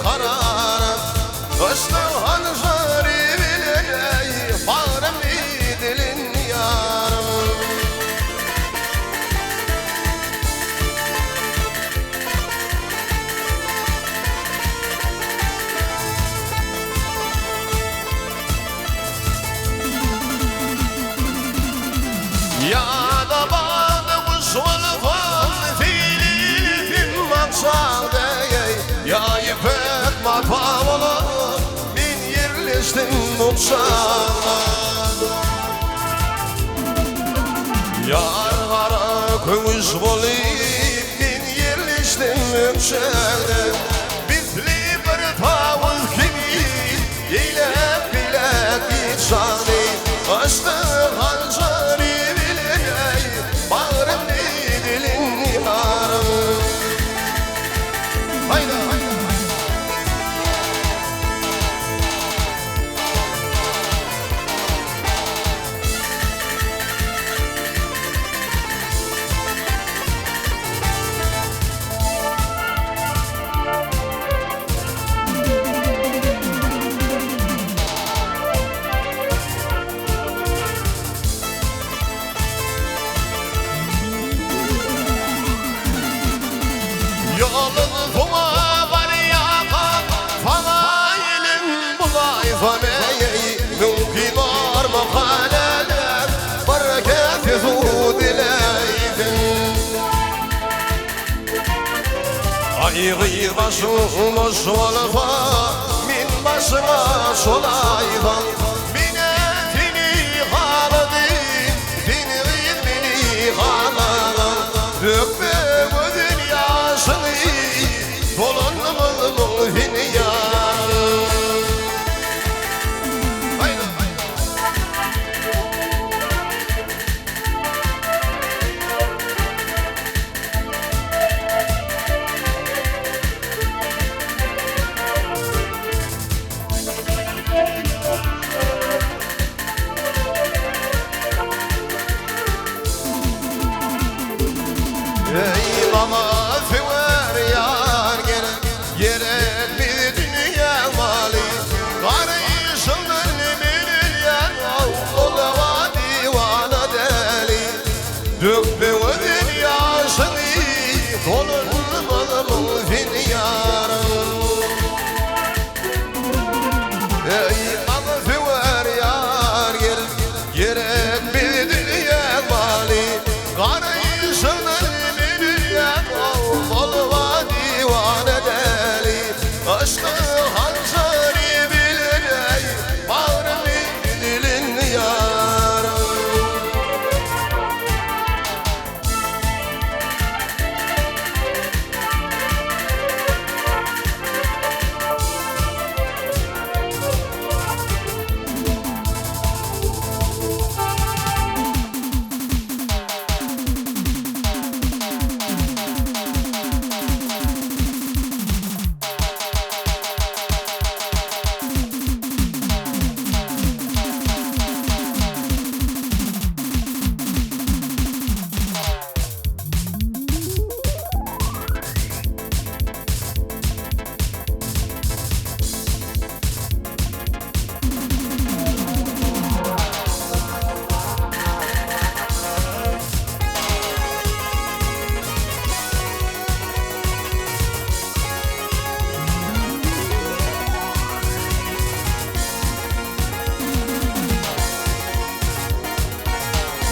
Kararım Kıştım hançeri bileceği Bağrım dilin yarım Ya da bağda kuş olfan Filifin maksadı Ya ipek matavalı Min yerleştim nokşana Yar kara kövüş bolayım Min yerleştim nokşana Bizli bir tavuz kimi Yeylep bilek içani Açtı hançeri bileceği Bağrım dilin yarım Hayda Yolun kuma var yakan Fanailin bulay fameyi Mümkün var makaleler Bereket su dileydin Aygı başımış olfa Min başıma şolaydan Minetini haladin Dinini haladan Dökme gözün yaşını Dolanımın hinyarı Haydi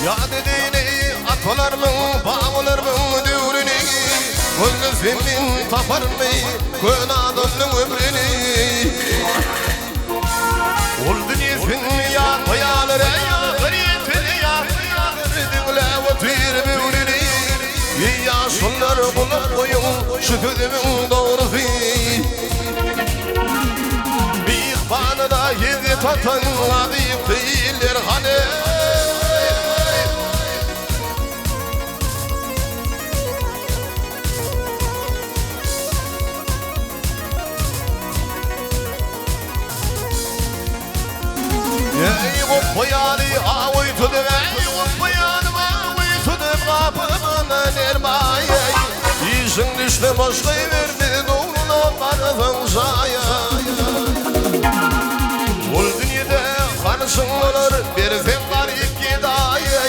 Ya dediğini atalar mı, bağlar mı düğünü? Gözlüğümün tapar mı, kön adamın ömrünü? Ol dünyasın ya hayaları ya gariyetini ya dinle otur büyünü. Ya şunları bulup koyun şu gözümün doğrusu. Bir bana da yedi tatan adayıp değildir hani. Ey kopayali ağuy tudu ey kopayalim ağuy tudu kapımına nermaye. İşin düştü başlayıverdi doğruna vardım zaya. Ol dünyada karşın olur bir zemlar iki daye.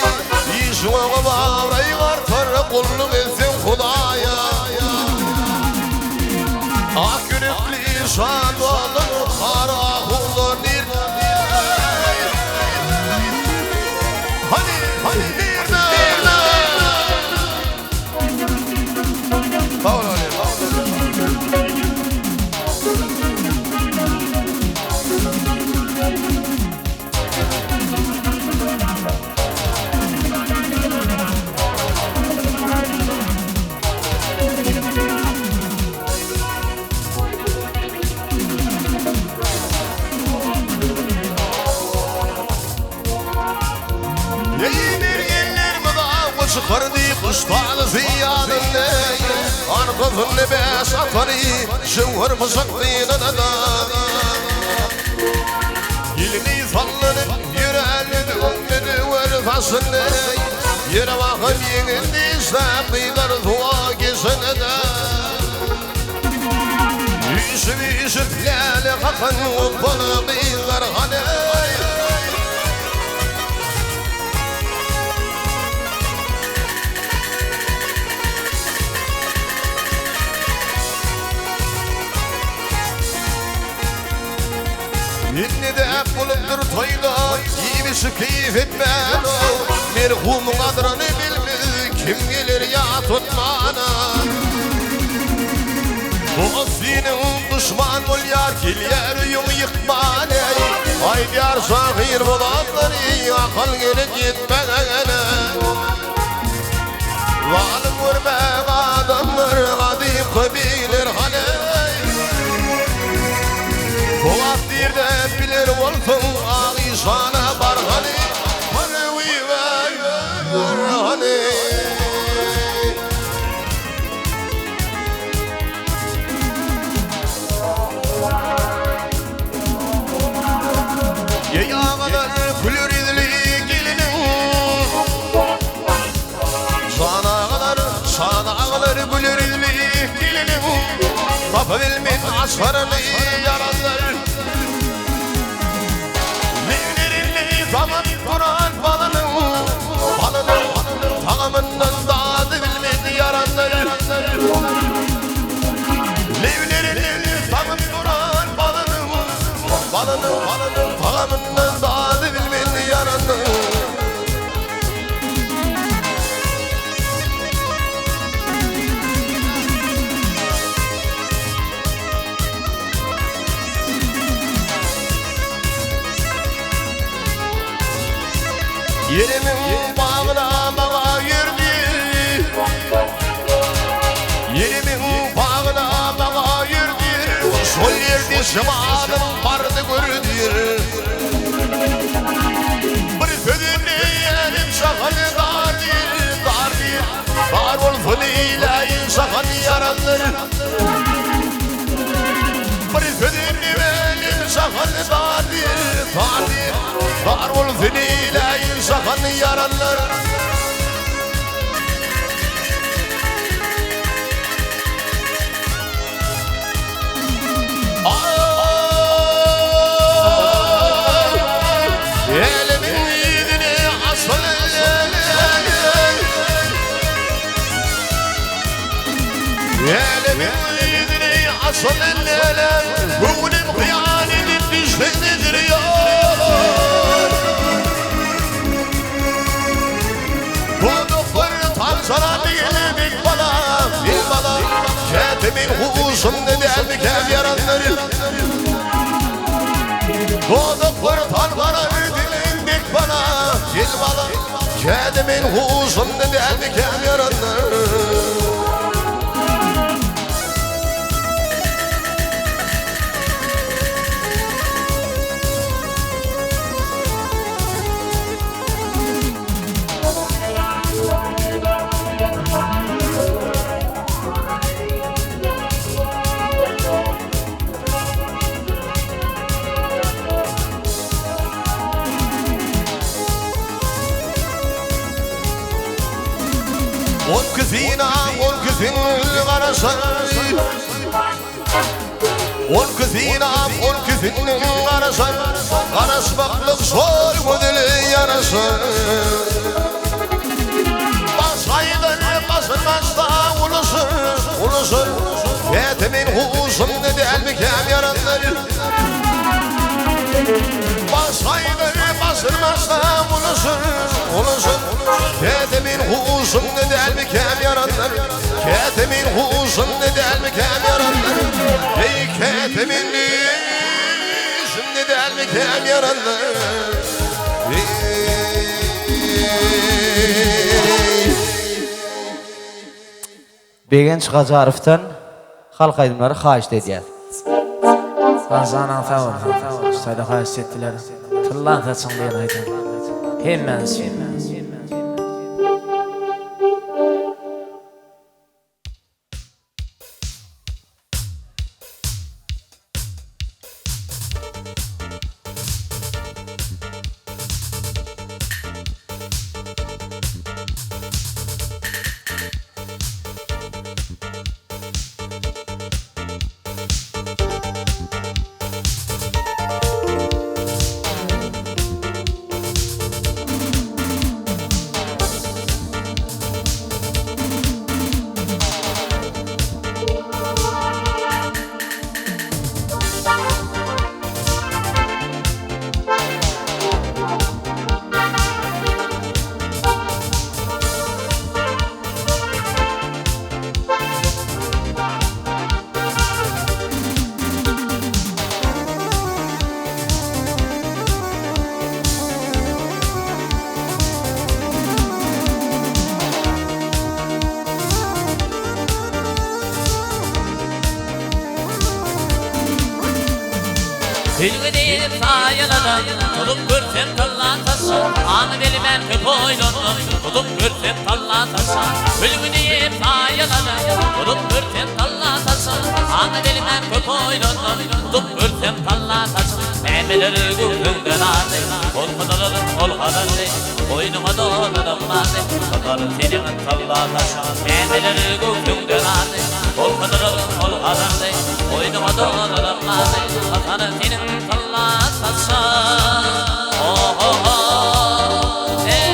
İşin oğu bağırayı artar kulluk etsin Hudaya. Ak yürekli şan olur kara kullar nir. Çıkardı kuşlar ziyanını Arkasını beş atarı Şevher bıçaklığına da Yelini sallanıp yüreğini önledi Verfasını Yere bakıp yenildi İşte dua geçene de Yüzü yüzüklere kakan Balı kıyılar hani İnni de hep bulundur toyda İyimisi keyif etmen o Merhumun adını bilmez Kim gelir ya tutmana Bu asinin düşman ol yar Kil yer yum yıkman Haydi yar şahir bulanları Akıl gelip gitmene Valim vurmak adamlar Kadip kabilir hani Polat dirde bilir olsun Ağişana bar hani Hani uyver hani Yayağalar gülür idli gelinin Şanağalar gülür idli gelinin Kapı bilmin asfarını yaranlar Tamam Kur'an balının Tamamından dadı bilmedi yaranlar Levlerin tamam Kur'an balının Tamamından dadı bilmedi yaranlar Yerimin bağına bağa yürüdü Yerimin bağına bağa yürüdü Sol yerde şemadım vardı gördür Bir sözünü yerim şakanı dardır Dar olsun ilahi şakanı yaranlar Bir sözünü yerim şakanı dardır Dar olsun ilahi şakanı yaranlar Elimin yiğidini asıl Elimin yiğidini asıl Bugünüm hıyanetin düşlenidir ya sana değildik bana bil bana ketimin huzum ne derdi kem yaranları doğduk kurtan bana ödülindik bana bil bana ketimin huzum ne derdi kem yaranları On kızın karası On kızın karası Karasmaklık zor modeli yarası Basaydır basılmaz da ulusur Yetimin huzum ne del mi kem yaranları Basaydır basılmaz da ulusur Ketimin huzum ne del mi kem yaranları Ketimin huzum ne del mi kem yaranları Ey ketimin huzum ne del mi kem yaranları Begen Çıkacarıf'tan halk aydımları haşt ediyar. Sanzanan favor, sayda haşt ettiler. Tıllan taçın diyen aydan. Hemen Hülgü deyip sayıladım Tutup görsem tallatası Anı beli ben köp oyladım Tutup görsem tallatası Hülgü deyip sayıladım Tutup görsem tallatası Anı beli ben köp oyladım Tutup görsem tallatası Memeleri gülünden ardı Olmadarım olmadardı Boynuma doladım vardı Satarım senin tallatası Memeleri gülünden ardı Olmadarım olmadardı Boynuma doladım vardı Satarım senin tallatası Oh oh oh Hey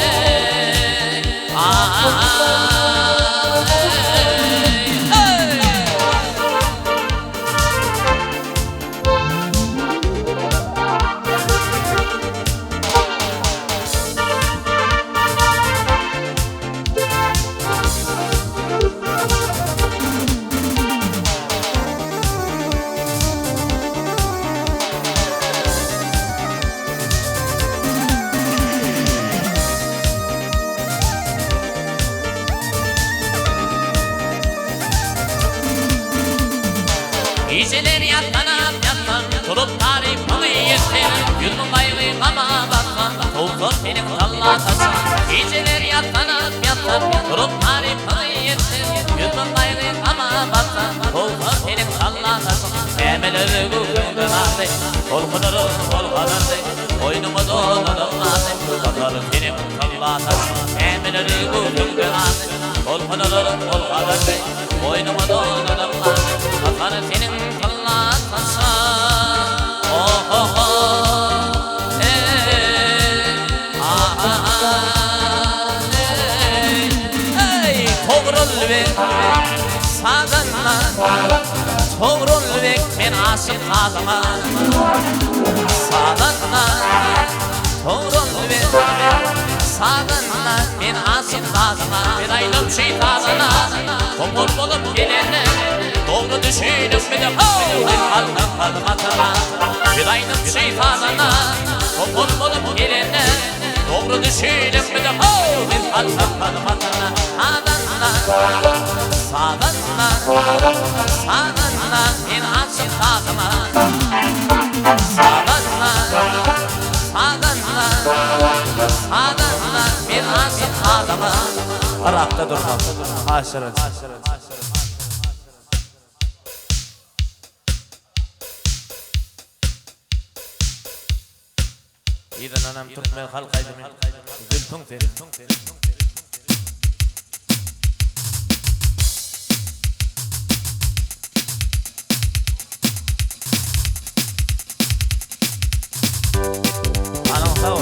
Geceler yatlanıp Turup tarifini yesin Gülmün kaygı kama baksan Soğuklar benim tallatası Geceler yatlanıp Turup tarifini yesin Gülmün kaygı kama baksan Soğuklar benim tallatası Memeleri gülünden ardı Korkudarım Boynuma doladım ardı Satarım benim tallatası Memeleri gülünden ardı Korkudarım Boynuma doladım ardı Satarım senin tallatası Oh oh oh Hey Toğrul ve sağınma Toğrul ve ben aşık ağıma Sağınma Toğrul ve sağınma Sadana, men asım sadana, bedaydım şeytanana, komur bolup gelene, doğru düşünüp bir de kaldım atana, bedaydım şeytanana, komur bolup gelene, doğru düşünüp bir de kaldım atana, sadana, sadana, sadana, men asım sadana, sadana, sadana, sadana, men asım sadana. Arapta durmam. Haşırın. İden anam Türkmen halkaydı min. Zülfün te. Anam sağ ol.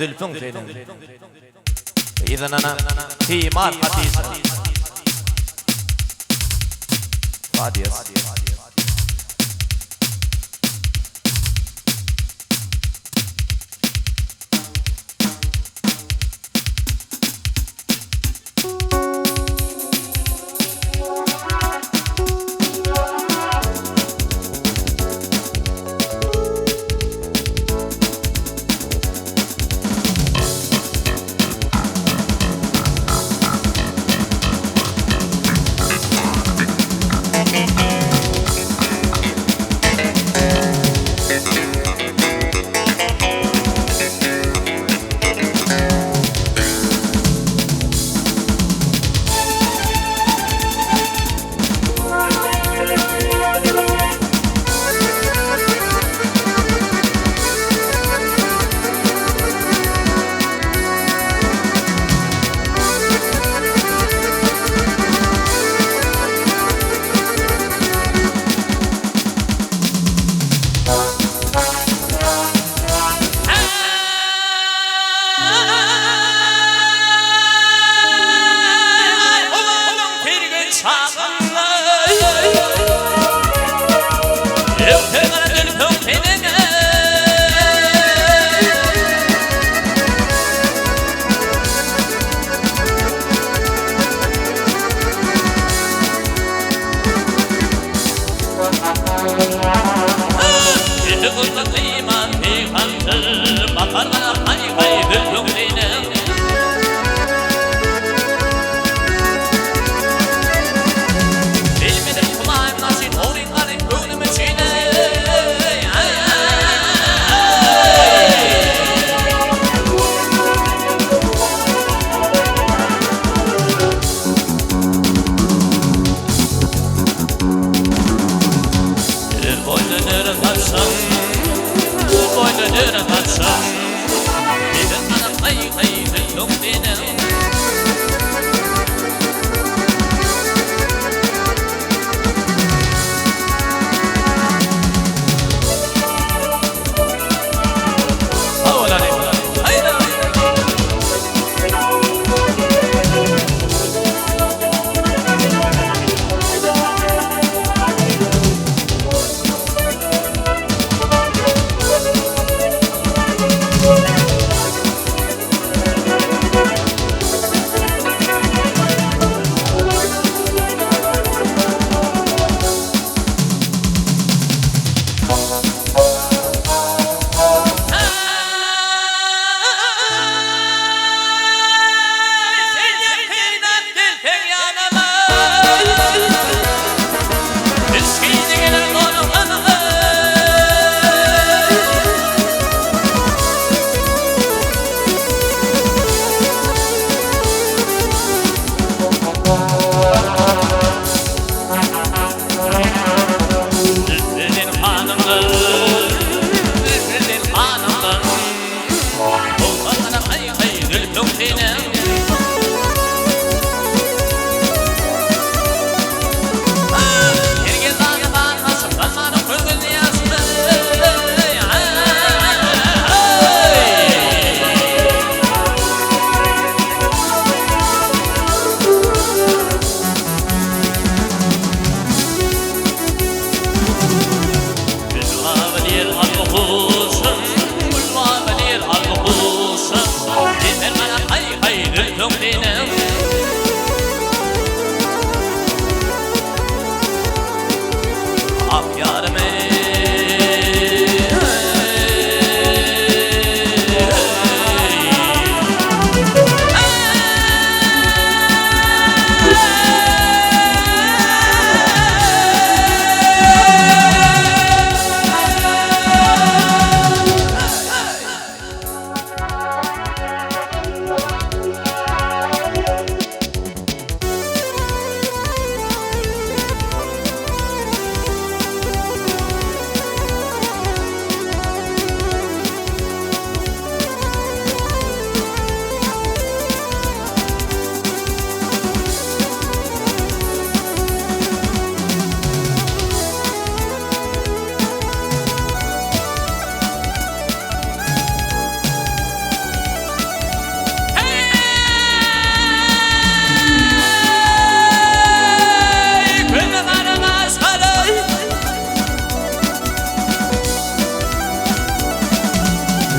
zülfün senin. İzin ana timar hatisa. Fadiyas.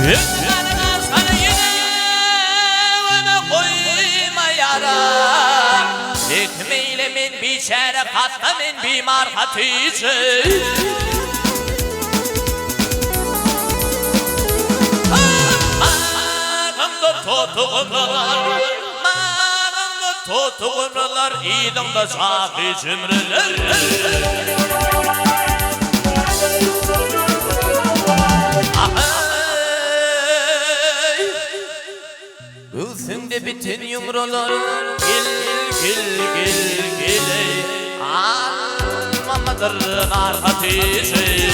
Üzerine sana yine koyma yaram. Ekmeğiyle min biçare katta min bimar hatice. Mağımda totuğumlar idimda sahi cümreler. Üstünde bütün yumrular gil almamadır nar hatice.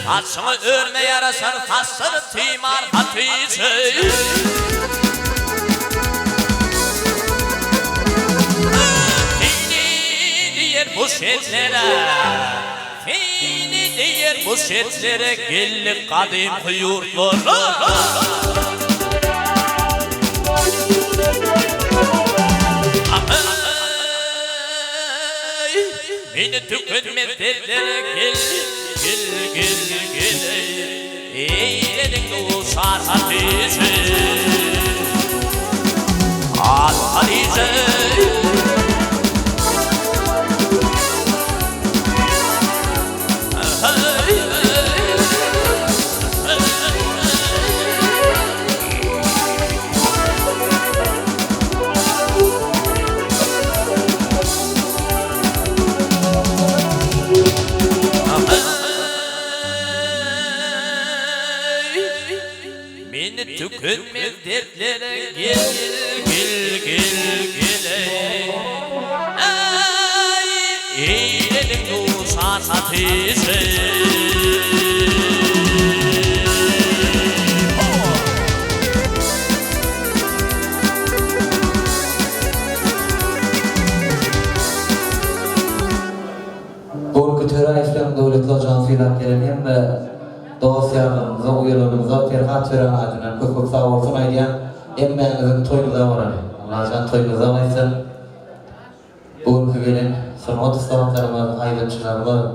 Açını örme yarasar, tasını timar hatice. Fini diyer bu şetlere, fini diyer bu şetlere, gellik kadim yurtlara. Beni tükünmez dertlere gel eyledin uçar hatice. Al hatice. Tükünmez dertlere gel eyledim uçan hatice. Bu kütüre İslam Devletli Hocam filan gelen hem dostlarımıza, uyarlarımıza Ferhat Tören adına köpük sağ olsun aydiyan emmeğinizin toyunuza varan. Allah'tan toyunuza vaysın. Bugünkü gelin sırmat ustavatlarımız, aydınçılarımız,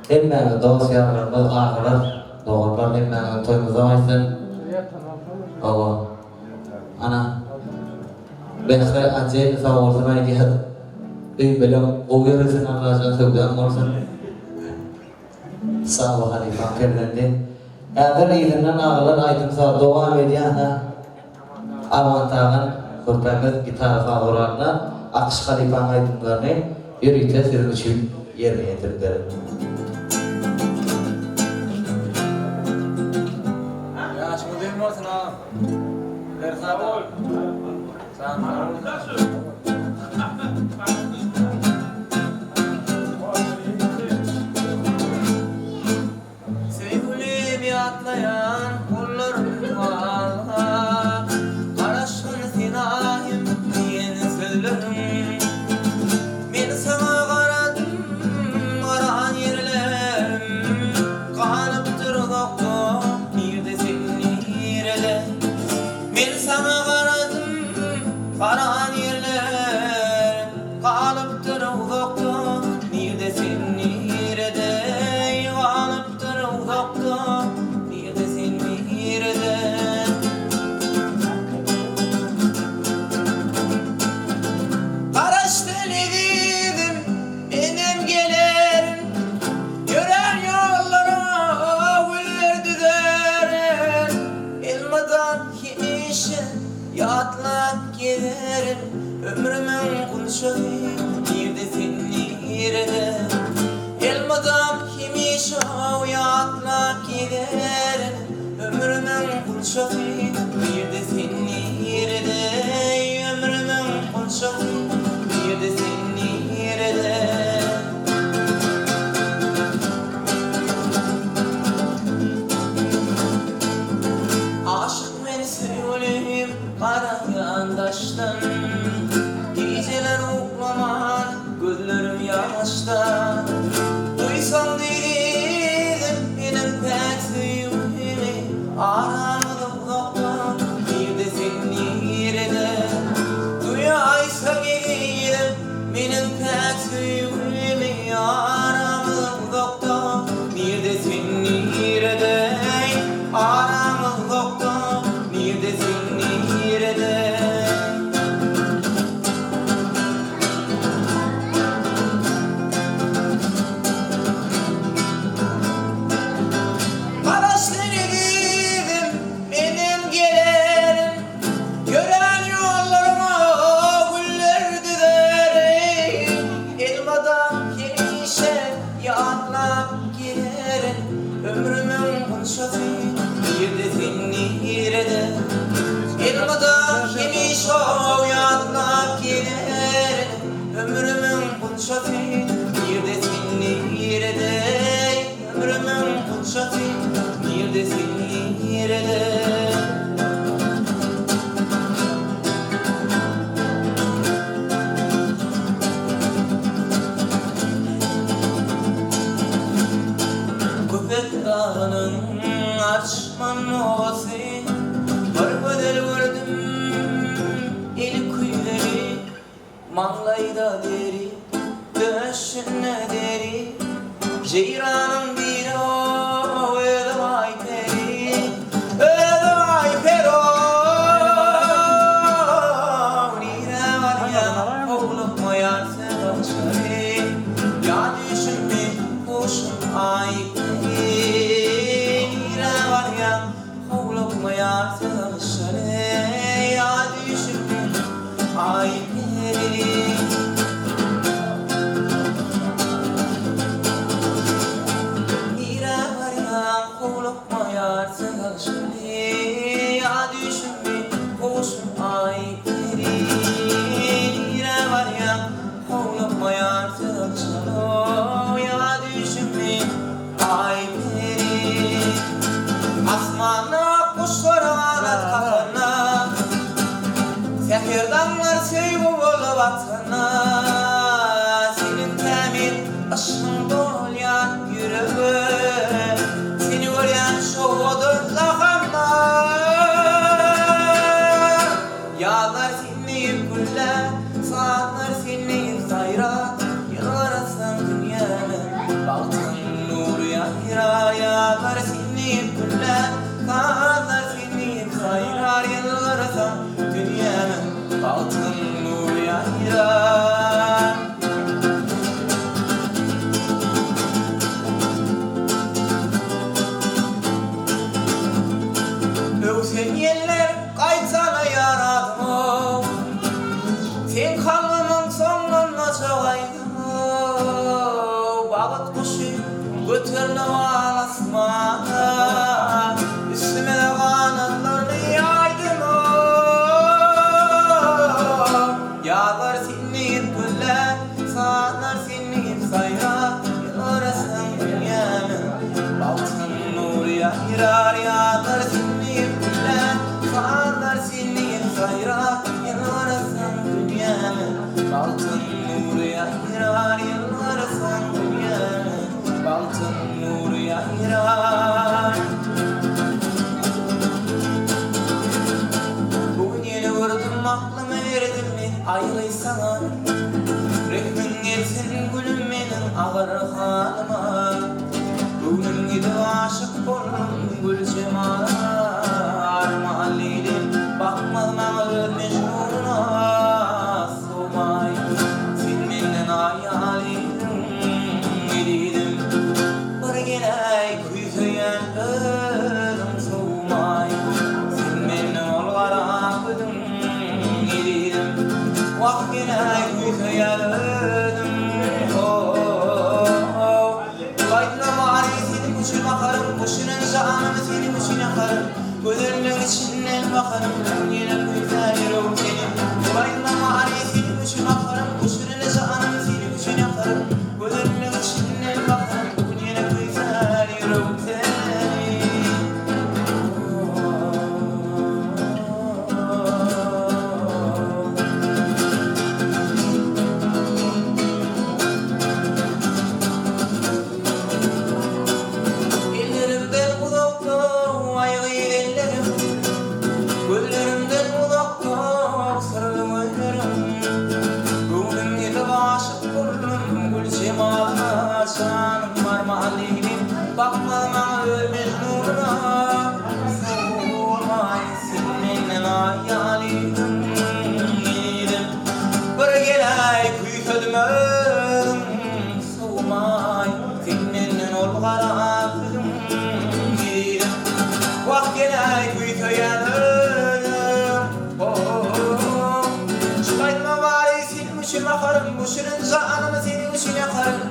emmeğiniz dostlarımız, ahırlar, doğrular emmeğinizin toyunuza vaysın. Allah. Ana. Bekre acayip sağ olsun aydiyan. Benim uyarısın Allah'tan sevdiğim olsun. Sağ ol Halifam Ferdendi. Eğer izinden ağırlar aydın sağ devam ediyana avantağın kurtarız gitar sağlarına Akış Halifam aydınlarını yürüyte sizin için yerine getirdiler. Yaşımı değil mi olsun ağam? Berzada. Sağ olun. Atlayan kullarım var, karışın sinahim diyen sözlerim. Ben sana karadım, karan yerler. kunçaty birde seni yerde ömrümün kunçaty birde seni yerde aşık meni söyleyip karayan daştan geceler uklaman gözlerim yaşta duysan dedim benim pek sevdiğimi aramda uzakta bir de seni yerde duyaysa geleyim benim pek sevdiğimi aramda uzakta bir de seni yerde aramda uzakta bir de seni yerde birde seni yerde elmadan geniş o yatlap gider ömrümün kunçatı birde seni yerde ömrümün kunçatı birde seni yerde köpek dağının açman olası var bedel gördüm el kuyuları mağlayda deri döşüne deri ceyranın bir o ödevay peri nire var ya oğlum koyar sevdaşları ya düşünme hoşum ayıp ya sevdaşları ya düşünme ayıp nire var ya oğlum ya sevdaşları ya düşünme hoşum ayıp nire var ya oğlum ya sevdaşları ya düşünme ayıp asmana kuşlara kafana sehirdanlar sevgi olup atana senin temin aşkın dolyan yüreğe seni gören şu odurlağına yağlar sinleyip güller saatler sinleyip sayra yarasın dünyanın altın nuru yayra yağlar sinleyip güller saatler sinleyip sayra yarasın dünyanın altın nuru yayra Öksen yeller kaytsana yaradım sen kanımın sonuna çoğaydın bağıt kuşu götürle alasmana üstüme de kanatlarını yaydın yağlar sinleyip güller saatler sinleyip sayra yarasın dünyanın altın nuru yayrar yağlar sinleyip güller saatler sinleyip sayra yarasın dünyanın altın nuru yayrar yarasın dünyanın altın nuru yayrar bugün yeni vurdum aklımı verdim mi ayrıysana rehmin gelsin gülüm benim ağır halıma bugün gidip aşık oldum gül cemala armağanlıydım bakmadım ağır mecnununa soğumay sen benden hayaliydim gidiydim bir gene kuyuyen ölüm soğumay sen benden olgara gıdım gidiydim vak gene kuyuyen ölüm Kaydına mağarayı senin için bakarım Kuşunun canını senin için yakarım Gözlerinin bakarım yine güzel rutini Baynama aleyhim üçün akarım Kuşurunu canım seni üçün yakarım Gözünün içinden bakarım yine güzel rutini Ellerimden uzakta ayğı ellerim Güllerimden uzakta sarılı gözlerim Gönlüm yedip aşık oldum Gül cemalına canım var mahalleyim Bakmama ölmez nuruna Soğumay seninle hayalim Yedim bir gelay kuytadımım Soğumay seninle ol karakım Yedim vah gelay kuytayanım Çıkaytma bari senin için bakarım Bu şirin canımı senin için yakarım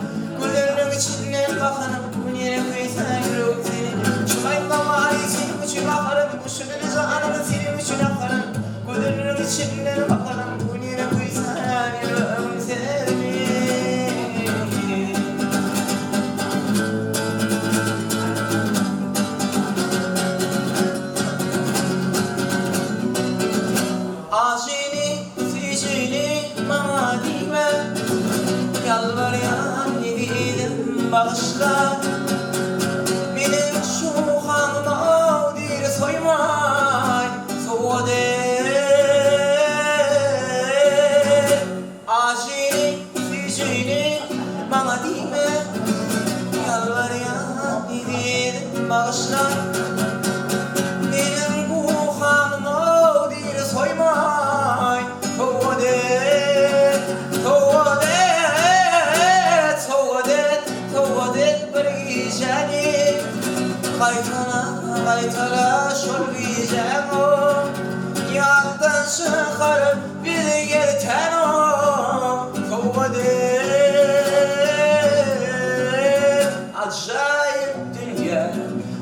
Güllerinin içinden bakarım Bu yere kuysan yürüp seni Çıkaytma bari senin için bakarım Bu şirin canımı senin için yakarım Güllerinin içinden bakarım Bu yere kuysan yürüp seni Acili, sicili, bana dime Yalvarıyan gibidim bağışla Benim şu kanıma diri soymay Soğude Acili, sicili, bana dime Yalvarıyan gibidim bağışla Benim bu kanıma diri soymay Soğude Kaytala şol vicano Yattan çıkarıp bizi gerten o Kovade Acayip dünya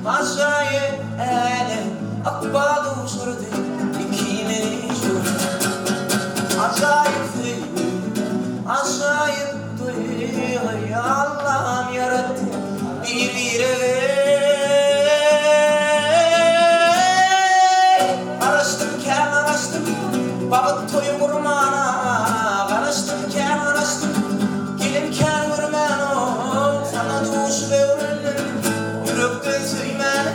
Acayip alem Akbalı uçurdu İkimiz yurdu Acayip dünya Acayip dünya Allah'ım yarattı bir eve Babık toyu vurmana Karıştırken araştım Gelimken vurman o Sana duş ve ömürlüm Yürekten söymen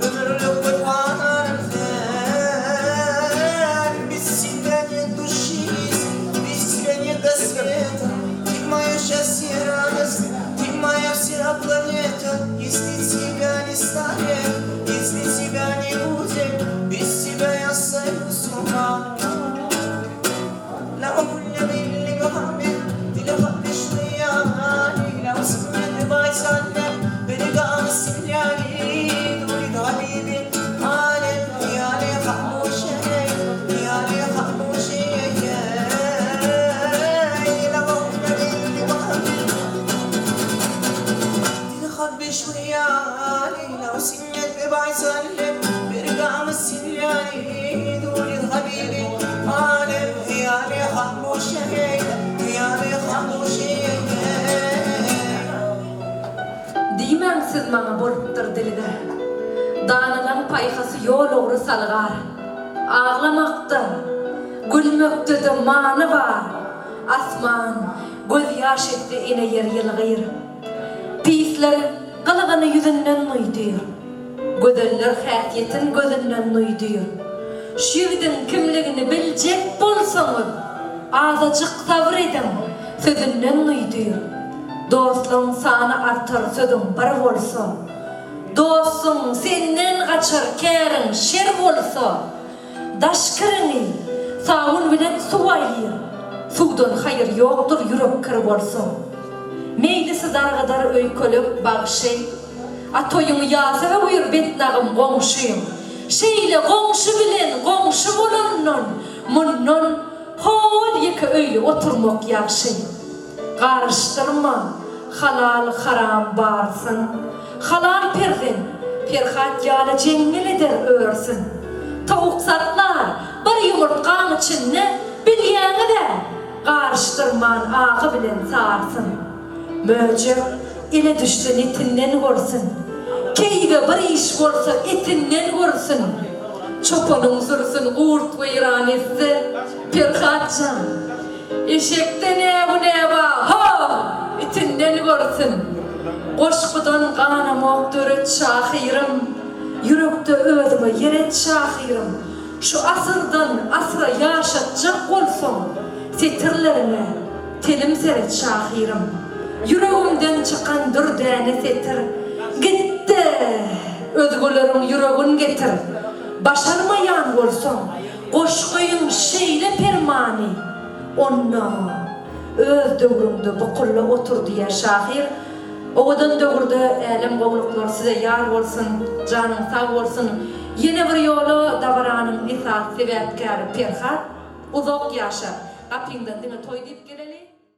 Ömürlük ve panarım sen Biz senden duşiz Biz senden kasveta Тимая счастье радость Тимая вся планета Если тебя не станет Если тебя не будет Без тебя я сойду с ума لو كل اللي بحبك تلقى شوياني لو سمعت بايسانك برجع مسياني تريد حبيبي علي يا لي خموشي يا لي خموشي لو كل اللي بحبك تلقى شوياني لو سمعت بايسانك برجع مسياني تريد حبيبي علي Diýmän siz maňa bolupdyr dilde. Danalan paýhasy ýol ogry salgar. Ağlamakda, gülmekde de many bar. Asman, göz ýaş etdi ine yer ýylgyr. Pisler gylygyny ýüzünden nuýdyr. Gödeller häsiýetin gözünden nuýdyr. Şiýdin kimligini biljek bolsaňyz, azacık sabr edin, sözünden nuýdyr. Dostluň sany artar sözüň bir bolsa, dostum senden gaçar kärin şer bolsa, daşkyrını sawun bilen suwaýyr. Suwdan haýyr ýokdur ýürek kir bolsa. Meýli siz argadar öýkelip bagşy, atoýuň ýasyga buyur betnagym goňşym. Şeýle goňşy bilen goňşy bolandan, mundan hol ýeke öýle oturmak ýaşy. Garşdyrma, halal haram barsın. Halal perden, perhat ýaly jengil eder örsün. tavuk satlar, bir yumurtkan içinde bilýäňi de garşdyrman ağı bilen sarsın. Möjük ile düştün itinden görsün. Keyge bir iş bolsa itinden görsün. Çopanın sürüsün uğurt ve iran etse Pirhatcan. Eşekte ne bu ne va ha itinden görsün. Qoşqudan qanamok döret şahirım. Yürekde özüme yeret şahirım. Şu asırdan asra yaşatacak bolsun. Setirlerine telim seret şahirım. Yüreğimden çıkan dürdäne setir. Gitti. Özgülerin yüreğin getir. Başarmayan bolsun. Qoşquyun şeyle permani. Onna öz döwrümde bukulla oturdu ya şahir. Oğudan döwürde älim gowluklar size yar bolsun, janyň sag bolsun. Yine bir ýoly dabaranyň esas sebäpkäri Pirhat uzak ýaşa. Apyňdan diňe toý diýip geleli.